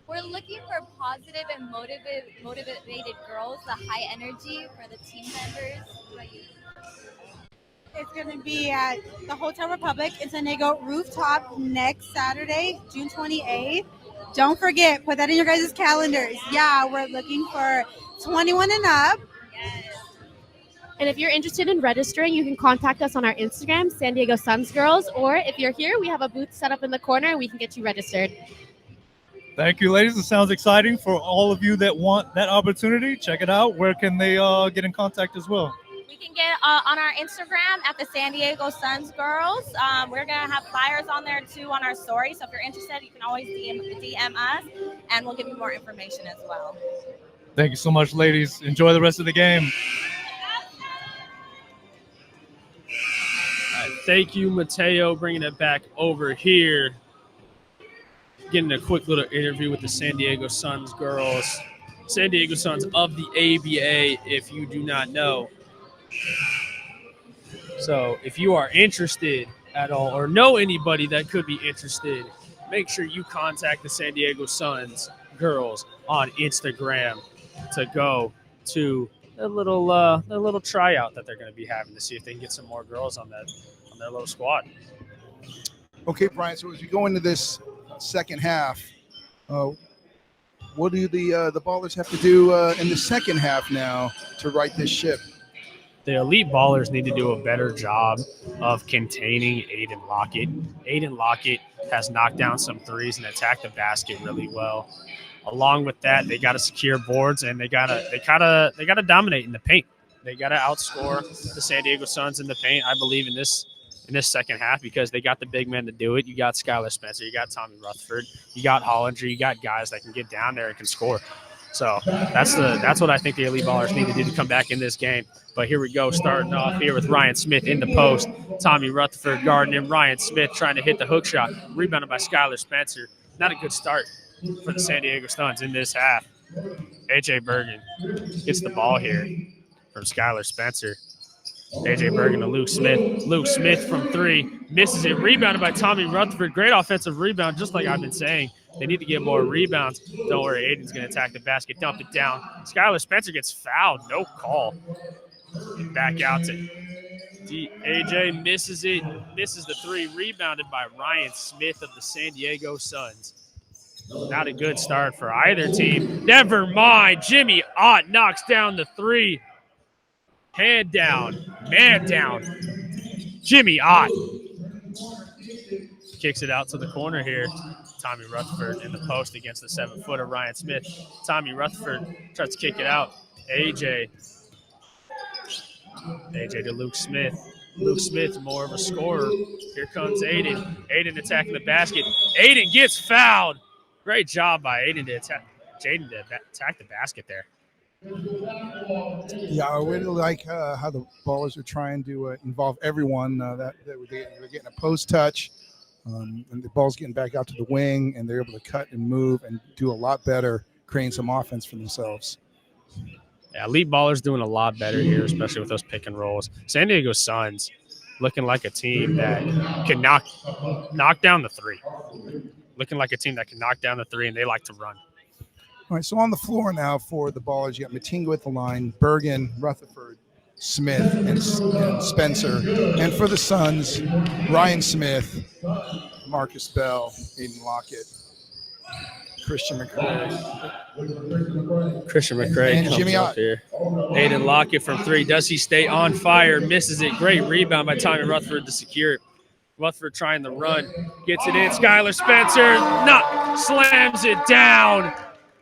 We're looking for positive and motivated girls, the high energy for the team members. It's going to be at the Hotel Republic in San Diego rooftop next Saturday, June 28th. Don't forget, put that in your guys' calendars. Yeah, we're looking for 21 and up. And if you're interested in registering, you can contact us on our Instagram, San Diego Suns Girls, or if you're here, we have a booth set up in the corner and we can get you registered. Thank you, ladies. It sounds exciting for all of you that want that opportunity. Check it out. Where can they get in contact as well? We can get on our Instagram at the San Diego Suns Girls. We're going to have flyers on there too on our story. So if you're interested, you can always DM us and we'll give you more information as well. Thank you so much, ladies. Enjoy the rest of the game. Thank you, Mateo, bringing it back over here. Getting a quick little interview with the San Diego Suns girls. San Diego Suns of the ABA, if you do not know. So if you are interested at all or know anybody that could be interested, make sure you contact the San Diego Suns girls on Instagram to go to a little tryout that they're going to be having to see if they can get some more girls on their little squad. Okay, Brian. So as we go into this second half, what do the Ballers have to do in the second half now to right this ship? The elite Ballers need to do a better job of containing Aiden Lockett. Aiden Lockett has knocked down some threes and attacked the basket really well. Along with that, they got to secure boards and they gotta dominate in the paint. They got to outscore the San Diego Suns in the paint, I believe, in this second half because they got the big men to do it. You got Skylar Spencer, you got Tommy Rutherford, you got Hollinger, you got guys that can get down there and can score. So that's what I think the elite Ballers need to do to come back in this game. But here we go, starting off here with Ryan Smith in the post. Tommy Rutherford guarding him. Ryan Smith trying to hit the hook shot. Rebounded by Skylar Spencer. Not a good start for the San Diego Suns in this half. AJ Bergen gets the ball here from Skylar Spencer. AJ Bergen to Luke Smith. Luke Smith from three. Misses it. Rebounded by Tommy Rutherford. Great offensive rebound, just like I've been saying. They need to get more rebounds. Don't worry, Aiden's going to attack the basket, dump it down. Skylar Spencer gets fouled. No call. Back out to AJ. Misses it. Misses the three. Rebounded by Ryan Smith of the San Diego Suns. Not a good start for either team. Never mind. Jimmy Ott knocks down the three. Hand down. Man down. Jimmy Ott kicks it out to the corner here. Tommy Rutherford in the post against the 7-footer Ryan Smith. Tommy Rutherford tries to kick it out. AJ to Luke Smith. Luke Smith, more of a scorer. Here comes Aiden. Aiden attacking the basket. Aiden gets fouled. Great job by Aiden to attack the basket there. Yeah, I really like how the Ballers are trying to involve everyone. They're getting a post touch, and the ball's getting back out to the wing, and they're able to cut and move and do a lot better, creating some offense for themselves. Yeah, elite Ballers doing a lot better here, especially with those pick and rolls. San Diego Suns looking like a team that can knock down the three. Looking like a team that can knock down the three, and they like to run. All right, so on the floor now for the Ballers, you got Matingo at the line, Bergen, Rutherford, Smith, and Spencer. And for the Suns, Ryan Smith, Marcus Bell, Aiden Lockett, Christian McCray. And comes Jimmy up Ott here. Aiden Lockett from three. Does he stay on fire? Misses it. Great rebound by Tommy Rutherford to secure it. Rutherford trying the run. Gets it in. Skylar Spencer slams it down.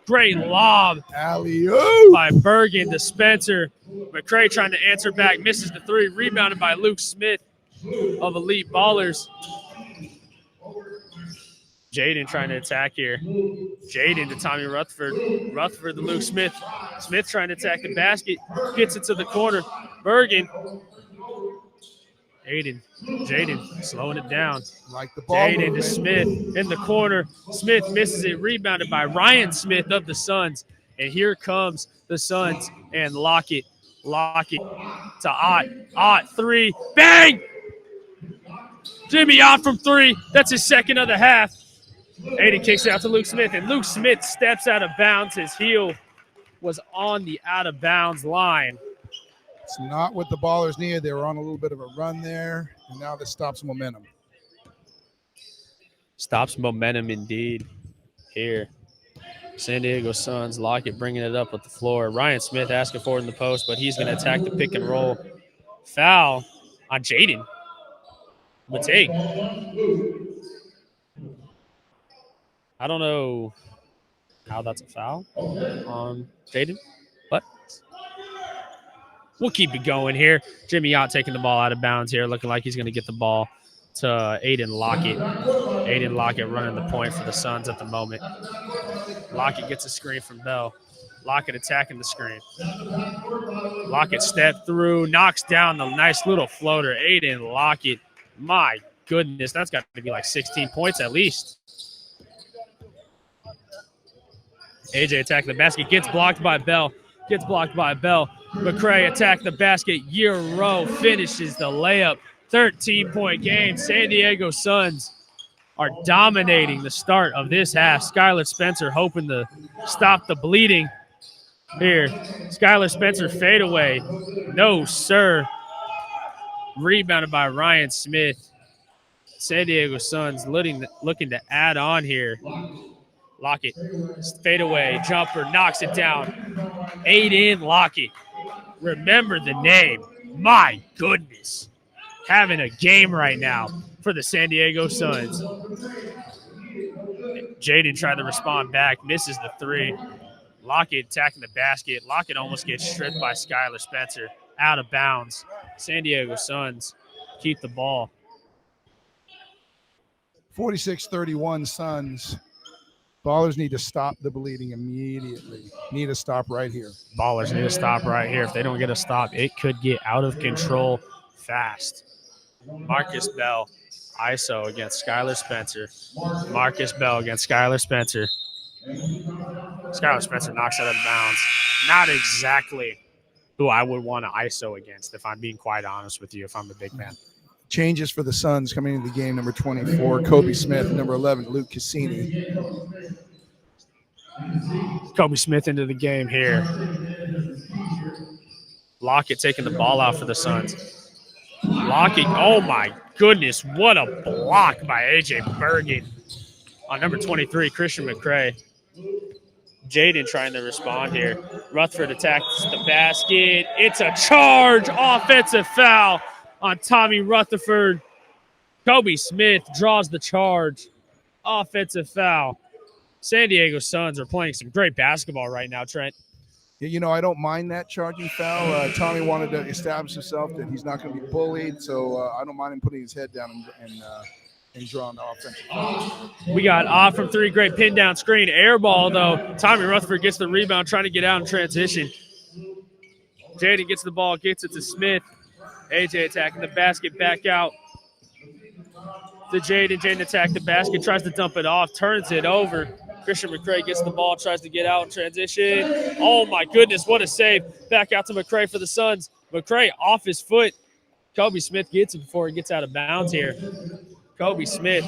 Great lob. Alley-oop by Bergen to Spencer. McCray trying to answer back. Misses the three. Rebounded by Luke Smith of Elite Ballers. Jaden trying to attack here. Jaden to Tommy Rutherford. Rutherford to Luke Smith. Smith trying to attack the basket. Gets it to the corner. Bergen. Jaden slowing it down. Like the ball Jaden movement. to Smith in the corner. Smith misses it. Rebounded by Ryan Smith of the Suns. And here comes the Suns and Lockett. Lockett to Ott. Ott three. Bang! Jimmy Ott from three. That's his second of the half. Aiden kicks it out to Luke Smith, and Luke Smith steps out of bounds. His heel was on the out-of-bounds line. It's not what the Ballers needed. They were on a little bit of a run there, and now this stops momentum. Stops momentum indeed. here. San Diego Suns, Lockett bringing it up with the floor. Ryan Smith asking for it in the post, but he's going to attack the pick and roll. Foul on Jaden. Matei. I don't know how that's a foul on Jaden, but we'll keep it going here. Jimmy Ott taking the ball out of bounds here, looking like he's going to get the ball to Aiden Lockett. Aiden Lockett running the point for the Suns at the moment. Lockett gets a screen from Bell. Lockett attacking the screen. Lockett step through, knocks down the nice little floater. Aiden Lockett, my goodness, that's got to be like 16 points at least. AJ attacking the basket, gets blocked by Bell. McCray attacked the basket. Euro finishes the layup. 13-point game. San Diego Suns are dominating the start of this half. Skylar Spencer hoping to stop the bleeding here. Skylar Spencer fadeaway. No, sir. Rebounded by Ryan Smith. San Diego Suns looking to add on here. Lockett, fadeaway, jumper, knocks it down. Aiden Lockett. Remember the name. My goodness. Having a game right now for the San Diego Suns. Jaden tried to respond back, misses the three. Lockett attacking the basket. Lockett almost gets stripped by Skylar Spencer. Out of bounds. San Diego Suns keep the ball. 46-31 Suns. Ballers need to stop the bleeding immediately. Need to stop right here. Ballers need to stop right here. If they don't get a stop, it could get out of control fast. Marcus Bell, ISO against Skylar Spencer. Marcus Bell against Skylar Spencer. Skylar Spencer knocks it out of bounds. Not exactly who I would want to ISO against, if I'm being quite honest with you, if I'm a big man. Changes for the Suns coming into the game. Number 24, Kobe Smith. Number 11, Luke Cassini. Kobe Smith into the game here. Lockett taking the ball out for the Suns. Lockett, oh my goodness, what a block by A.J. Bergen on number 23, Christian McCray. Jaden trying to respond here. Rutherford attacks the basket. It's a charge, offensive foul on Tommy Rutherford. Kobe Smith draws the charge. Offensive foul. San Diego Suns are playing some great basketball right now, Trent. You know, I don't mind that charging foul. Tommy wanted to establish himself that he's not going to be bullied, so I don't mind him putting his head down and drawing the offensive foul. We got off from three, great pin down screen. Air ball, though. Tommy Rutherford gets the rebound, trying to get out in transition. Jaden gets the ball, gets it to Smith. AJ attacking the basket, back out to Jaden. Jaden attacked the basket, tries to dump it off, turns it over. Christian McCray gets the ball, tries to get out in transition. Oh, my goodness, what a save. Back out to McCray for the Suns. McCray off his foot. Kobe Smith gets it before he gets out of bounds here. Kobe Smith.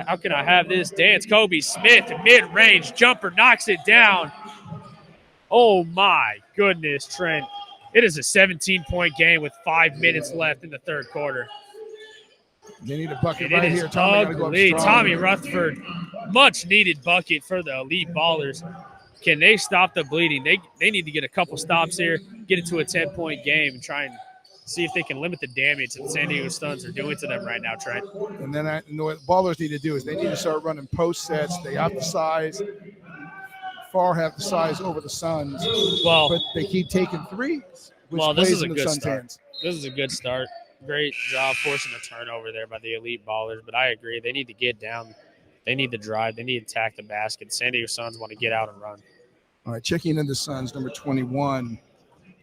How can I have this dance? Kobe Smith, mid-range jumper, knocks it down. Oh, my goodness, Trent. It is a 17-point game with 5 minutes left in the third quarter. They need a bucket And right it is here. Tommy, Tommy Rutherford, much-needed bucket for the Elite Ballers. Can they stop the bleeding? They need to get a couple stops here, get it to a 10-point game, and try and see if they can limit the damage that the San Diego Suns are doing to them right now, Trent. And then what Ballers need to do is they need to start running post sets. They have the size. Far have the size over the Suns. Well, but they keep taking threes. Well, this is a good start. This is a good start. Great job forcing a turnover there by the Elite Ballers, but I agree. They need to get down. They need to drive. They need to attack the basket. San Diego Suns want to get out and run. All right, checking in the Suns, number 21,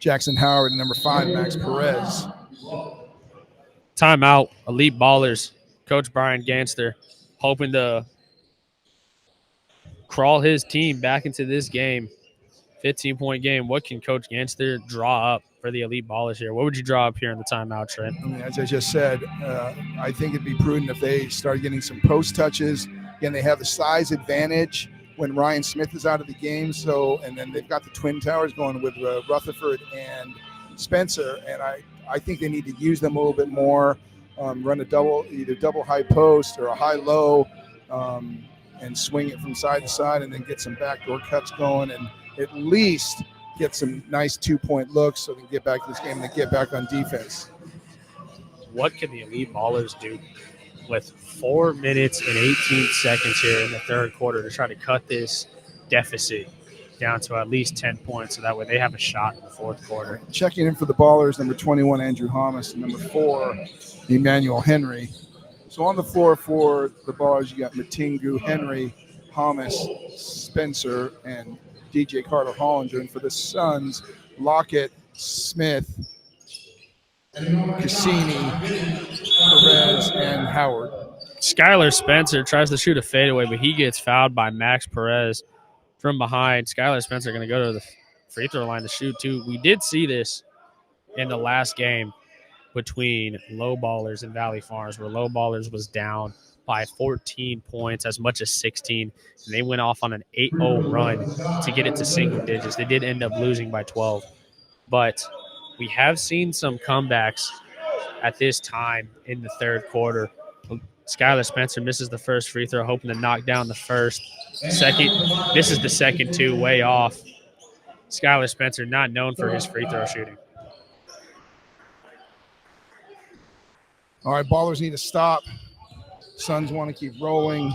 Jackson Howard, and number 5, Max Perez. Timeout, Elite Ballers. Coach Brian Ganster hoping to crawl his team back into this game. 15-point game. What can Coach Ganster draw up for the Elite Ballers here? What would you draw up here in the timeout, Trent? I mean, as I just said, I think it'd be prudent if they start getting some post touches. Again, they have the size advantage when Ryan Smith is out of the game. So, and then they've got the Twin Towers going with Rutherford and Spencer. And I think they need to use them a little bit more, run a double, either double high post or a high low. and swing it from side to side and then get some backdoor cuts going and at least get some nice 2-point looks so they can get back to this game and then get back on defense. What can the Elite Ballers do with 4 minutes and 18 seconds here in the third quarter to try to cut this deficit down to at least 10 points so that way they have a shot in the fourth quarter? Checking in for the Ballers, number 21, Andrew Hamas, and number 4, Emmanuel Henry. So on the floor for the Ballers, you got Matingu, Henry, Hamas, Spencer, and DJ Carter Hollinger. And for the Suns, Lockett, Smith, Cassini, Perez, and Howard. Skylar Spencer tries to shoot a fadeaway, but he gets fouled by Max Perez from behind. Skylar Spencer going to go to the free throw line to shoot too. We did see this in the last game between Low Ballers and Valley Farms, where Low Ballers was down by 14 points, as much as 16, and they went off on an 8-0 run to get it to single digits. They did end up losing by 12, but we have seen some comebacks at this time in the third quarter. Skylar Spencer misses the first free throw, hoping to knock down the first. Second, this is the second two, way off. Skylar Spencer not known for his free throw shooting. All right, Ballers need to stop. Suns want to keep rolling.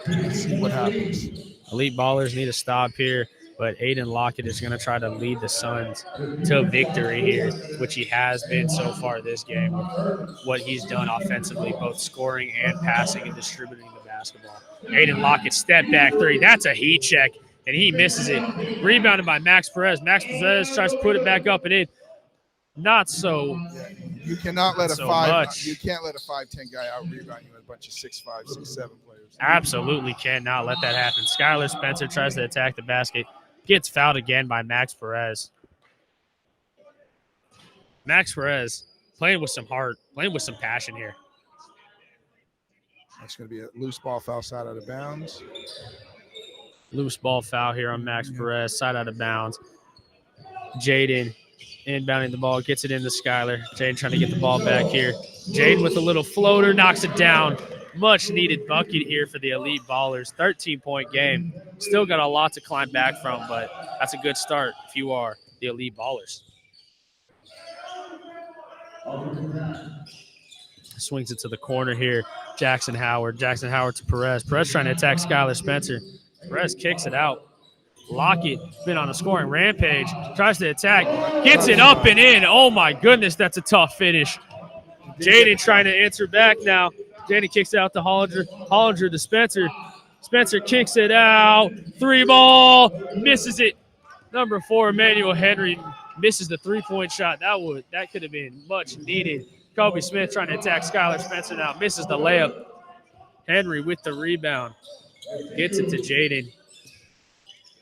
Let's see what happens. Elite Ballers need to stop here, but Aiden Lockett is going to try to lead the Suns to victory here, which he has been so far this game. What he's done offensively, both scoring and passing and distributing the basketball. Aiden Lockett step back three. That's a heat check, and he misses it. Rebounded by Max Perez. Max Perez tries to put it back up and in. Not so. You cannot let a so 5. much. You can't let a 5'10" guy out rebound you with a bunch of 6'5", 6'7" players. Absolutely cannot let that happen. Skylar Spencer tries to attack the basket. Gets fouled again by Max Perez. Max Perez playing with some heart, playing with some passion here. That's going to be a loose ball foul side out of bounds. Loose ball foul here on Max Perez, side out of bounds. Jaden inbounding the ball, gets it into Skylar. Jaden trying to get the ball back here. Jaden with a little floater, knocks it down. Much needed bucket here for the Elite Ballers. 13-point game. Still got a lot to climb back from, but that's a good start if you are the Elite Ballers. Swings it to the corner here. Jackson Howard. Jackson Howard to Perez. Perez trying to attack Skylar Spencer. Perez kicks it out. Lockett been on a scoring rampage. Tries to attack. Gets it up and in. Oh, my goodness, that's a tough finish. Jaden trying to answer back now. Jaden kicks it out to Hollinger. Hollinger to Spencer. Spencer kicks it out. 3 ball. Misses it. Number 4, Emmanuel Henry misses the 3-point shot. That could have been much needed. Kobe Smith trying to attack Skylar Spencer now. Misses the layup. Henry with the rebound. Gets it to Jaden.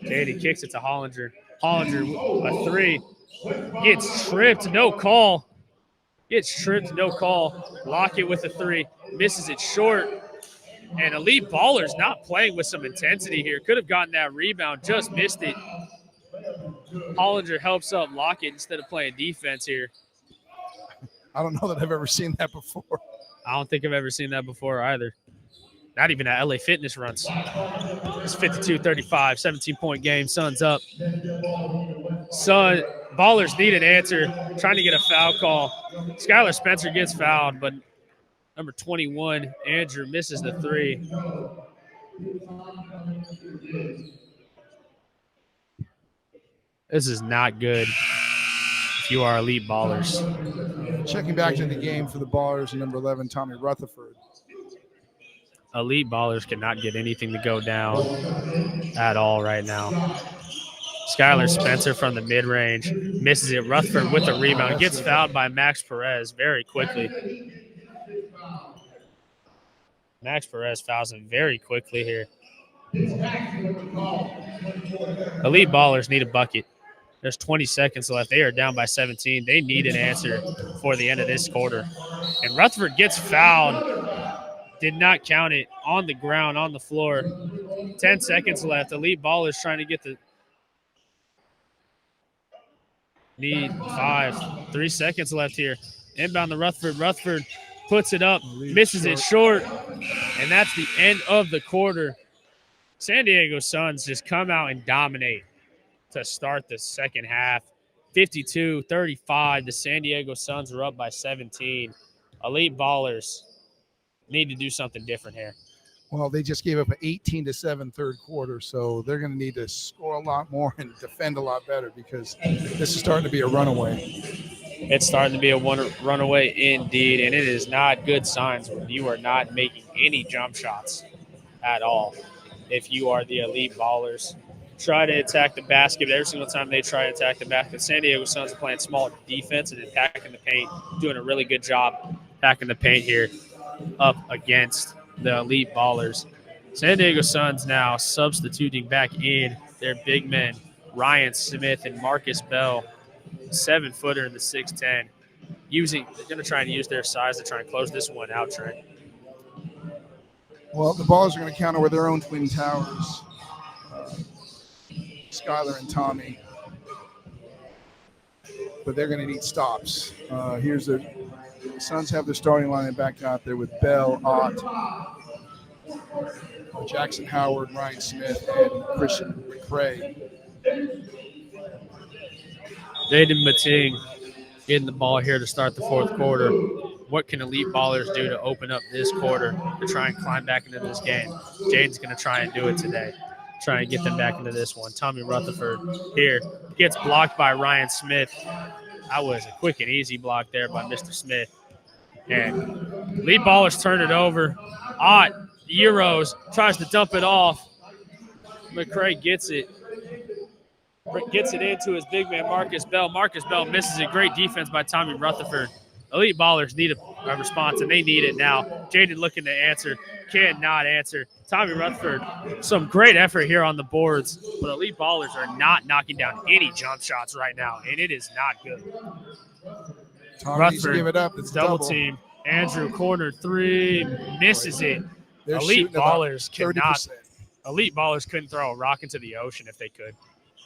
Jaden kicks it to Hollinger. Hollinger, a 3. Gets tripped. No call. Gets tripped. No call. Lockett with a 3. Misses it short. And Elite Ballers not playing with some intensity here. Could have gotten that rebound. Just missed it. Hollinger helps up Lockett instead of playing defense here. I don't know that I've ever seen that before. I don't think I've ever seen that before either. Not even at LA Fitness runs. It's 52-35, 17-point game. Suns up. Ballers need an answer. Trying to get a foul call. Skylar Spencer gets fouled, but number 21, Andrew, misses the 3. This is not good if you are Elite Ballers. Checking back into the game for the Ballers, number 11, Tommy Rutherford. Elite Ballers cannot get anything to go down at all right now. Skylar Spencer from the mid-range misses it. Rutherford with the rebound. Gets fouled by Max Perez very quickly. Max Perez fouls him very quickly here. Elite Ballers need a bucket. There's 20 seconds left. They are down by 17. They need an answer for the end of this quarter. And Rutherford gets fouled. Did not count it. On the ground, on the floor. 10 seconds left. Elite Ballers trying to get the need 5. 3 seconds left here. Inbound to Rutherford. Rutherford puts it up, misses it short, and that's the end of the quarter. San Diego Suns just come out and dominate to start the second half. 52-35, the San Diego Suns are up by 17. Elite Ballers need to do something different here. Well, they just gave up an 18-7 third quarter, so they're going to need to score a lot more and defend a lot better because this is starting to be a runaway. It's starting to be a runaway indeed, and it is not good signs when you are not making any jump shots at all. If you are the Elite Ballers, try to attack the basket. Every single time they try to attack the basket, San Diego Suns are playing small defense and attacking the paint, doing a really good job attacking the paint here up against the Elite Ballers. San Diego Suns now substituting back in their big men, Ryan Smith and Marcus Bell, 7-footer in the 6'10". They're going to try and use their size to try and close this one out, Trent. Well, the Ballers are going to counter with their own twin towers, Skylar and Tommy. But they're going to need stops. The Suns have their starting line back out there with Bell, Ott, Jackson Howard, Ryan Smith, and Christian McRae. Jaden Mating getting the ball here to start the fourth quarter. What can Elite Ballers do to open up this quarter to try and climb back into this game? Jaden's going to try and do it today. Try and get them back into this one. Tommy Rutherford here gets blocked by Ryan Smith. That was a quick and easy block there by Mr. Smith. And Elite Ballers turn it over. Ott, Euros, tries to dump it off. McRae gets it. Gets it into his big man, Marcus Bell. Marcus Bell misses it. Great defense by Tommy Rutherford. Elite Ballers need a response, and they need it now. Jaden looking to answer, cannot answer. Tommy Rutherford, some great effort here on the boards, but Elite Ballers are not knocking down any jump shots right now, and it is not good. Tommy needs to give it up. It's double team. Andrew corner three, misses it. Elite Ballers cannot. Elite Ballers couldn't throw a rock into the ocean if they could.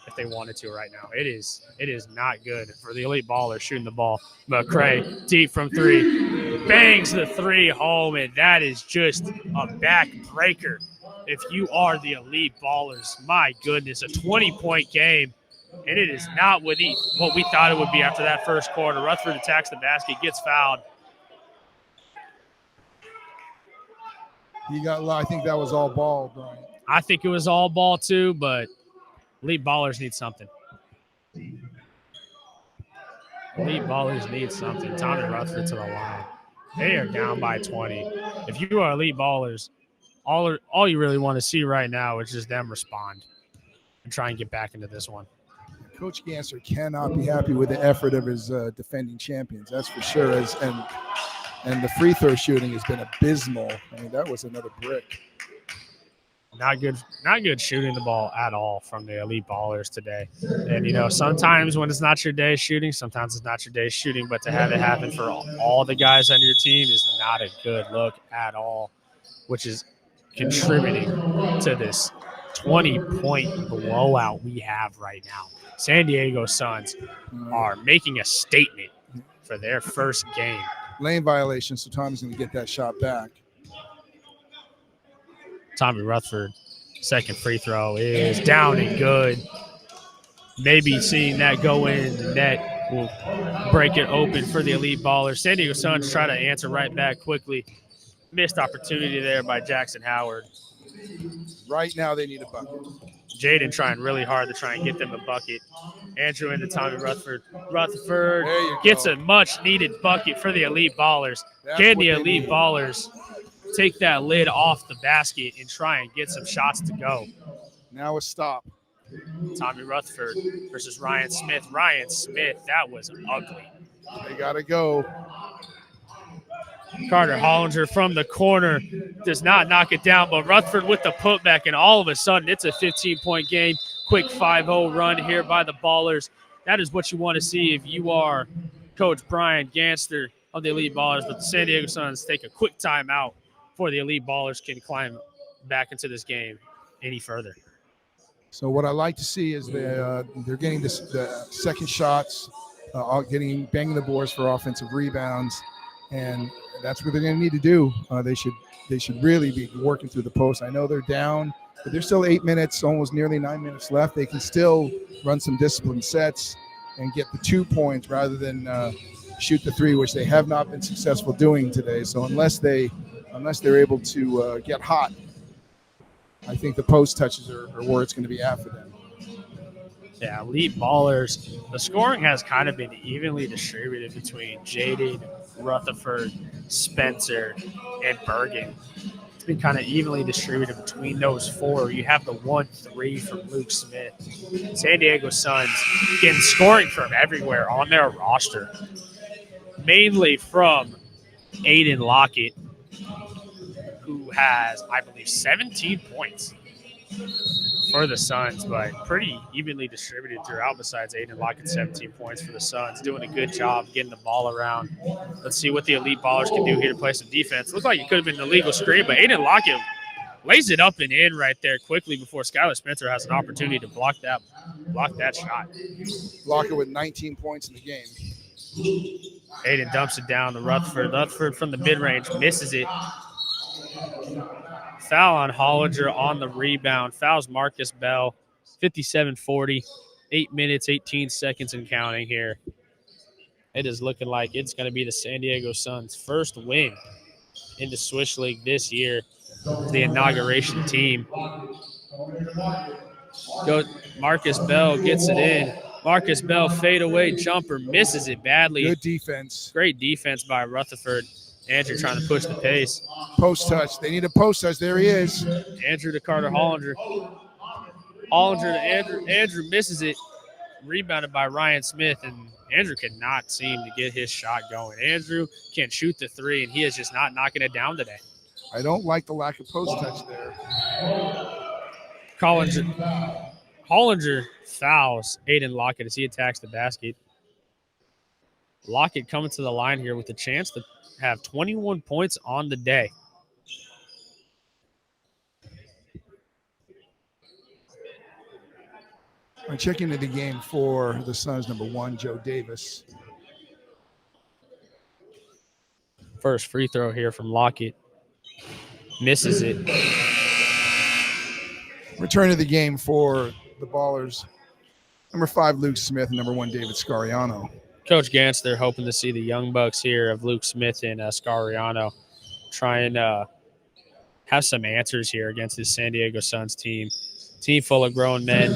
If they wanted to right now. It is not good for the Elite Ballers shooting the ball. McRae, deep from three, bangs the three home, and that is just a backbreaker. If you are the Elite Ballers, my goodness, a 20-point game, and it is not what we thought it would be after that first quarter. Rutherford attacks the basket, gets fouled. I think that was all ball, Brian. I think it was all ball too, but Elite Ballers need something. Elite Ballers need something. Tommy Rutherford to the line. They are down by 20. If you are Elite Ballers, all you really want to see right now is just them respond and try and get back into this one. Coach Ganser cannot be happy with the effort of his defending champions. That's for sure. And the free throw shooting has been abysmal. I mean, that was another brick. Not good shooting the ball at all from the Elite Ballers today. And, sometimes when it's not your day shooting, sometimes it's not your day shooting, but to have it happen for all the guys on your team is not a good look at all, which is contributing to this 20-point blowout we have right now. San Diego Suns are making a statement for their first game. Lane violation, so Tommy's going to get that shot back. Tommy Rutherford, second free throw is down and good. Maybe seeing that go in the net will break it open for the Elite Ballers. San Diego Suns try to answer right back quickly. Missed opportunity there by Jackson Howard. Right now they need a bucket. Jaden trying really hard to try and get them a bucket. Andrew into Tommy Rutherford. Rutherford gets a much-needed bucket for the Elite Ballers. Can the Elite Ballers take that lid off the basket and try and get some shots to go? Now a stop. Tommy Rutherford versus Ryan Smith. Ryan Smith, that was ugly. They got to go. Carter Hollinger from the corner does not knock it down, but Rutherford with the putback, and all of a sudden it's a 15-point game. Quick 5-0 run here by the Ballers. That is what you want to see if you are Coach Brian Ganster of the Elite Ballers, but the San Diego Suns take a quick timeout before the Elite Ballers can climb back into this game any further. So what I like to see is they're getting the second shots, banging the boards for offensive rebounds, and that's what they're going to need to do. They should really be working through the post. I know they're down, but there's still 8 minutes, almost nearly 9 minutes left. They can still run some disciplined sets and get the 2 points rather than shoot the 3, which they have not been successful doing today. So unless they're able to get hot, I think the post touches are where it's going to be at for them. Yeah, elite ballers. The scoring has kind of been evenly distributed between Jaden, Rutherford, Spencer, and Bergen. It's been kind of evenly distributed between those 4. You have the 1-3 from Luke Smith. San Diego Suns getting scoring from everywhere on their roster, mainly from Aiden Lockett, who has, I believe, 17 points for the Suns, but pretty evenly distributed throughout besides Aiden Lockett, 17 points for the Suns. Doing a good job getting the ball around. Let's see what the elite ballers can do here to play some defense. Looks like it could have been an illegal screen, but Aiden Lockett lays it up and in right there quickly before Skylar Spencer has an opportunity to block that shot. Lockett with 19 points in the game. Aiden dumps it down to Rutherford. Rutherford from the mid-range misses it. Foul on Hollinger on the rebound. Fouls Marcus Bell. 57-40. 8 minutes, 18 seconds and counting here. It is looking like it's going to be the San Diego Suns' first win in the Swish League this year. The inauguration team. Marcus Bell gets it in. Marcus Bell fadeaway jumper, misses it badly. Good defense. Great defense by Rutherford. Andrew trying to push the pace. Post touch. They need a post touch. There he is. Andrew to Carter Hollinger. Hollinger to Andrew. Andrew misses it. Rebounded by Ryan Smith, and Andrew cannot seem to get his shot going. Andrew can shoot the 3, and he is just not knocking it down today. I don't like the lack of post touch there. Hollinger fouls Aiden Lockett as he attacks the basket. Lockett coming to the line here with a chance to have 21 points on the day. I'm checking into the game for the Suns, number 1, Joe Davis. First free throw here from Lockett. Misses it. Return to the game for the Ballers. Number 5, Luke Smith, and number 1, David Scariano. Coach Gantz, they're hoping to see the young bucks here of Luke Smith and Scariano try and have some answers here against this San Diego Suns team. Team full of grown men,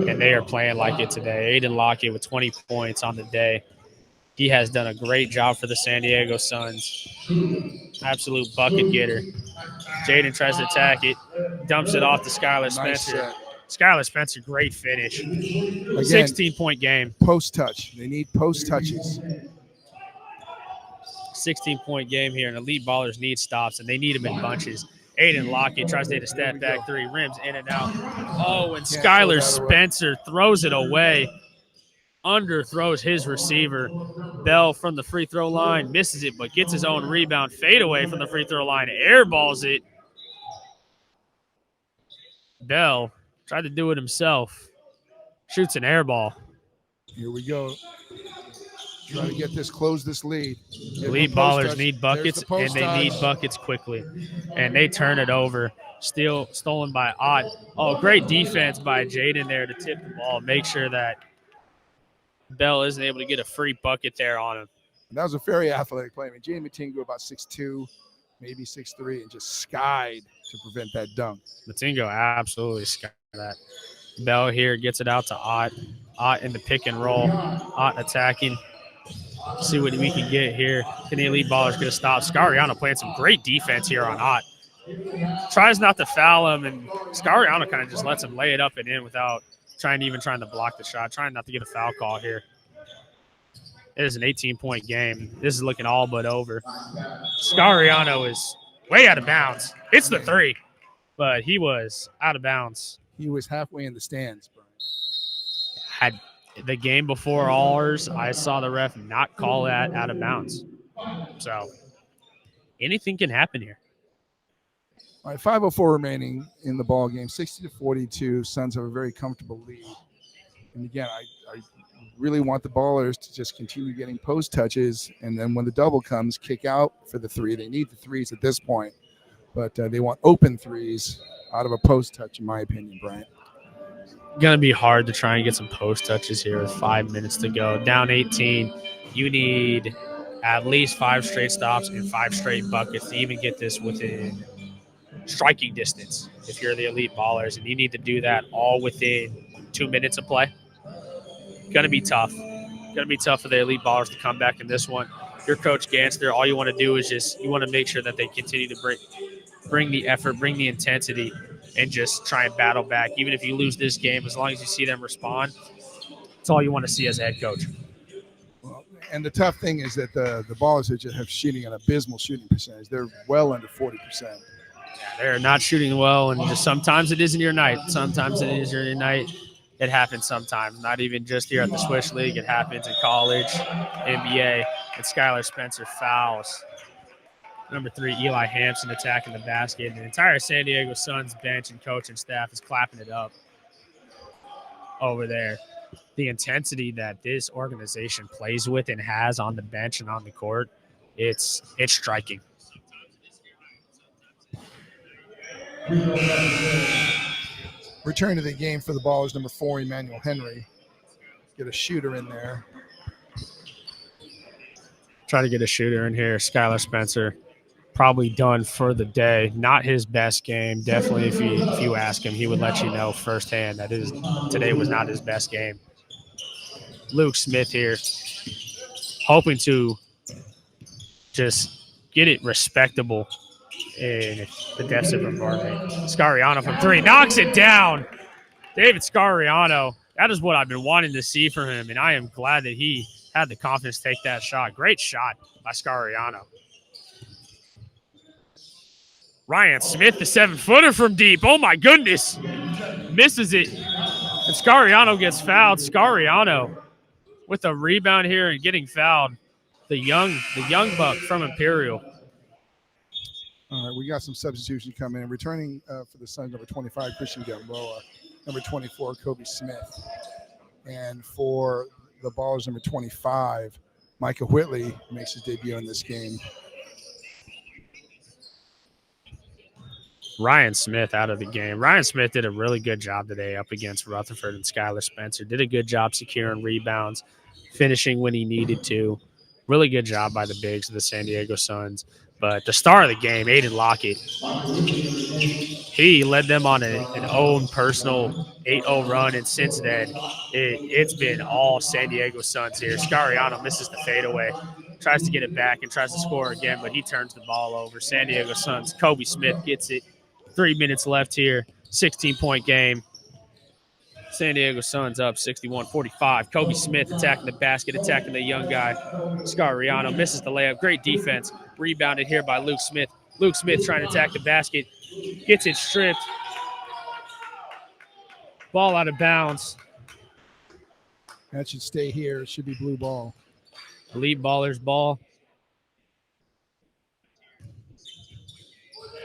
and they are playing like it today. Aiden Lockett with 20 points on the day. He has done a great job for the San Diego Suns. Absolute bucket getter. Jaden tries to attack it, dumps it off to Skylar Spencer. Nice. Skylar Spencer, great finish. Again, 16-point game. Post touch. They need post touches. 16-point game here, and elite ballers need stops, and they need them in bunches. Aiden Lockett tries to hit a step back 3, rims in and out. Oh, and Skylar Spencer throws it away. Underthrows his receiver. Bell from the free throw line misses it, but gets his own rebound. Fade away from the free throw line. Airballs it. Bell tried to do it himself. Shoots an air ball. Here we go. Try to close this lead. Elite ballers need buckets, and they need buckets quickly. And they turn it over. Stolen by Ott. Oh, great defense by Jaden there to tip the ball. Make sure that Bell isn't able to get a free bucket there on him. And that was a very athletic play. I mean, Jaden Matingo about 6'2", maybe 6'3", and just skied to prevent that dunk. Matingo absolutely skied that. Bell here gets it out to Ott. Ott in the pick and roll. Ott attacking. See what we can get here. Can the elite ballers get a stop? Scariano playing some great defense here on Ott. Tries not to foul him, and Scariano kind of just lets him lay it up and in without trying to block the shot, trying not to get a foul call here. It is an 18-point game. This is looking all but over. Scariano is way out of bounds. It's the 3, but he was out of bounds. He was halfway in the stands, Brian. Had the game before ours, I saw the ref not call that out of bounds. So anything can happen here. All right, 5:04 remaining in the ball game. 60-42. Suns have a very comfortable lead. And again, I really want the Ballers to just continue getting post touches, and then when the double comes, kick out for the three. They need the threes at this point, but they want open threes out of a post touch, in my opinion, Bryant. Gonna be hard to try and get some post touches here with 5 minutes to go. Down 18, you need at least 5 straight stops and 5 straight buckets to even get this within striking distance if you're the Elite Ballers, and you need to do that all within 2 minutes of play. Gonna be tough. Gonna be tough for the Elite Ballers to come back in this one. Your Coach Gantz there, all you want to do is you want to make sure that they continue to bring the effort, bring the intensity, and just try and battle back. Even if you lose this game, as long as you see them respond, that's all you want to see as a head coach. Well, and the tough thing is that the Ballers have shooting an abysmal shooting percentage. They're well under 40%. Yeah, they're not shooting well, and just sometimes it isn't your night. Sometimes it is your night. It happens sometimes, not even just here at the Swish League. It happens in college, NBA, and Skylar Spencer fouls. Number 3, Eli Hampson attacking the basket. And the entire San Diego Suns bench and coaching staff is clapping it up over there. The intensity that this organization plays with and has on the bench and on the court, it's striking. Return to the game for the Ballers, number 4, Emmanuel Henry. Get a shooter in there. Try to get a shooter in here. Skylar Spencer probably done for the day. Not his best game. Definitely, if you ask him, he would let you know firsthand that today was not his best game. Luke Smith here, hoping to just get it respectable in the defensive environment. Scariano from 3 knocks it down. David Scariano. That is what I've been wanting to see from him, and I am glad that he had the confidence to take that shot. Great shot by Scariano. Ryan Smith, the 7-footer from deep. Oh, my goodness. Misses it. And Scariano gets fouled. Scariano with a rebound here and getting fouled. The young buck from Imperial. All right, we got some substitutions coming in. Returning for the Suns, number 25, Christian Gamboa. Number 24, Kobe Smith. And for the Ballers, number 25, Micah Whitley makes his debut in this game. Ryan Smith out of the game. Ryan Smith did a really good job today up against Rutherford and Skylar Spencer. Did a good job securing rebounds, finishing when he needed to. Really good job by the bigs of the San Diego Suns. But the star of the game, Aiden Lockett, he led them on an own personal 8-0 run, and since then, it's been all San Diego Suns here. Scariano misses the fadeaway, tries to get it back and tries to score again, but he turns the ball over. San Diego Suns, Kobe Smith gets it. 3 minutes left here, 16-point game. San Diego Suns up 61-45. Kobe Smith attacking the basket, attacking the young guy. Scariano misses the layup. Great defense. Rebounded here by Luke Smith. Luke Smith trying to attack the basket. Gets it stripped. Ball out of bounds. That should stay here. It should be blue ball. Elite Ballers ball.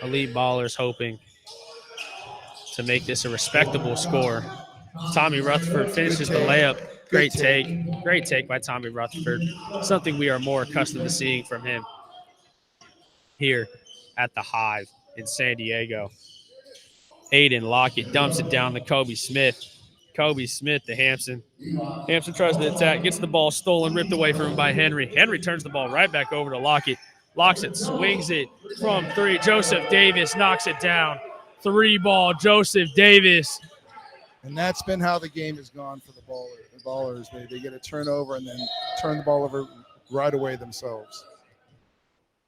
Elite Ballers hoping to make this a respectable score. Tommy Rutherford finishes the layup. Great take. Great take by Tommy Rutherford. Something we are more accustomed to seeing from him here at the Hive in San Diego. Aiden Lockett dumps it down to Kobe Smith. Kobe Smith to Hampson. Hampson tries to attack, gets the ball stolen, ripped away from him by Henry. Henry turns the ball right back over to Lockett. Locks it, swings it from 3. Joseph Davis knocks it down. 3-ball, Joseph Davis. And that's been how the game has gone for the Ballers. They get a turnover and then turn the ball over right away themselves.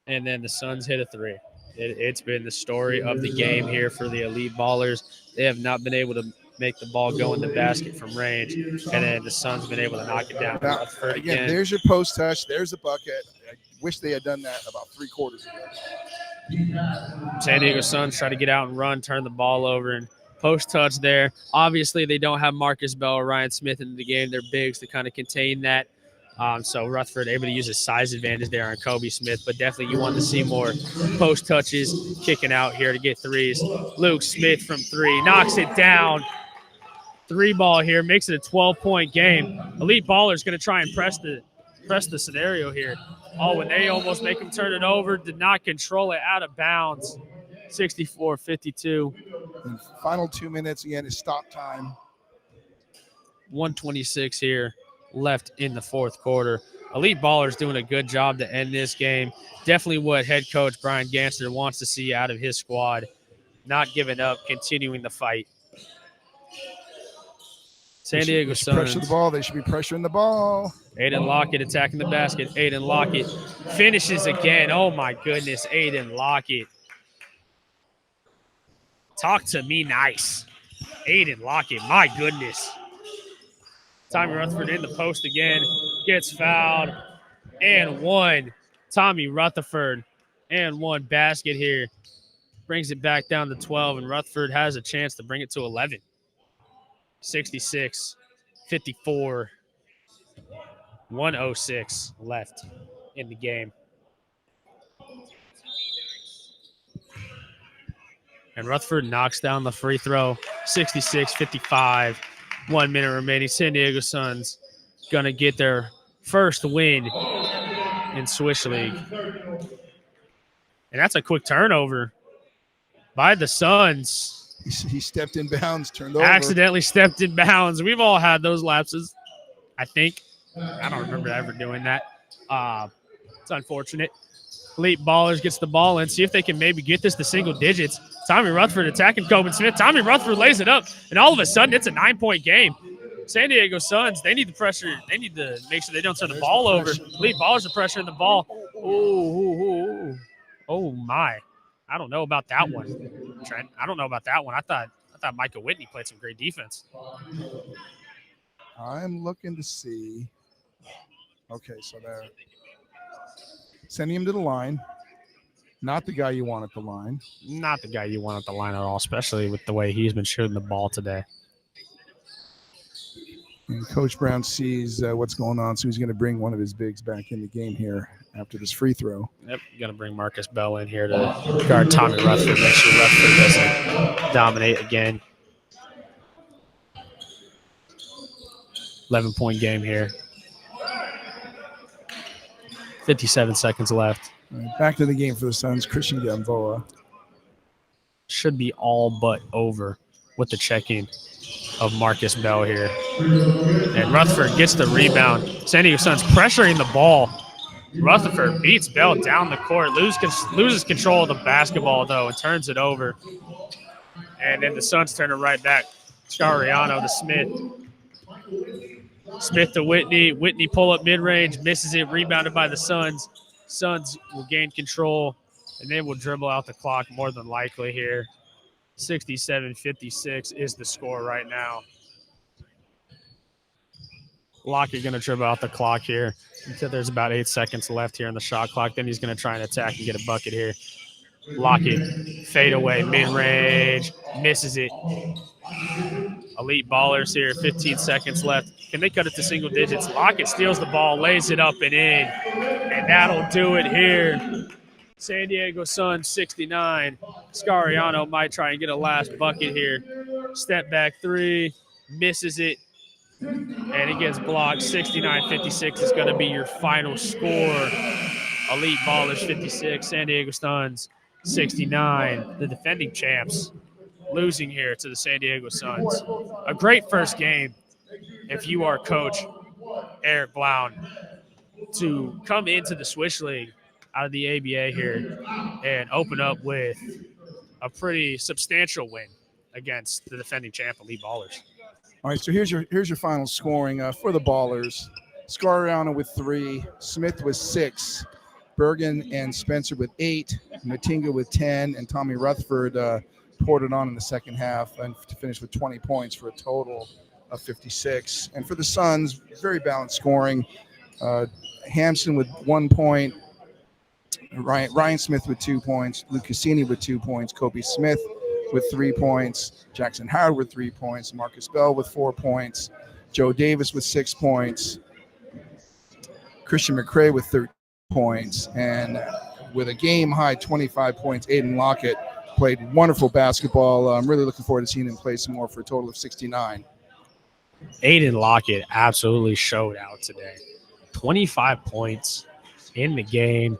And then the Suns hit a 3. It's been the story of the game here for the Elite Ballers. They have not been able to make the ball go in the basket from range, and then the Suns have been able to knock it down. Now, again, there's your post touch. There's a bucket. I wish they had done that about 3 quarters ago. San Diego Suns try to get out and run, turn the ball over, and post touch there. Obviously, they don't have Marcus Bell or Ryan Smith in the game. They're bigs to kind of contain that. So Rutherford able to use his size advantage there on Kobe Smith, but definitely you want to see more post touches kicking out here to get threes. Luke Smith from 3 knocks it down. 3 ball here, makes it a 12-point game. Elite Ballerz going to try and press the scenario here. Oh, and they almost make him turn it over, did not control it, out of bounds. 64-52. Final 2 minutes again is stop time. 1:26 here left in the fourth quarter. Elite Ballerz doing a good job to end this game. Definitely what head coach Brian Gansner wants to see out of his squad. Not giving up, continuing the fight. San Diego Suns. Pressure the ball. They should be pressuring the ball. Aiden Lockett attacking the basket. Aiden Lockett finishes again. Oh, my goodness. Aiden Lockett. Talk to me nice. Aiden Lockett, my goodness. Tommy Rutherford in the post again. Gets fouled. And one. Tommy Rutherford. And one basket here. Brings it back down to 12, and Rutherford has a chance to bring it to 11. 66-54. 1:06 left in the game. And Rutherford knocks down the free throw. 66-55. 1 minute remaining. San Diego Suns going to get their first win in Swish League. And that's a quick turnover by the Suns. He stepped in bounds, turned over. Accidentally stepped in bounds. We've all had those lapses, I think. I don't remember ever doing that. It's unfortunate. Elite Ballerz gets the ball in. See if they can maybe get this to single digits. Tommy Rutherford attacking Coben Smith. Tommy Rutherford lays it up, and all of a sudden it's a 9-point game. San Diego Suns, they need the pressure. They need to make sure they don't turn the ball over. Elite Ballerz are pressuring the ball. Oh, my. I don't know about that one, Trent. I don't know about that one. I thought Micah Whitney played some great defense. I'm looking to see. Okay, so they're sending him to the line. Not the guy you want at the line. Not the guy you want at the line at all, especially with the way he's been shooting the ball today. And Coach Brown sees what's going on, so he's going to bring one of his bigs back in the game here after this free throw. Yep, going to bring Marcus Bell in here to guard Tommy Rutherford. Make sure Rutherford doesn't dominate again. 11-point game here. 57 seconds left. Right, back to the game for the Suns. Christian Gamboa. Should be all but over with the check-in of Marcus Bell here. And Rutherford gets the rebound. San Diego Suns pressuring the ball. Rutherford beats Bell down the court, loses control of the basketball, though, and turns it over. And then the Suns turn it right back. Scariano to Smith. Smith to Whitney. Whitney pull up mid-range, misses it, rebounded by the Suns. Suns will gain control, and they will dribble out the clock more than likely here. 67-56 is the score right now. Lockett going to dribble out the clock here until there's about 8 seconds left here in the shot clock. Then he's going to try and attack and get a bucket here. Lockett, fade away, mid-range, misses it. Elite Ballerz here, 15 seconds left. Can they cut it to single digits? Lockett steals the ball, lays it up and in, and that'll do it here. San Diego Suns 69. Scariano might try and get a last bucket here. Step back three, misses it, and it gets blocked. 69-56 is going to be your final score. Elite Ballerz 56, San Diego Suns 69. The defending champs losing here to the San Diego Suns. A great first game if you are Coach Eric Blount to come into the Swish League out of the ABA here and open up with a pretty substantial win against the defending champ Elite Ballerz. All right, so here's your final scoring for the Ballerz. Scariano with 3, Smith with 6, Bergen and Spencer with 8, Matinga with 10, and Tommy Rutherford poured it on in the second half and to finish with 20 points for a total of 56. And for the Suns, very balanced scoring. Hampson with 1 point, Ryan Smith with 2 points, Luke Cassini with 2 points, Kobe Smith with 3 points, Jackson Howard with 3 points, Marcus Bell with 4 points, Joe Davis with 6 points, Christian McCrae with 13 points, and with a game-high 25 points, Aiden Lockett played wonderful basketball. I'm really looking forward to seeing him play some more for a total of 69. Aiden Lockett absolutely showed out today. 25 points in the game.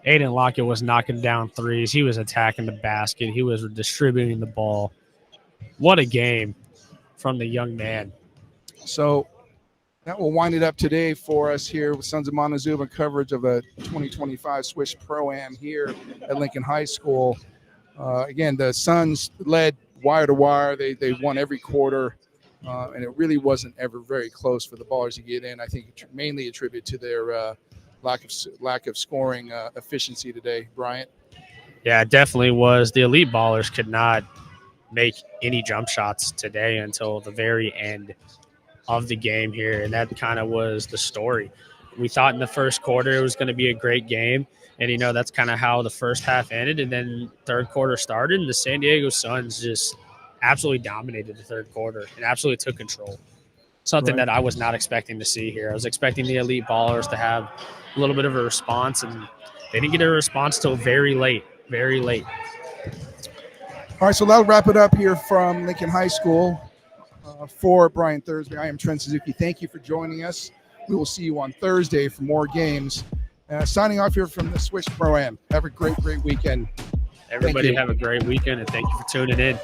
Aiden Lockett was knocking down threes. He was attacking the basket. He was distributing the ball. What a game from the young man. So that will wind it up today for us here with Sons of Montezuma coverage of a 2025 Swish Pro-Am here at Lincoln High School. Again, the Suns led wire to wire. They won every quarter, and it really wasn't ever very close for the Ballerz to get in. I think mainly attributed to their lack of scoring efficiency today. Bryant? Yeah, it definitely was. The elite Ballers could not make any jump shots today until the very end of the game here, and that kind of was the story. We thought in the first quarter it was going to be a great game, and that's kind of how the first half ended, and then third quarter started, and the San Diego Suns just absolutely dominated the third quarter and absolutely took control. Something that I was not expecting to see here. I was expecting the elite Ballers to have a little bit of a response, and they didn't get a response till very late. All right, so that'll wrap it up here from Lincoln High School. For Brian Thursby, I am Trent Suzuki. Thank you for joining us. We will see you on Thursday for more games. Signing off here from the Swish Pro-Am. Have a great weekend. Everybody have a great weekend, and thank you for tuning in.